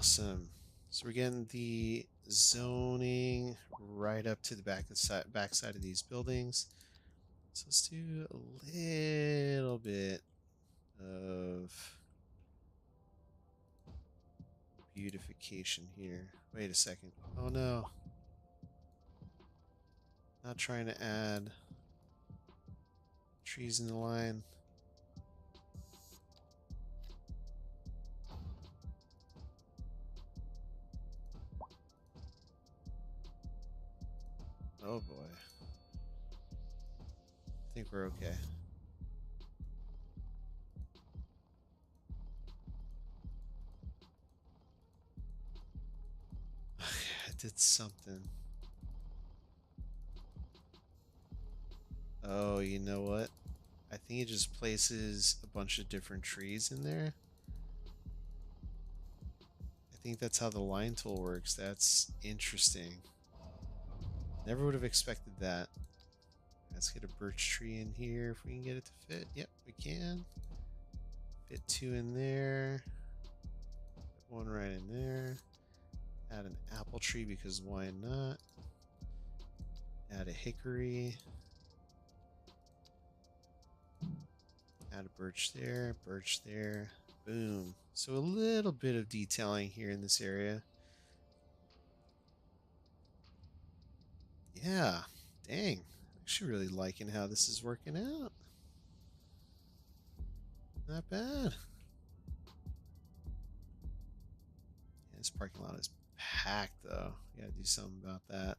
Awesome. So we're getting the zoning right up to the back side of these buildings. So let's do a little bit of beautification here. Wait a second. Oh no. Not trying to add trees in the line. Oh boy. I think we're okay. I did something. Oh, you know what? I think it just places a bunch of different trees in there. I think that's how the line tool works. That's interesting. Never would have expected that. Let's get a birch tree in here if we can get it to fit. Yep, we can. Fit 2 in there. Put 1 right in there. Add an apple tree because why not? Add a hickory. Add a birch there, birch there. Boom. So a little bit of detailing here in this area. Yeah, dang. Actually really liking how this is working out. Not bad. Yeah, this parking lot is packed though. We gotta do something about that.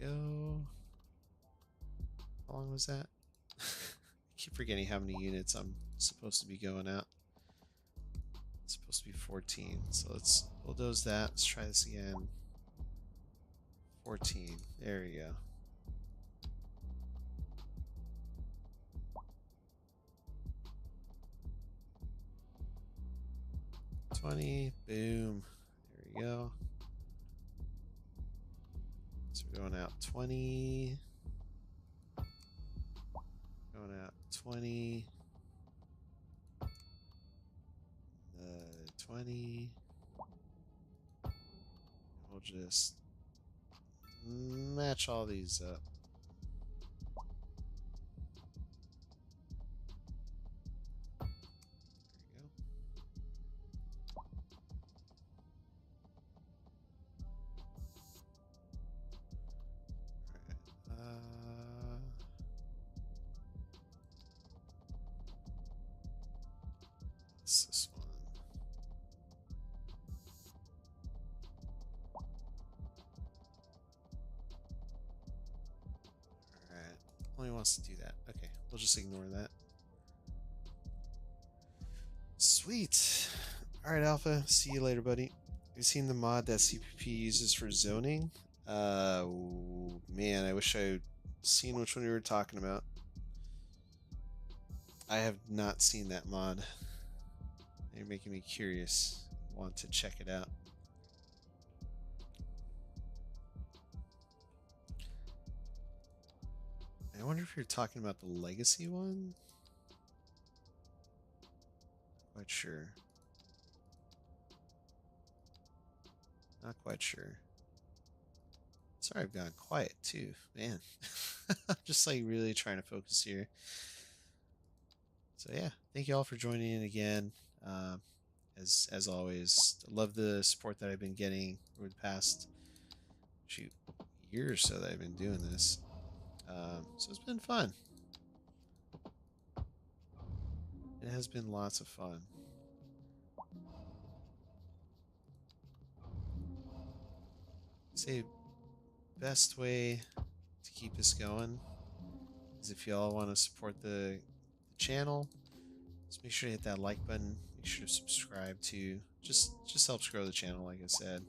Go. How long was that? I keep forgetting how many units I'm supposed to be going out. It's supposed to be 14. So let's bulldoze that. Let's try this again. 14. There we go. $20. Boom. There we go. So we're going out 20. Going out 20. 20. We'll just match all these up. There we go. Alright. What's this one? Alright. Only wants to do that. Okay, we'll just ignore that. Sweet. Alright, Alpha. See you later, buddy. Have you seen the mod that CPP uses for zoning? Man, I wish I had seen which one you were talking about. I have not seen that mod. You're making me curious. Want to check it out. I wonder if you're talking about the legacy one? Quite sure. Not quite sure. Sorry, I've gone quiet too, man. I'm just like really trying to focus here. So yeah, thank you all for joining in again. As always, I love the support that I've been getting over the past year or so that I've been doing this. So it's been fun. It has been lots of fun. Say best way to keep this going is if y'all want to support the channel, just make sure to hit that like button. Make sure to subscribe to just helps grow the channel, like I said.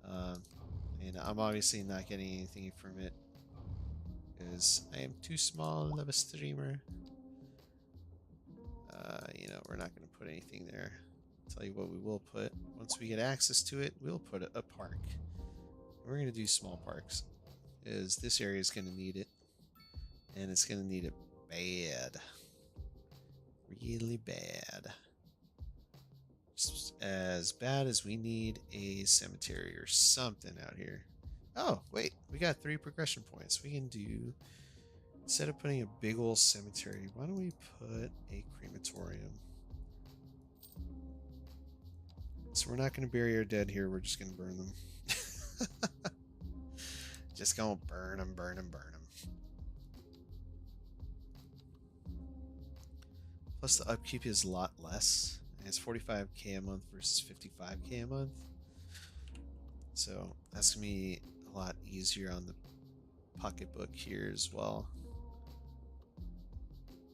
And I'm obviously not getting anything from it because I am too small of a streamer. You know, we're not going to put anything there. I'll tell you what we will put. Once we get access to it, we'll put a park. We're going to do small parks, because this area is going to need it. And it's going to need it bad. Really bad. Just as bad as we need a cemetery or something out here. Oh, wait. We got 3 progression points. We can do... Instead of putting a big old cemetery, why don't we put a crematorium? So we're not going to bury our dead here. We're just going to burn them. Just going to burn them, burn them, burn them. Plus the upkeep is a lot less. It's 45k a month versus 55k a month. So that's going to be a lot easier on the pocketbook here as well.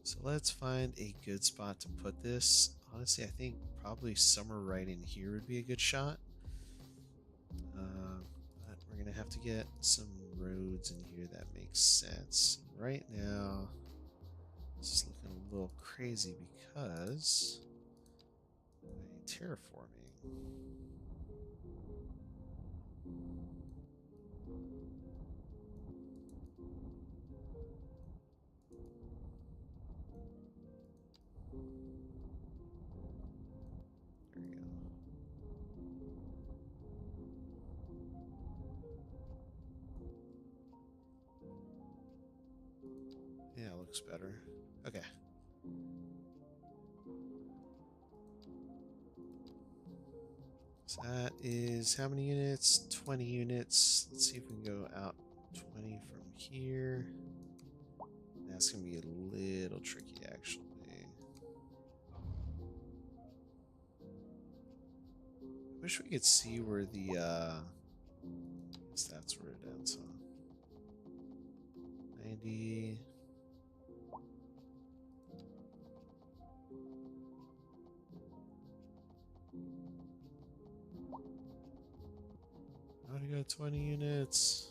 So let's find a good spot to put this. Honestly, I think probably somewhere right in here would be a good shot. But we're going to have to get some roads in here that make sense. Right now, this is looking a little crazy because terraforming. There we go. Yeah, it looks better. Okay. So that is how many units? 20 units. Let's see if we can go out 20 from here. That's going to be a little tricky, actually. Wish we could see where the stats were down, so 90. I already got 20 units.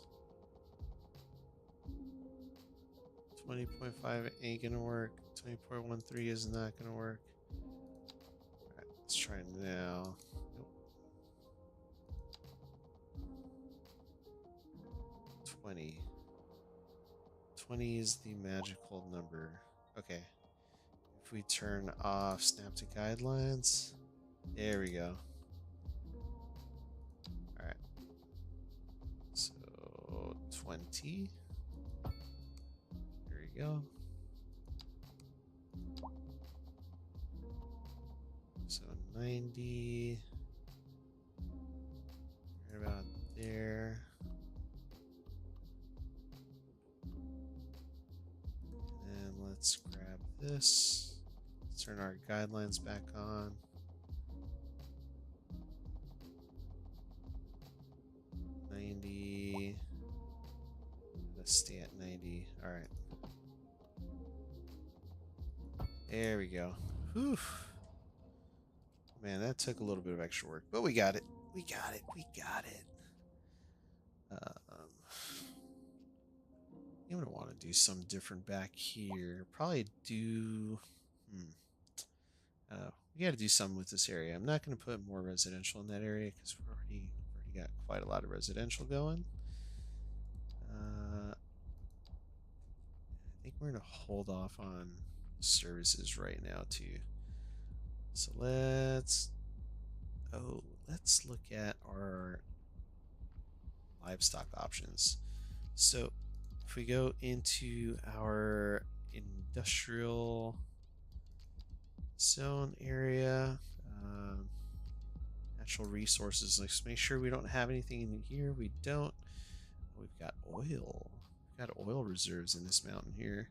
20.5 ain't gonna work. 20.13 is not gonna work. Alright, let's try now. Nope. 20. 20 is the magical number. Okay. If we turn off snap to guidelines, there we go. Alright. So 20. There we go. So 90. Right about there. And let's grab this. Let's turn our guidelines back on. 90. Let's stay at 90. All right. There we go. Whew. Man, that took a little bit of extra work, but we got it. We got it. We got it. I'm gonna want to do something different back here. Probably do. We got to do something with this area. I'm not gonna put more residential in that area because we've already got quite a lot of residential going. I think we're gonna hold off on services right now too. So let's look at our livestock options. So if we go into our industrial zone area, natural resources, let's make sure we don't have anything in here. We don't. We've got oil. We've got oil reserves in this mountain here.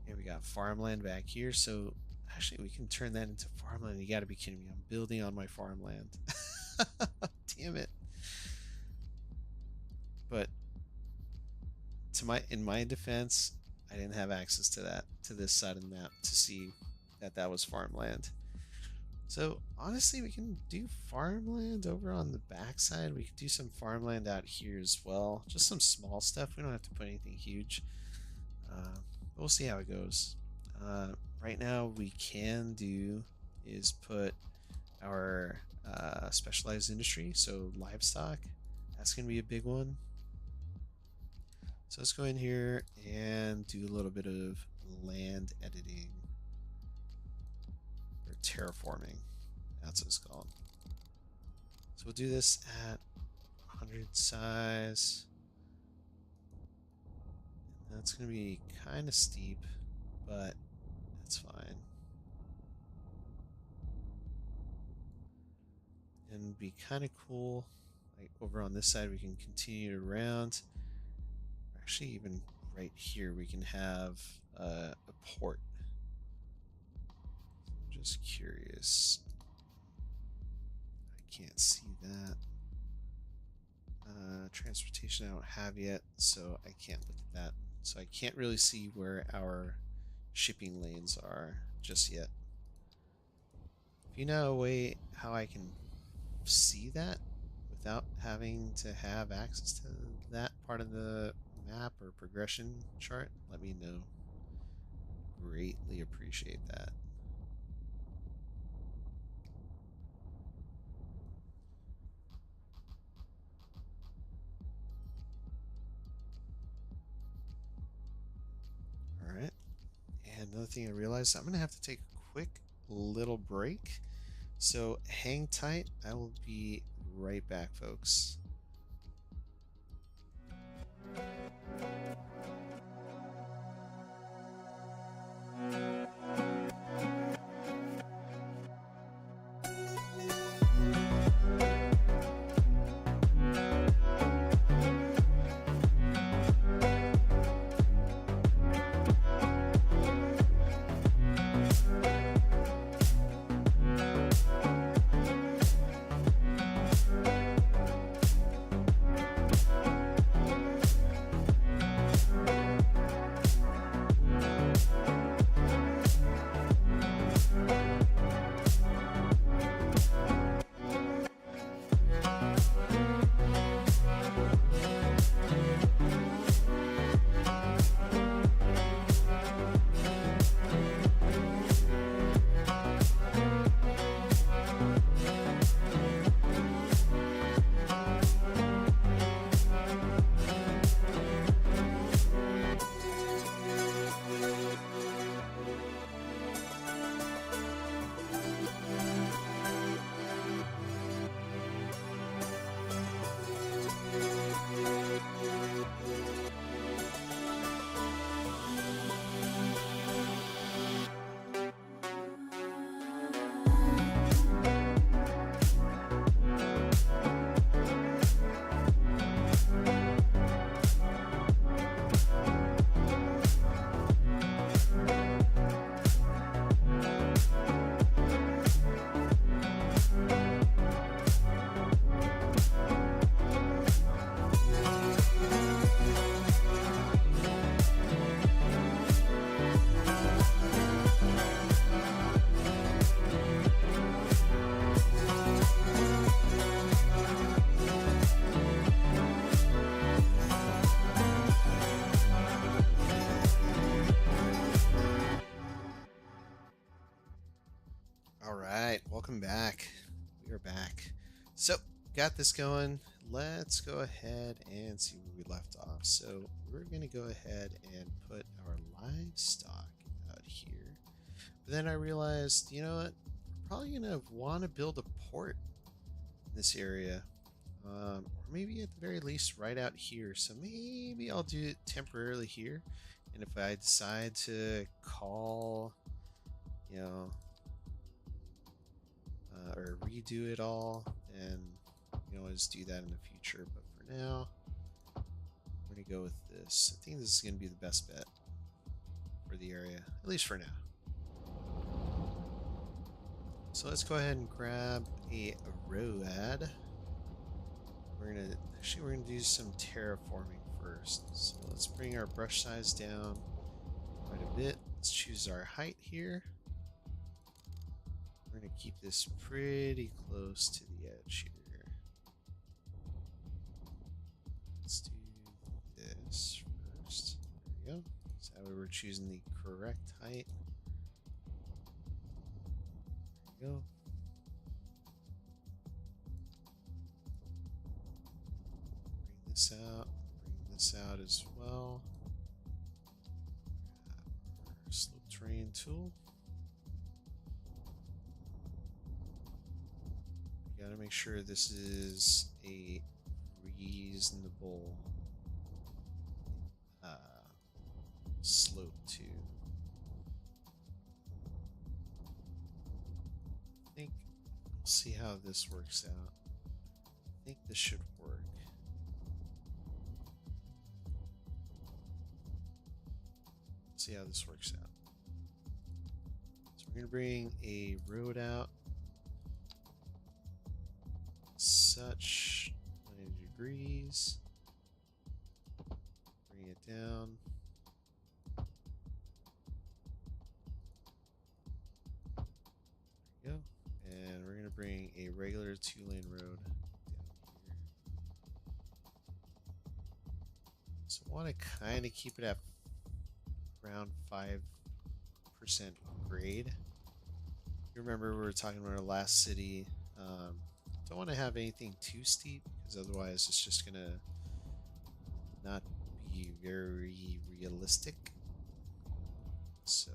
And we got farmland back here. So actually we can turn that into farmland. You gotta be kidding me. I'm building on my farmland. Damn it. But in my defense, I didn't have access to this side of the map to see that was farmland. So honestly, we can do farmland over on the backside. We could do some farmland out here as well. Just some small stuff. We don't have to put anything huge. We'll see how it goes. right now we can do is put our specialized industry, so livestock. That's going to be a big one. So let's go in here and do a little bit of land editing or terraforming. That's what it's called. So we'll do this at 100 size. That's going to be kind of steep, but that's fine. And be kind of cool. Like over on this side, we can continue to round. Actually, even right here, we can have a port. I'm just curious. I can't see that. Transportation I don't have yet, so I can't look at that. So I can't really see where our shipping lanes are just yet. If you know a way how I can see that without having to have access to that part of the map or progression chart, let me know. Greatly appreciate that. Alright. And another thing I realized, I'm going to have to take a quick little break. So hang tight. I will be right back, folks. Alright, welcome back. We are back. So, got this going. Let's go ahead and see where we left off. So, we're going to go ahead and put our livestock out here. But then I realized, you know what? We're probably going to want to build a port in this area. Or maybe at the very least right out here. So maybe I'll do it temporarily here. And if I decide to call, you know, or redo it all, then you can always do that in the future. But for now, we're going to go with this. I think this is going to be the best bet for the area, at least for now. So let's go ahead and grab a road. We're gonna do some terraforming first. So let's bring our brush size down quite a bit. Let's choose our height here. We're gonna keep this pretty close to the edge here. Let's do this first. There we go. So that way we're choosing the correct height. we go. Bring this out. Bring this out as well. Grab our slope terrain tool. We gotta make sure this is a reasonable slope too. I think we'll see how this works out. I think this should work. See how this works out. So we're gonna bring a road out. Such 90 degrees. Bring it down. There we go. And we're gonna bring a regular 2-lane road down here. So I want to kind of keep it at around 5% grade. You remember we were talking about our last city. Don't want to have anything too steep because otherwise it's just gonna not be very realistic. So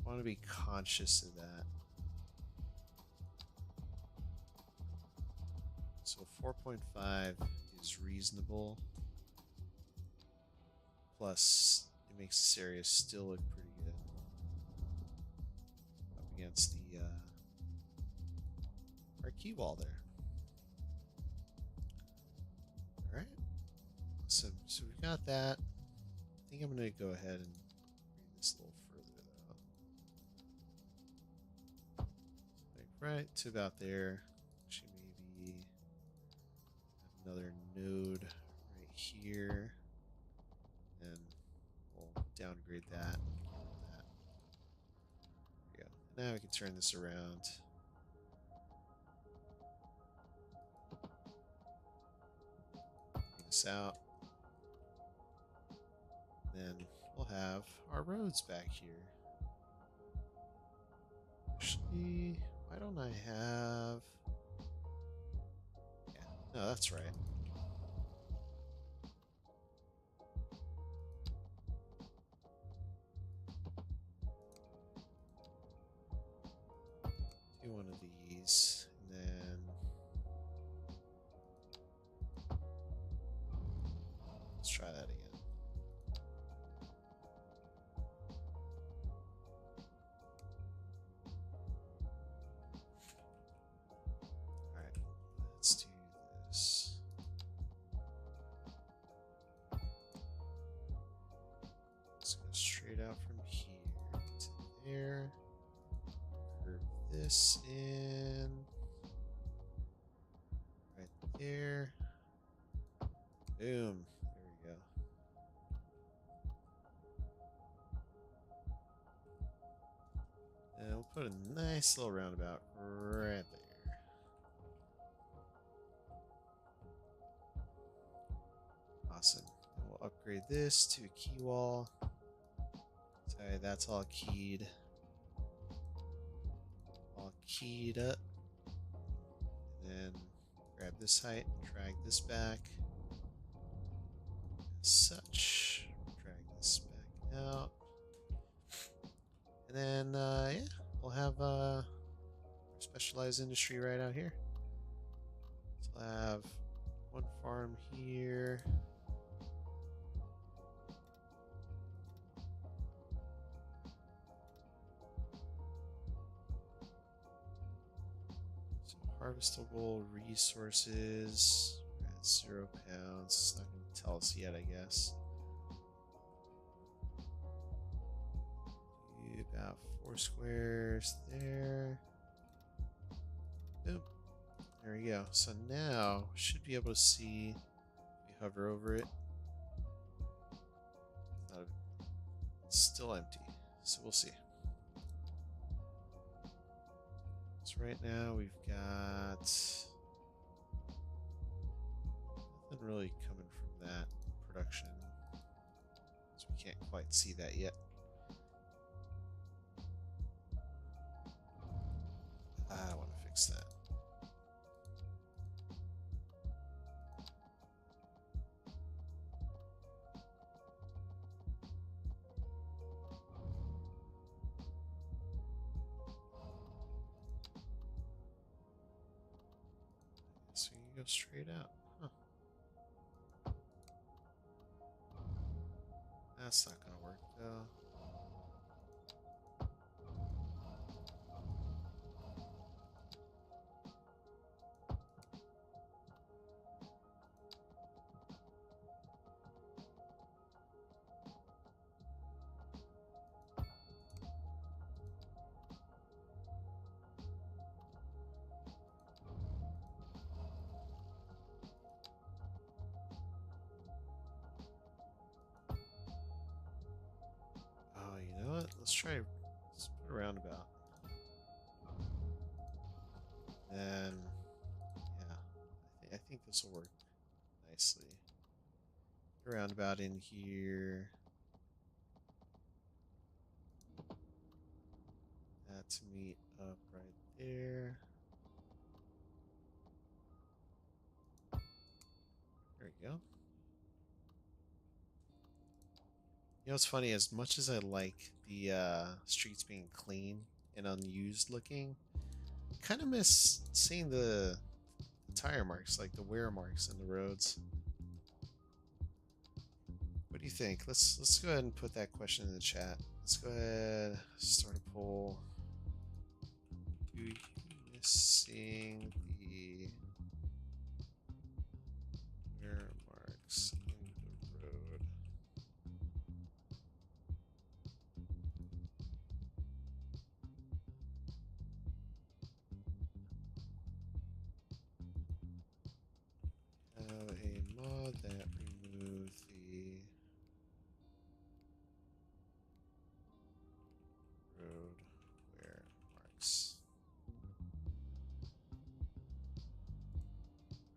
I want to be conscious of that. So 4.5 is reasonable. Plus, it makes this area still look pretty good up against the our key wall there. All right, awesome. So we've got that. I think I'm going to go ahead and bring this a little further though, like right to about there. Actually, maybe have another node right here. And we'll downgrade that. There we go. Now we can turn this around. Bring this out. Then we'll have our roads back here. Actually, why don't I have... Yeah, no, that's right. Do one of these, and then let's try that again. All right, let's do this. Let's go straight out from here to there. Curve this in right there. Boom. There we go. And we'll put a nice little roundabout right there. Awesome. And we'll upgrade this to a key wall. Sorry, that's all keyed. All keyed up. And then grab this height, drag this back. As such. Drag this back out. And then, yeah, we'll have specialized industry right out here. So I'll have one farm here. So harvestable resources. We're at 0 pounds. It's not going to tell us yet, I guess. Do about 4 squares there. Boom. There we go. So now we should be able to see if we hover over it. It's still empty. So we'll see. So right now we've got nothing really coming from that production. So we can't quite see that yet. You go straight out. Huh. That's not gonna work though. Oh, you know what? Let's put a roundabout. And yeah, I think this will work nicely. Put a roundabout in here. That to meet up right there. There we go. You know what's funny? As much as I like the streets being clean and unused looking, I kind of miss seeing the tire marks, like the wear marks in the roads. What do you think? Let's go ahead and put that question in the chat. Let's go ahead, start a poll. Do you miss seeing the wear marks in the road? Have a mod that removes the road wear marks.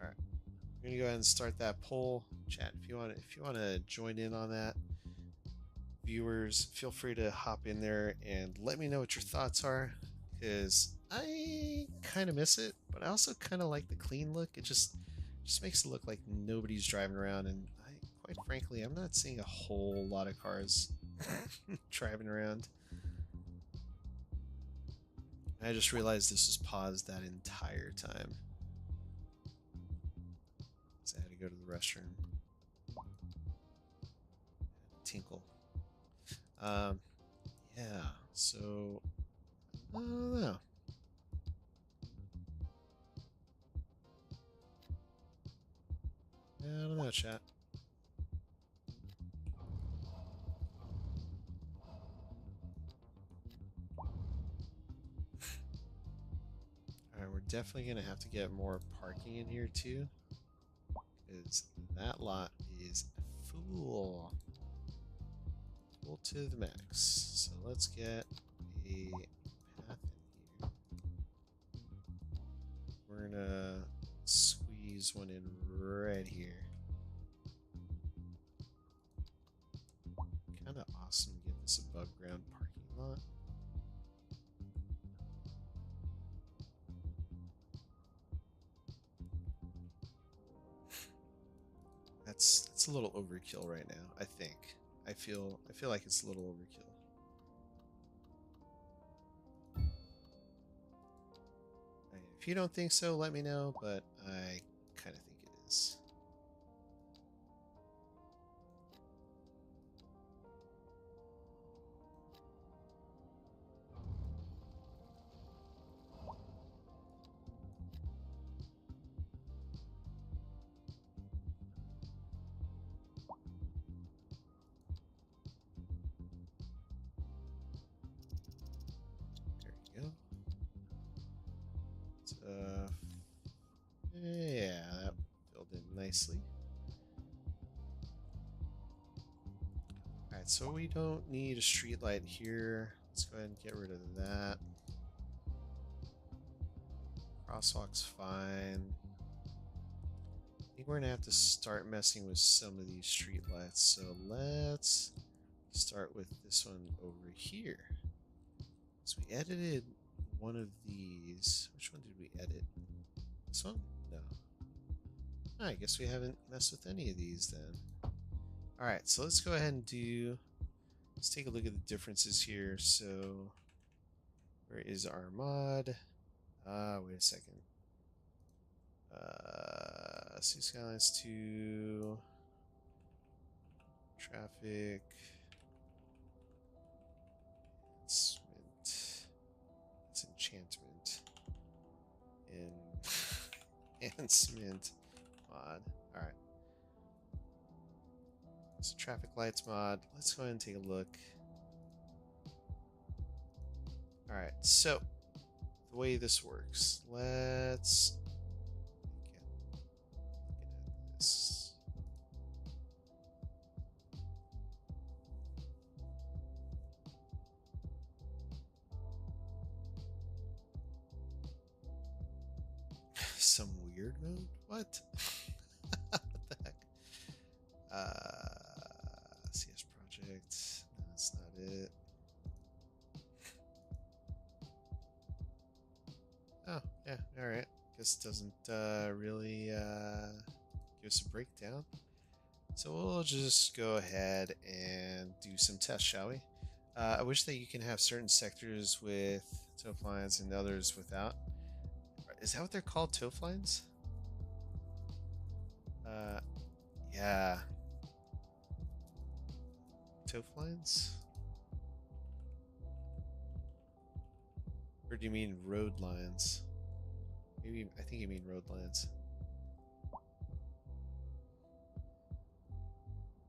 All right, I'm gonna go ahead and start that poll. Chat, if you want to join in on that, viewers, feel free to hop in there and let me know what your thoughts are, because I kind of miss it, but I also kind of like the clean look. It just makes it look like nobody's driving around, and quite frankly, I'm not seeing a whole lot of cars driving around. I just realized this was paused that entire time. So I had to go to the restroom. Tinkle. Yeah, so I don't know. I don't know, chat. Alright, we're definitely gonna have to get more parking in here too, because that lot is full. Full to the max. So let's get a path in here. We're gonna squeeze one in right here. Kind of awesome to get this above ground parking lot. That's a little overkill right now, I think. I feel like it's a little overkill. If you don't think so, let me know, but I kind of think it is. Yeah, that filled in nicely. Alright, so we don't need a street light here. Let's go ahead and get rid of that. Crosswalk's fine. I think we're gonna have to start messing with some of these street lights. So let's start with this one over here. So we edited one of these. Which one did we edit? This one? No. I guess we haven't messed with any of these then. Alright, so let's go ahead and let's take a look at the differences here. So where is our mod? Wait a second. City Skylines to traffic. It's enchantment. Enhancement mod. Alright. So traffic lights mod. Let's go ahead and take a look. Alright, so the way this works. Let's look at this. Some weird mode? What? What the heck? CS project. No, that's not it. Oh, yeah, alright. Guess it doesn't really give us a breakdown. So we'll just go ahead and do some tests, shall we? I wish that you can have certain sectors with toph lines and others without. Is that what they're called, toph lines? Yeah. Toph lines? Or do you mean road lines? Maybe, I think you mean road lines.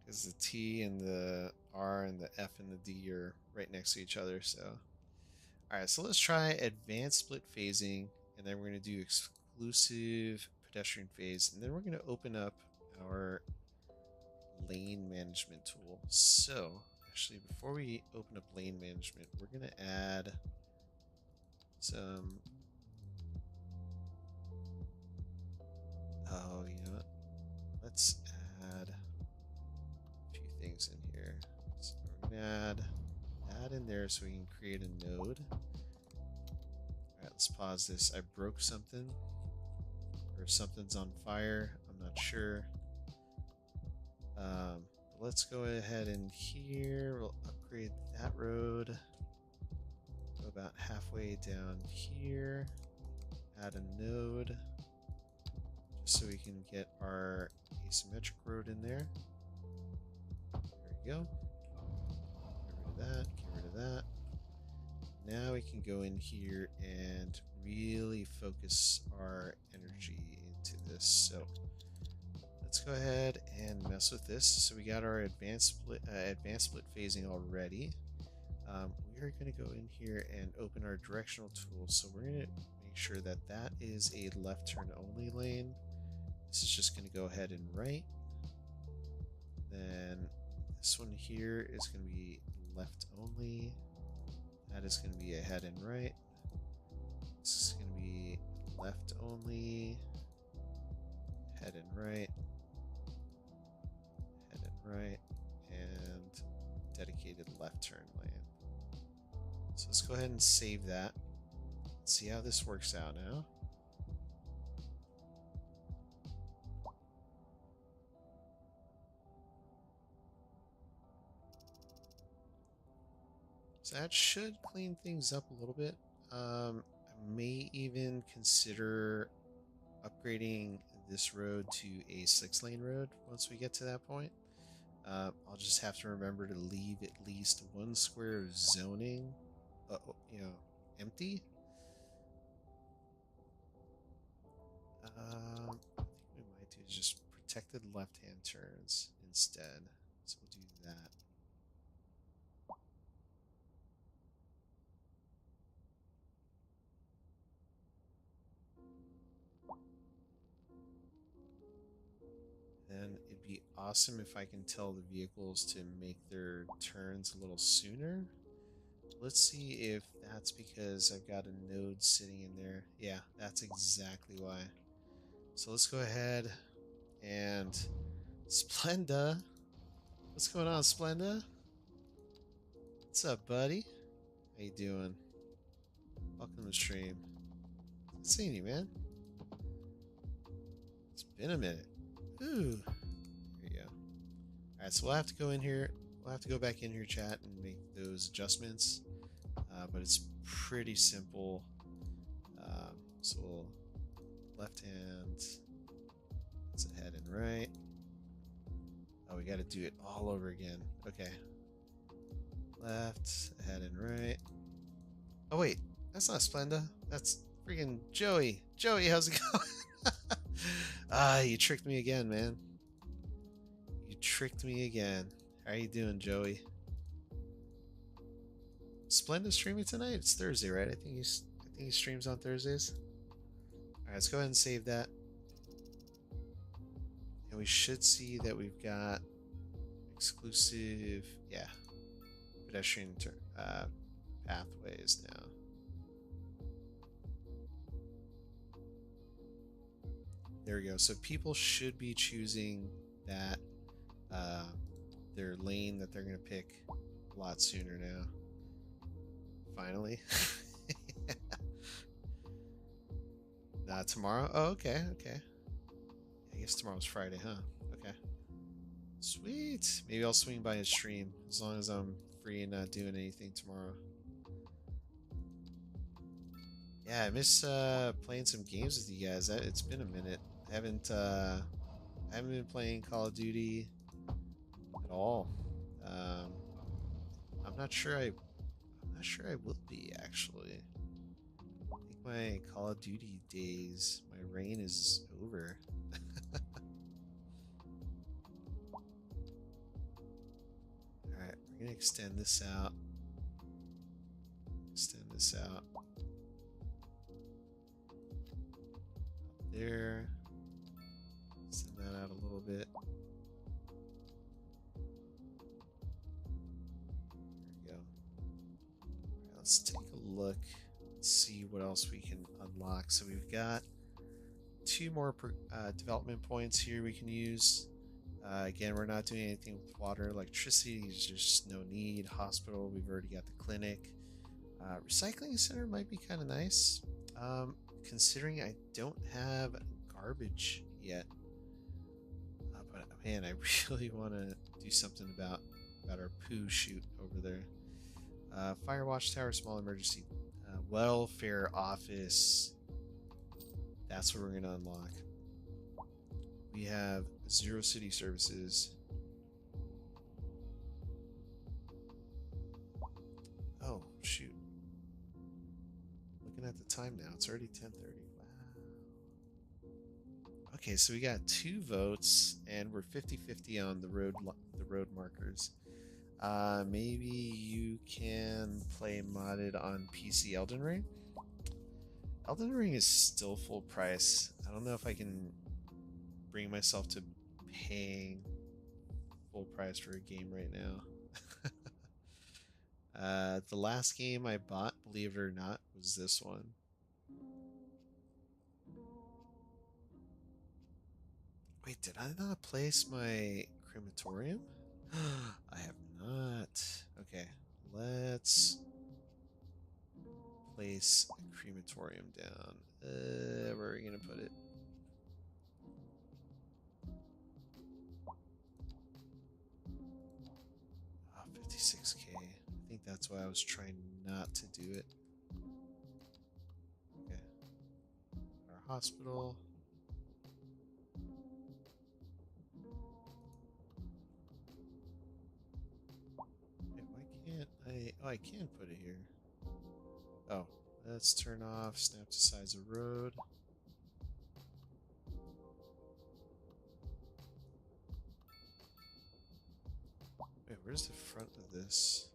Because the T and the R and the F and the D are right next to each other, so. Alright, so let's try advanced split phasing, and then we're going to do exclusive pedestrian phase, and then we're going to open up our lane management tool. So, actually, before we open up lane management, we're going to add some. Oh, you know what? Let's add a few things in here. So we're going to add that in there so we can create a node. Alright, let's pause this. I broke something, or something's on fire. I'm not sure. Let's go ahead and here we'll upgrade that road. Go about halfway down here. Add a node, just so we can get our asymmetric road in there. There we go. Get rid of that. Get rid of that. Now we can go in here and really focus our energy into this. So let's go ahead and mess with this. So we got our advanced split phasing already. We are going to go in here and open our directional tool. So we're going to make sure that that is a left turn only lane. This is just going to go ahead and right. Then this one here is going to be left only. That is going to be ahead and right. This is going to be left only, head and right, head and right, and dedicated left turn lane. So let's go ahead and save that. Let's see how this works out now. So that should clean things up a little bit. I may even consider upgrading this road to a 6-lane road once we get to that point. I'll just have to remember to leave at least one square of zoning, empty. I think we might do just protected left-hand turns instead. So we'll do that. Then it'd be awesome if I can tell the vehicles to make their turns a little sooner. Let's see if that's because I've got a node sitting in there. Yeah, that's exactly why. So let's go ahead and Splenda. What's going on, Splenda? What's up, buddy? How you doing? Welcome to the stream. Good seeing you, man. It's been a minute. Ooh. There you go. Alright, so we'll have to go in here. We'll have to go back in here, chat, and make those adjustments. But it's pretty simple. So we'll left hand, It's ahead and right. Oh, we got to do it all over again. Okay. Left, ahead and right. Oh, wait. That's not Splenda. That's freaking Joey. Joey, how's it going? Ah, you tricked me again, man. You tricked me again. How you doing, Joey? Splenda streaming tonight? It's Thursday, right? I think he streams on Thursdays. Alright, let's go ahead and save that. And we should see that we've got exclusive, yeah, pedestrian pathways now. There we go. So people should be choosing that their lane that they're going to pick a lot sooner now. Finally. Tomorrow? Oh, okay, okay. I guess tomorrow's Friday, huh? Okay. Sweet. Maybe I'll swing by his stream as long as I'm free and not doing anything tomorrow. Yeah, I miss playing some games with you guys. It's been a minute. I haven't been playing Call of Duty at all. I'm not sure I will be actually. I think my Call of Duty days, my reign is over. Alright, we're gonna extend this out. Extend this out. There. Extend that out a little bit. Let's take a look and see what else we can unlock. So we've got 2 more development points here we can use. Again, we're not doing anything with water. Electricity, there's just no need. Hospital, we've already got the clinic. Recycling center might be kind of nice, considering I don't have garbage yet. But man, I really want to do something about our poo chute over there. Fire watch tower, small emergency welfare office. That's what we're going to unlock. We have 0 city services. Oh, shoot. Looking at the time now, it's already 10:30. Wow. Okay, so we got 2 votes, and we're 50-50 on the road markers. Maybe you can play modded on PC Elden Ring. Elden Ring is still full price. I don't know if I can bring myself to paying full price for a game right now. The last game I bought, believe it or not, was this one. Wait, did I not place my crematorium? I have not. Okay, let's place a crematorium down. Where are we gonna put it? Oh, 56K. I think that's why I was trying not to do it. Okay. Our hospital. Wait, why can't I? Oh, I can put it here. Oh, let's turn off snap to size of road. Wait, where's the front of this?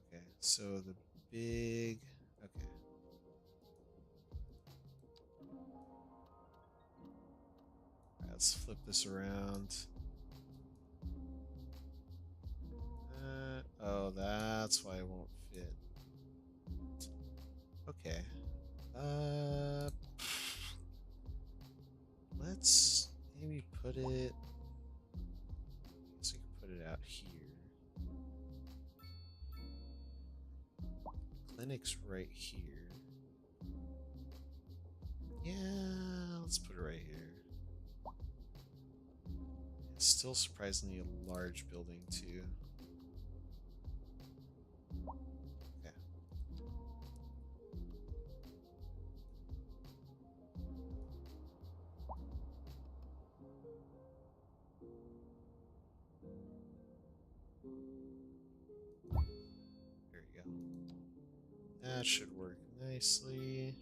Okay, so the big... Okay. Alright, let's flip this around. Oh, that's why it won't fit. Okay. Let's maybe put it... So we can put it out here. Clinic's right here. Yeah, let's put it right here. It's still surprisingly a large building too. Okay. That should work nicely.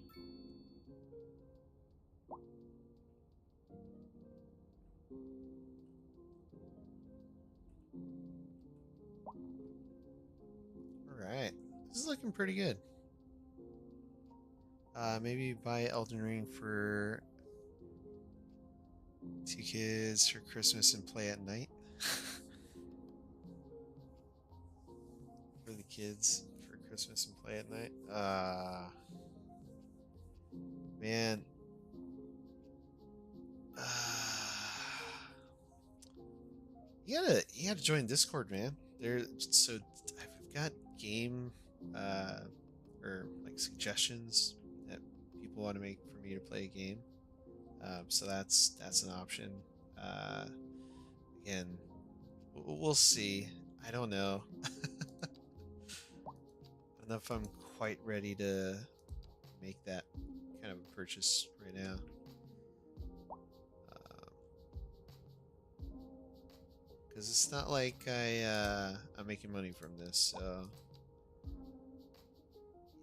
Alright. This is looking pretty good. Maybe buy Elden Ring for 2 kids for Christmas and play at night. For the kids for Christmas and play at night. Man. You gotta join Discord, man. So I've got game or like suggestions that people want to make for me to play a game. So that's an option. Again, we'll see. I don't know. I don't know if I'm quite ready to make that kind of a purchase right now. Because it's not like I'm making money from this, so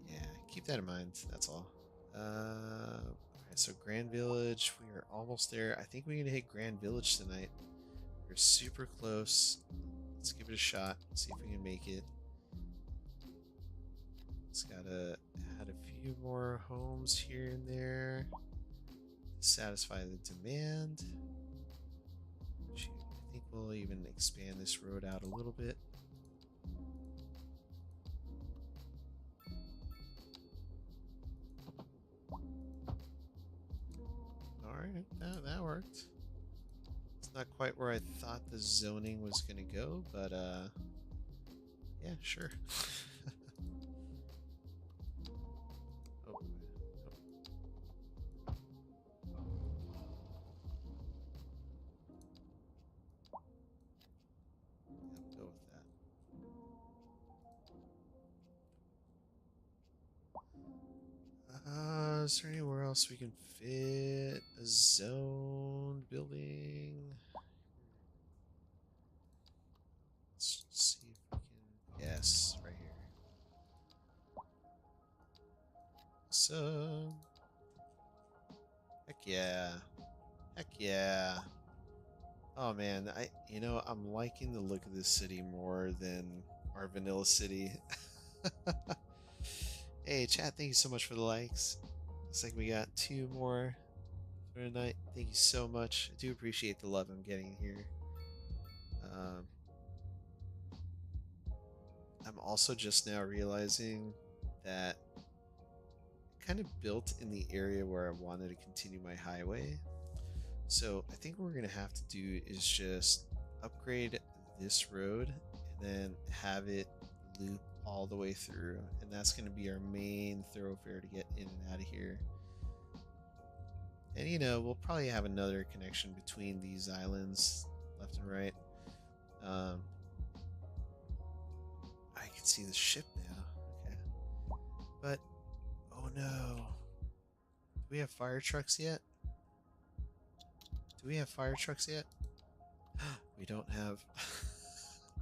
yeah, keep that in mind. That's all. Alright, so Grand Village, we are almost there. I think we're gonna hit Grand Village tonight. We're super close. Let's give it a shot. See if we can make it. Just gotta add a few more homes here and there to satisfy the demand. I think we'll even expand this road out a little bit. Alright, that worked. It's not quite where I thought the zoning was gonna go, but yeah, sure. Is there anywhere else we can fit a zoned building? Let's see if we can. Yes, right here. So, heck yeah, heck yeah. Oh man, I'm liking the look of this city more than our vanilla city. Hey, chat, thank you so much for the likes. Looks like we got 2 more for tonight. Thank you so much. I do appreciate the love I'm getting here. I'm also just now realizing that I kind of built in the area where I wanted to continue my highway. So I think what we're going to have to do is just upgrade this road and then have it loop all the way through, and that's going to be our main thoroughfare to get in and out of here. And we'll probably have another connection between these islands left and right. I can see the ship now. Okay, but oh no, do we have fire trucks yet? We don't have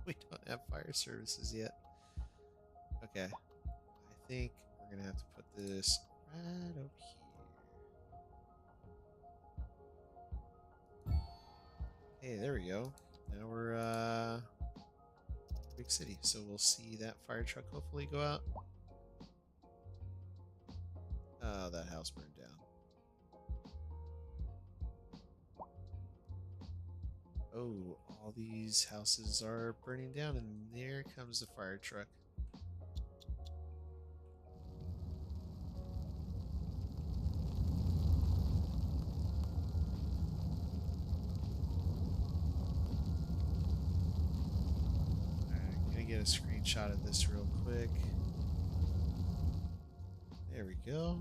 we don't have fire services yet. Okay, I think we're gonna have to put this right over here. Hey, there we go. Now we're big city, so we'll see that fire truck hopefully go out. Oh, that house burned down. Oh, all these houses are burning down, and there comes the fire truck. Get a screenshot of this real quick. There we go.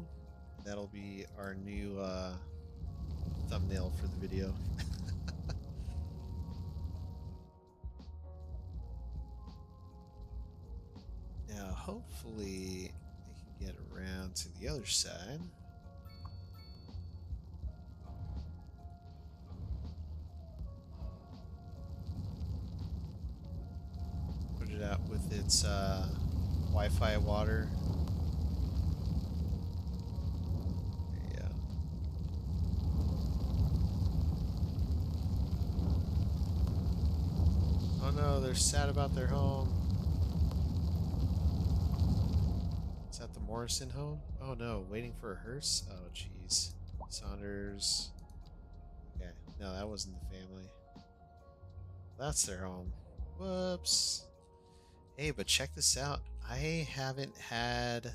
That'll be our new thumbnail for the video. Now hopefully I can get around to the other side. Put it out with its Wi-Fi water no, they're sad about their home. Is that the Morrison home? Oh no, waiting for a hearse? Oh jeez. Saunders. Okay, no, that wasn't the family. That's their home. Whoops. Hey, but check this out. I haven't had...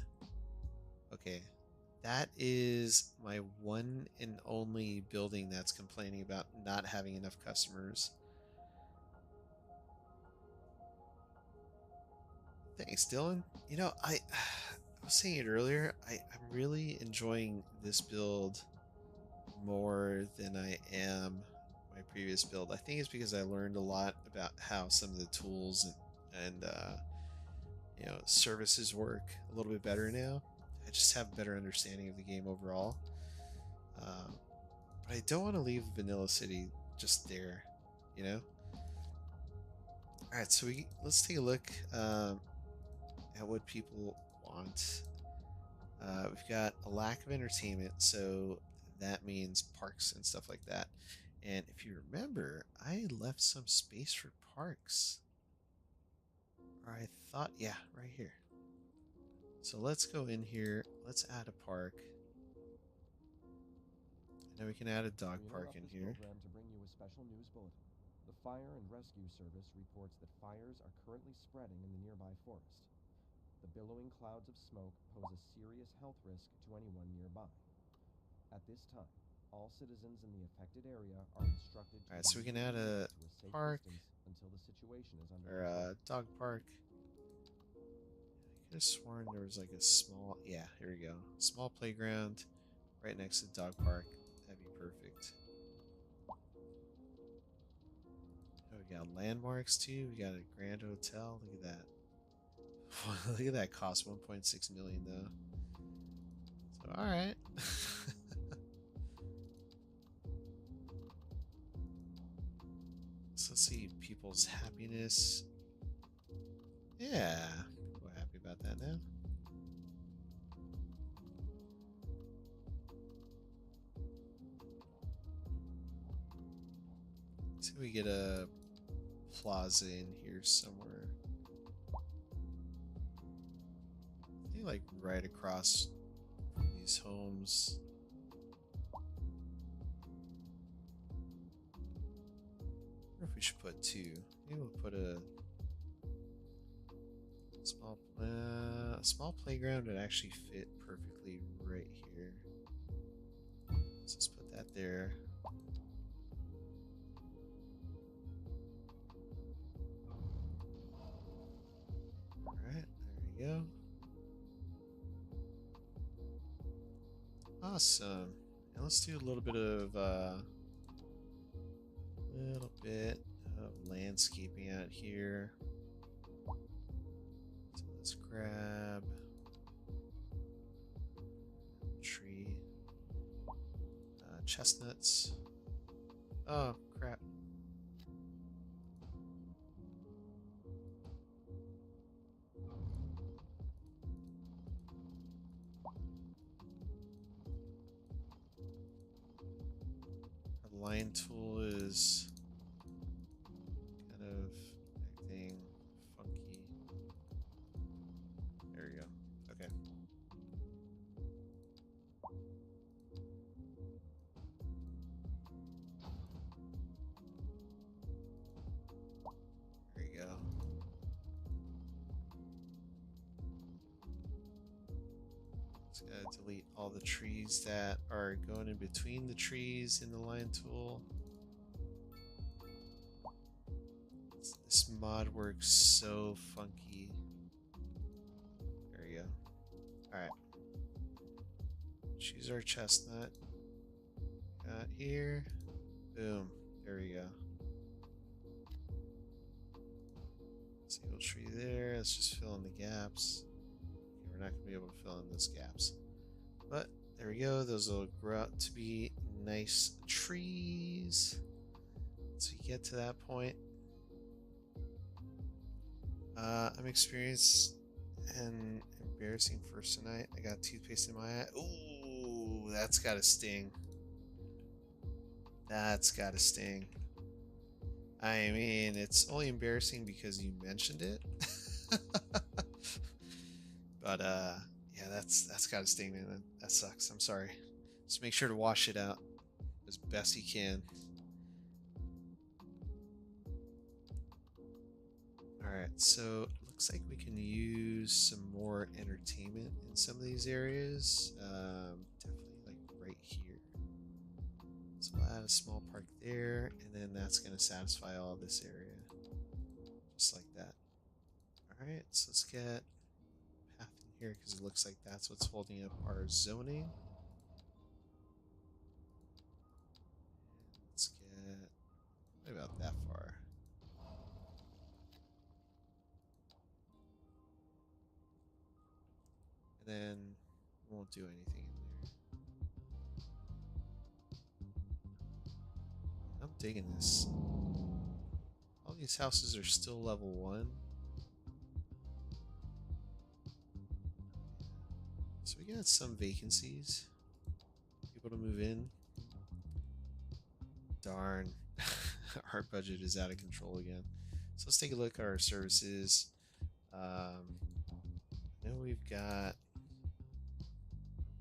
Okay, that is my one and only building that's complaining about not having enough customers. Thanks, Dylan. You know, I was saying it earlier, I'm really enjoying this build more than I am my previous build. I think it's because I learned a lot about how some of the tools and you know, services work a little bit better now. I just have a better understanding of the game overall. But I don't want to leave Vanilla City just there, you know? Alright, so let's take a look at what people want. We've got a lack of entertainment, so that means parks and stuff like that. And if you remember, I left some space for parks. Or I thought, yeah, right here. So let's go in here. Let's add a park. Now we can add a dog park in here. To bring you a special news bulletin. The Fire and Rescue Service reports that fires are currently spreading in the nearby forest. The billowing clouds of smoke pose a serious health risk to anyone nearby. At this time, all citizens in the affected area are instructed to Alright, so we can add a park until the situation is under or control. a dog park. I could have sworn there was like a small, yeah, here we go. Small playground right next to the dog park. That'd be perfect. Oh, we got landmarks too. We got a grand hotel. Look at that. Look at that cost 1.6 million though. So alright. So let's see people's happiness. Yeah, people are happy about that now. See if we get a plaza in here somewhere. I think like right across from these homes. I wonder if we should put two. Maybe we'll put a small playground would actually fit perfectly right here. So let's put that there. Alright, there we go. Awesome. And let's do a little bit of landscaping out here. So let's grab a tree. Chestnuts. Oh, crap. Our line tool is kind of acting funky. There we go. Okay. There you go. Just gotta delete all the trees that are going in between the trees in the line tool. This mod works so funky. There you go. Alright. Choose our chestnut. Got here. Boom. There we go. Single tree there. Let's just fill in the gaps. Okay, we're not going to be able to fill in those gaps. But there we go. Those will grow out to be nice trees. Once we get to that point. I'm experienced an embarrassing first tonight. I got toothpaste in my eye. Ooh, that's gotta sting. That's gotta sting. I mean, it's only embarrassing because you mentioned it. But yeah, that's got to sting, man. That sucks. I'm sorry. Just make sure to wash it out as best you can. All right, so it looks like we can use some more entertainment in some of these areas. Definitely like right here. So we'll add a small park there, and then that's going to satisfy all this area, just like that. All right, so let's get a path in here because it looks like that's what's holding up our zoning. Let's get right about that far. And then we won't do anything in there. I'm digging this. All these houses are still level 1. So we got some vacancies. People to move in. Darn. Our budget is out of control again. So let's take a look at our services. I know we've got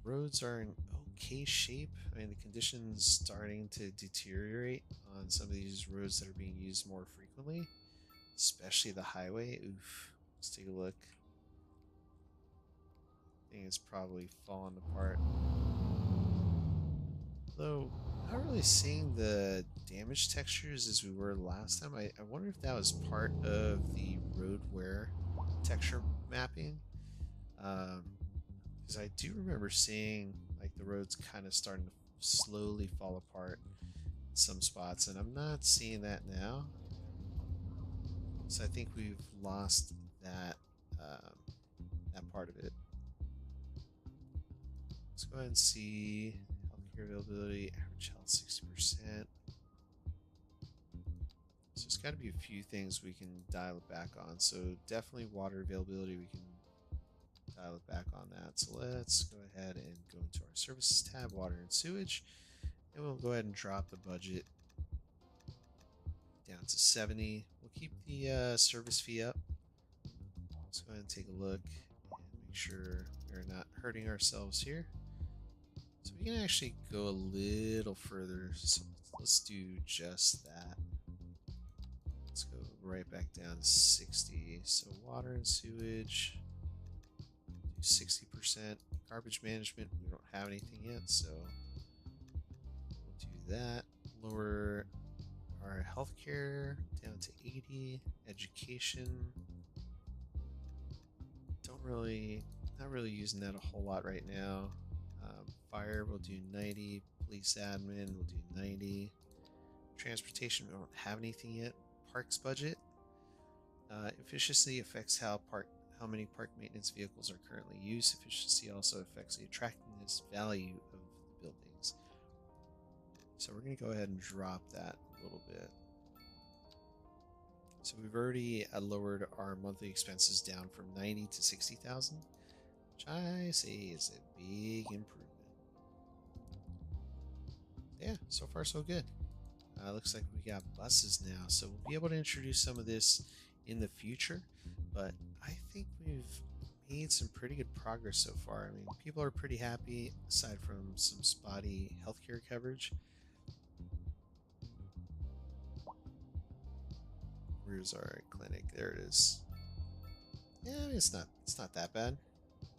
roads are in okay shape. I mean, the conditions starting to deteriorate on some of these roads that are being used more frequently, especially the highway. Oof. Let's take a look. I think it's probably fallen apart. Though, not really seeing the damage textures as we were last time. I wonder if that was part of the road wear texture mapping. Because I do remember seeing like the roads kind of starting to slowly fall apart in some spots, and I'm not seeing that now. So I think we've lost that that part of it. Let's go ahead and see healthcare availability, average health 60%. So there's got to be a few things we can dial it back on. So definitely water availability, we can dial it back on that. So let's go ahead and go into our services tab, water and sewage, and we'll go ahead and drop the budget down to 70. We'll keep the service fee up. Let's go ahead and take a look and make sure we're not hurting ourselves here. So we can actually go a little further. So let's do just that. Let's go right back down to 60. So water and sewage, do 60%. Garbage management, we don't have anything yet, so we'll do that. Lower our healthcare down to 80. Education, not really using that a whole lot right now. Fire, we'll do 90. Police admin, we'll do 90. Transportation, we don't have anything yet. Parks budget, efficiency affects how many park maintenance vehicles are currently used. Efficiency also affects the attractiveness value of the buildings. So we're going to go ahead and drop that a little bit. So we've already lowered our monthly expenses down from 90 to 60,000, which I say is a big improvement. Yeah, so far so good. Looks like we got buses now, so we'll be able to introduce some of this in the future, but I think we've made some pretty good progress so far. I mean, people are pretty happy aside from some spotty healthcare coverage. Where's our clinic? There it is. Yeah, I mean, it's not that bad.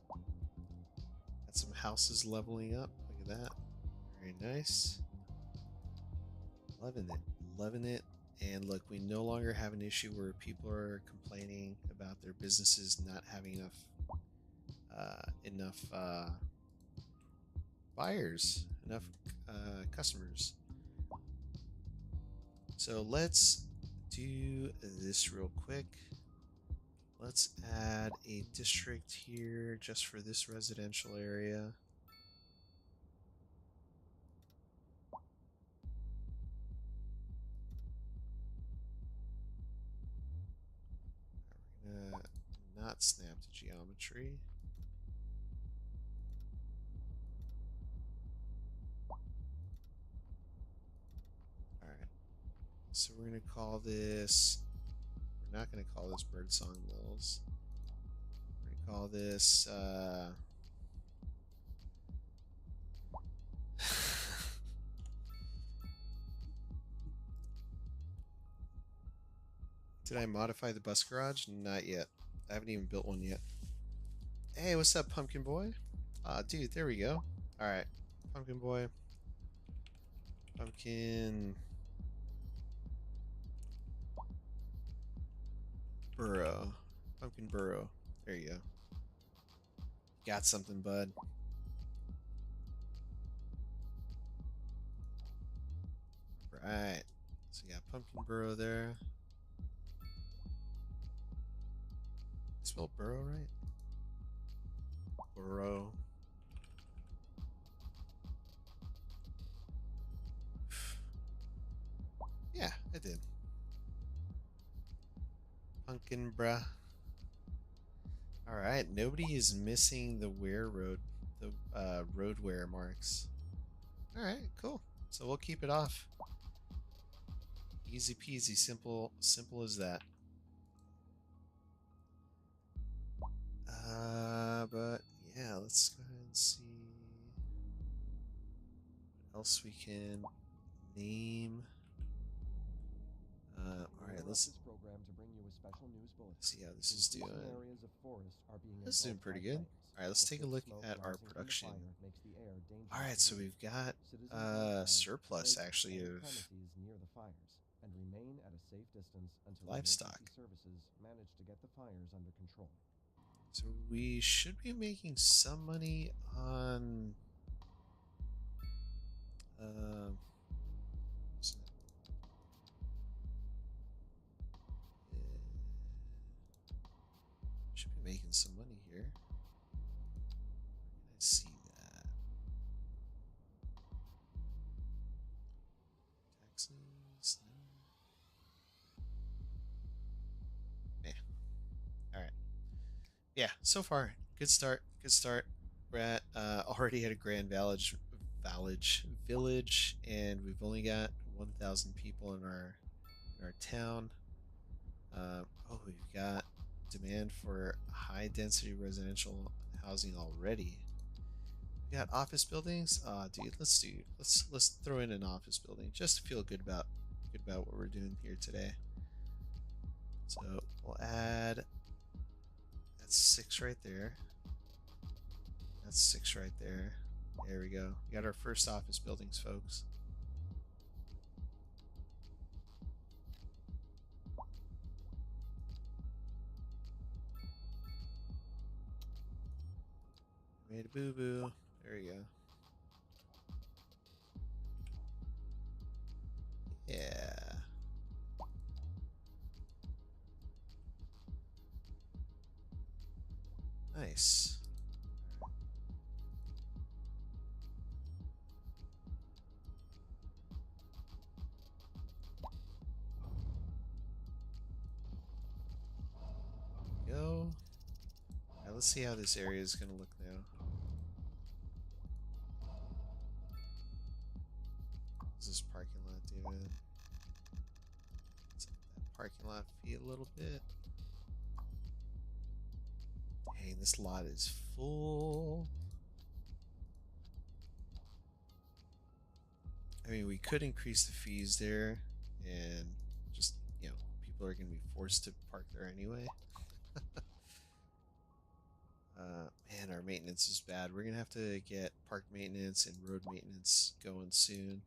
Got some houses leveling up. Look at that. Very nice. Loving it. Loving it. And look, we no longer have an issue where people are complaining about their businesses not having enough buyers, enough customers. So let's do this real quick. Let's add a district here just for this residential area. We're gonna not snap to geometry. All right. So we're gonna call this. We're not gonna call this Birdsong Mills. We're gonna call this. Did I modify the bus garage? Not yet. I haven't even built one yet. Hey, what's up, Pumpkin Boy? Dude, there we go. Alright. Pumpkin Boy. Pumpkin Burrow. Pumpkin Burrow. There you go. Got something, bud. Right. So you got Pumpkin Burrow there. Spelled Burrow right? Burrow. Yeah, I did. Pumpkin bruh. Alright, nobody is missing the wear road, the road wear marks. Alright, cool. So we'll keep it off. Easy peasy, simple as that. But yeah, let's go ahead and see what else we can name. Alright, let's this program to bring you a special news bulletin. see how this is doing. Areas of forest are being This is doing pretty good. Alright, let's take a look at our production. Alright, so we've got surplus actually of near the fires and remain at a safe distance until livestock. Services manage to get the fires under control. So we should be making some money on should be making some money here. I see that. Taxes. Yeah. All right. Yeah. So far, good start. Good start. We're at already at a grand village, and we've only got 1,000 people in our town. Oh, we've got demand for high density residential housing already. We got office buildings. Dude, let's throw in an office building just to feel good about what we're doing here today. So we'll add. That's 6 right there. That's 6 right there. There we go. We got our first office buildings, folks. Made a boo-boo. There you go. Yeah. Nice. Go. Alright, let's see how this area is gonna look now. What's this parking lot doing? Let's up that parking lot fee a little bit. Dang, this lot is full. I mean, we could increase the fees there, and just, people are going to be forced to park there anyway. Man, our maintenance is bad. We're going to have to get park maintenance and road maintenance going soon.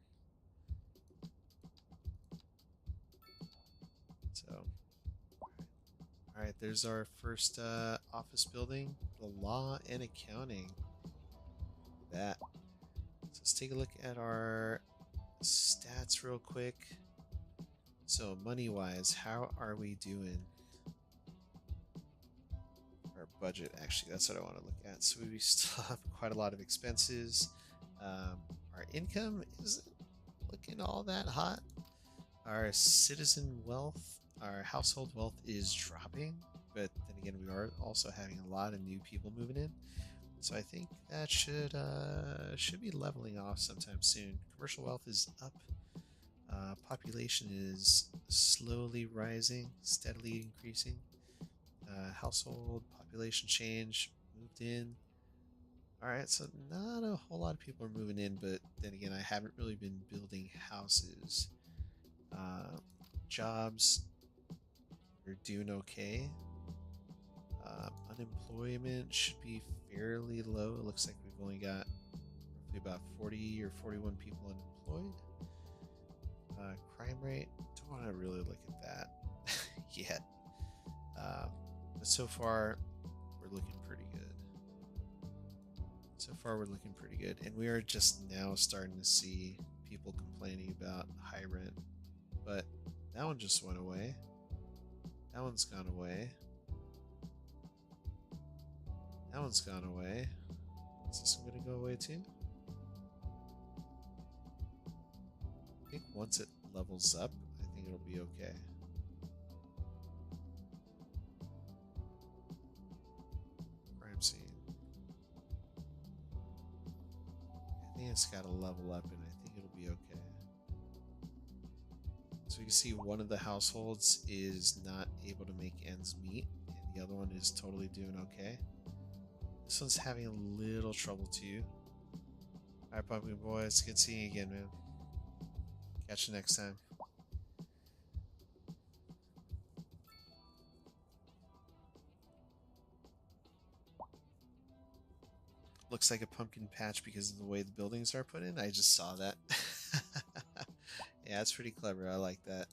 So, alright, there's our first office building, the law and accounting. That. So let's take a look at our stats real quick. So money-wise, how are we doing? Our budget, actually, that's what I want to look at. So we still have quite a lot of expenses. Our income isn't looking all that hot. Our citizen wealth, our household wealth is dropping, but then again, we are also having a lot of new people moving in. So I think that should be leveling off sometime soon. Commercial wealth is up. Population is slowly rising, steadily increasing. Household population change, moved in. All right, so not a whole lot of people are moving in, but then again, I haven't really been building houses. Uh, Jobs are doing okay. Unemployment should be fairly low. It looks like we've only got roughly about 40 or 41 people unemployed. Crime rate, don't want to really look at that yet. But so far, we're looking pretty good. So far, we're looking pretty good. And we are just now starting to see people complaining about high rent. But that one just went away. That one's gone away. That one's gone away. Is this one going to go away too? I think once it levels up, I think it'll be okay. Crime scene. I think it's got to level up and I think it'll be okay. So you can see one of the households is not able to make ends meet and the other one is totally doing okay. This one's having a little trouble too. Alright, Pumpkin Boy, it's good seeing you again, man. Catch you next time. Looks like a pumpkin patch because of the way the buildings are put in. I just saw that. Yeah, it's pretty clever. I like that.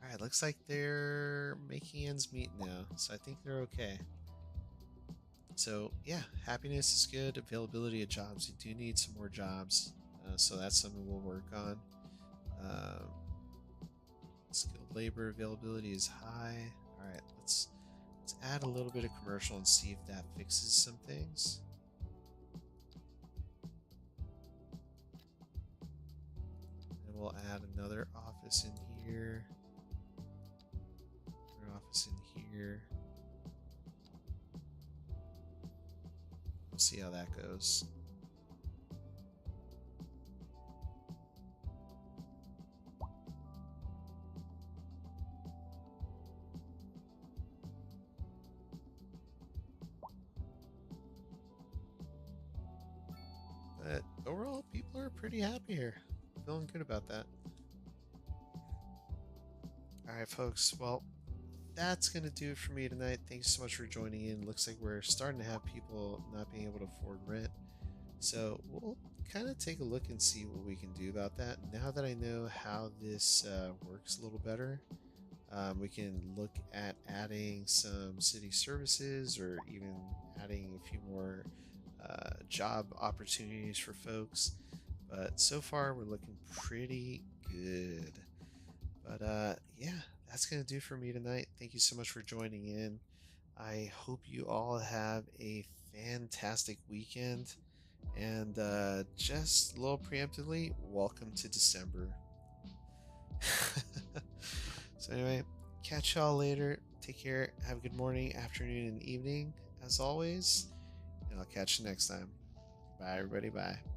Alright, looks like they're making ends meet now, so I think they're okay. So yeah, happiness is good. Availability of jobs. You do need some more jobs, so that's something we'll work on. Um, Skilled labor availability is high. All right, let's add a little bit of commercial and see if that fixes some things. And we'll add another office in here. Another office in here. We'll see how that goes. But overall, people are pretty happy here. Feeling good about that. Alright, folks. Well, that's going to do it for me tonight. Thanks so much for joining in. Looks like we're starting to have people not being able to afford rent. So we'll kind of take a look and see what we can do about that. Now that I know how this works a little better, we can look at adding some city services or even adding a few more job opportunities for folks. But so far, we're looking pretty good. But yeah, that's going to do for me tonight. Thank you so much for joining in. I hope you all have a fantastic weekend. And just a little preemptively, welcome to December. So anyway, catch y'all later. Take care. Have a good morning, afternoon, and evening, as always. And I'll catch you next time. Bye, everybody. Bye.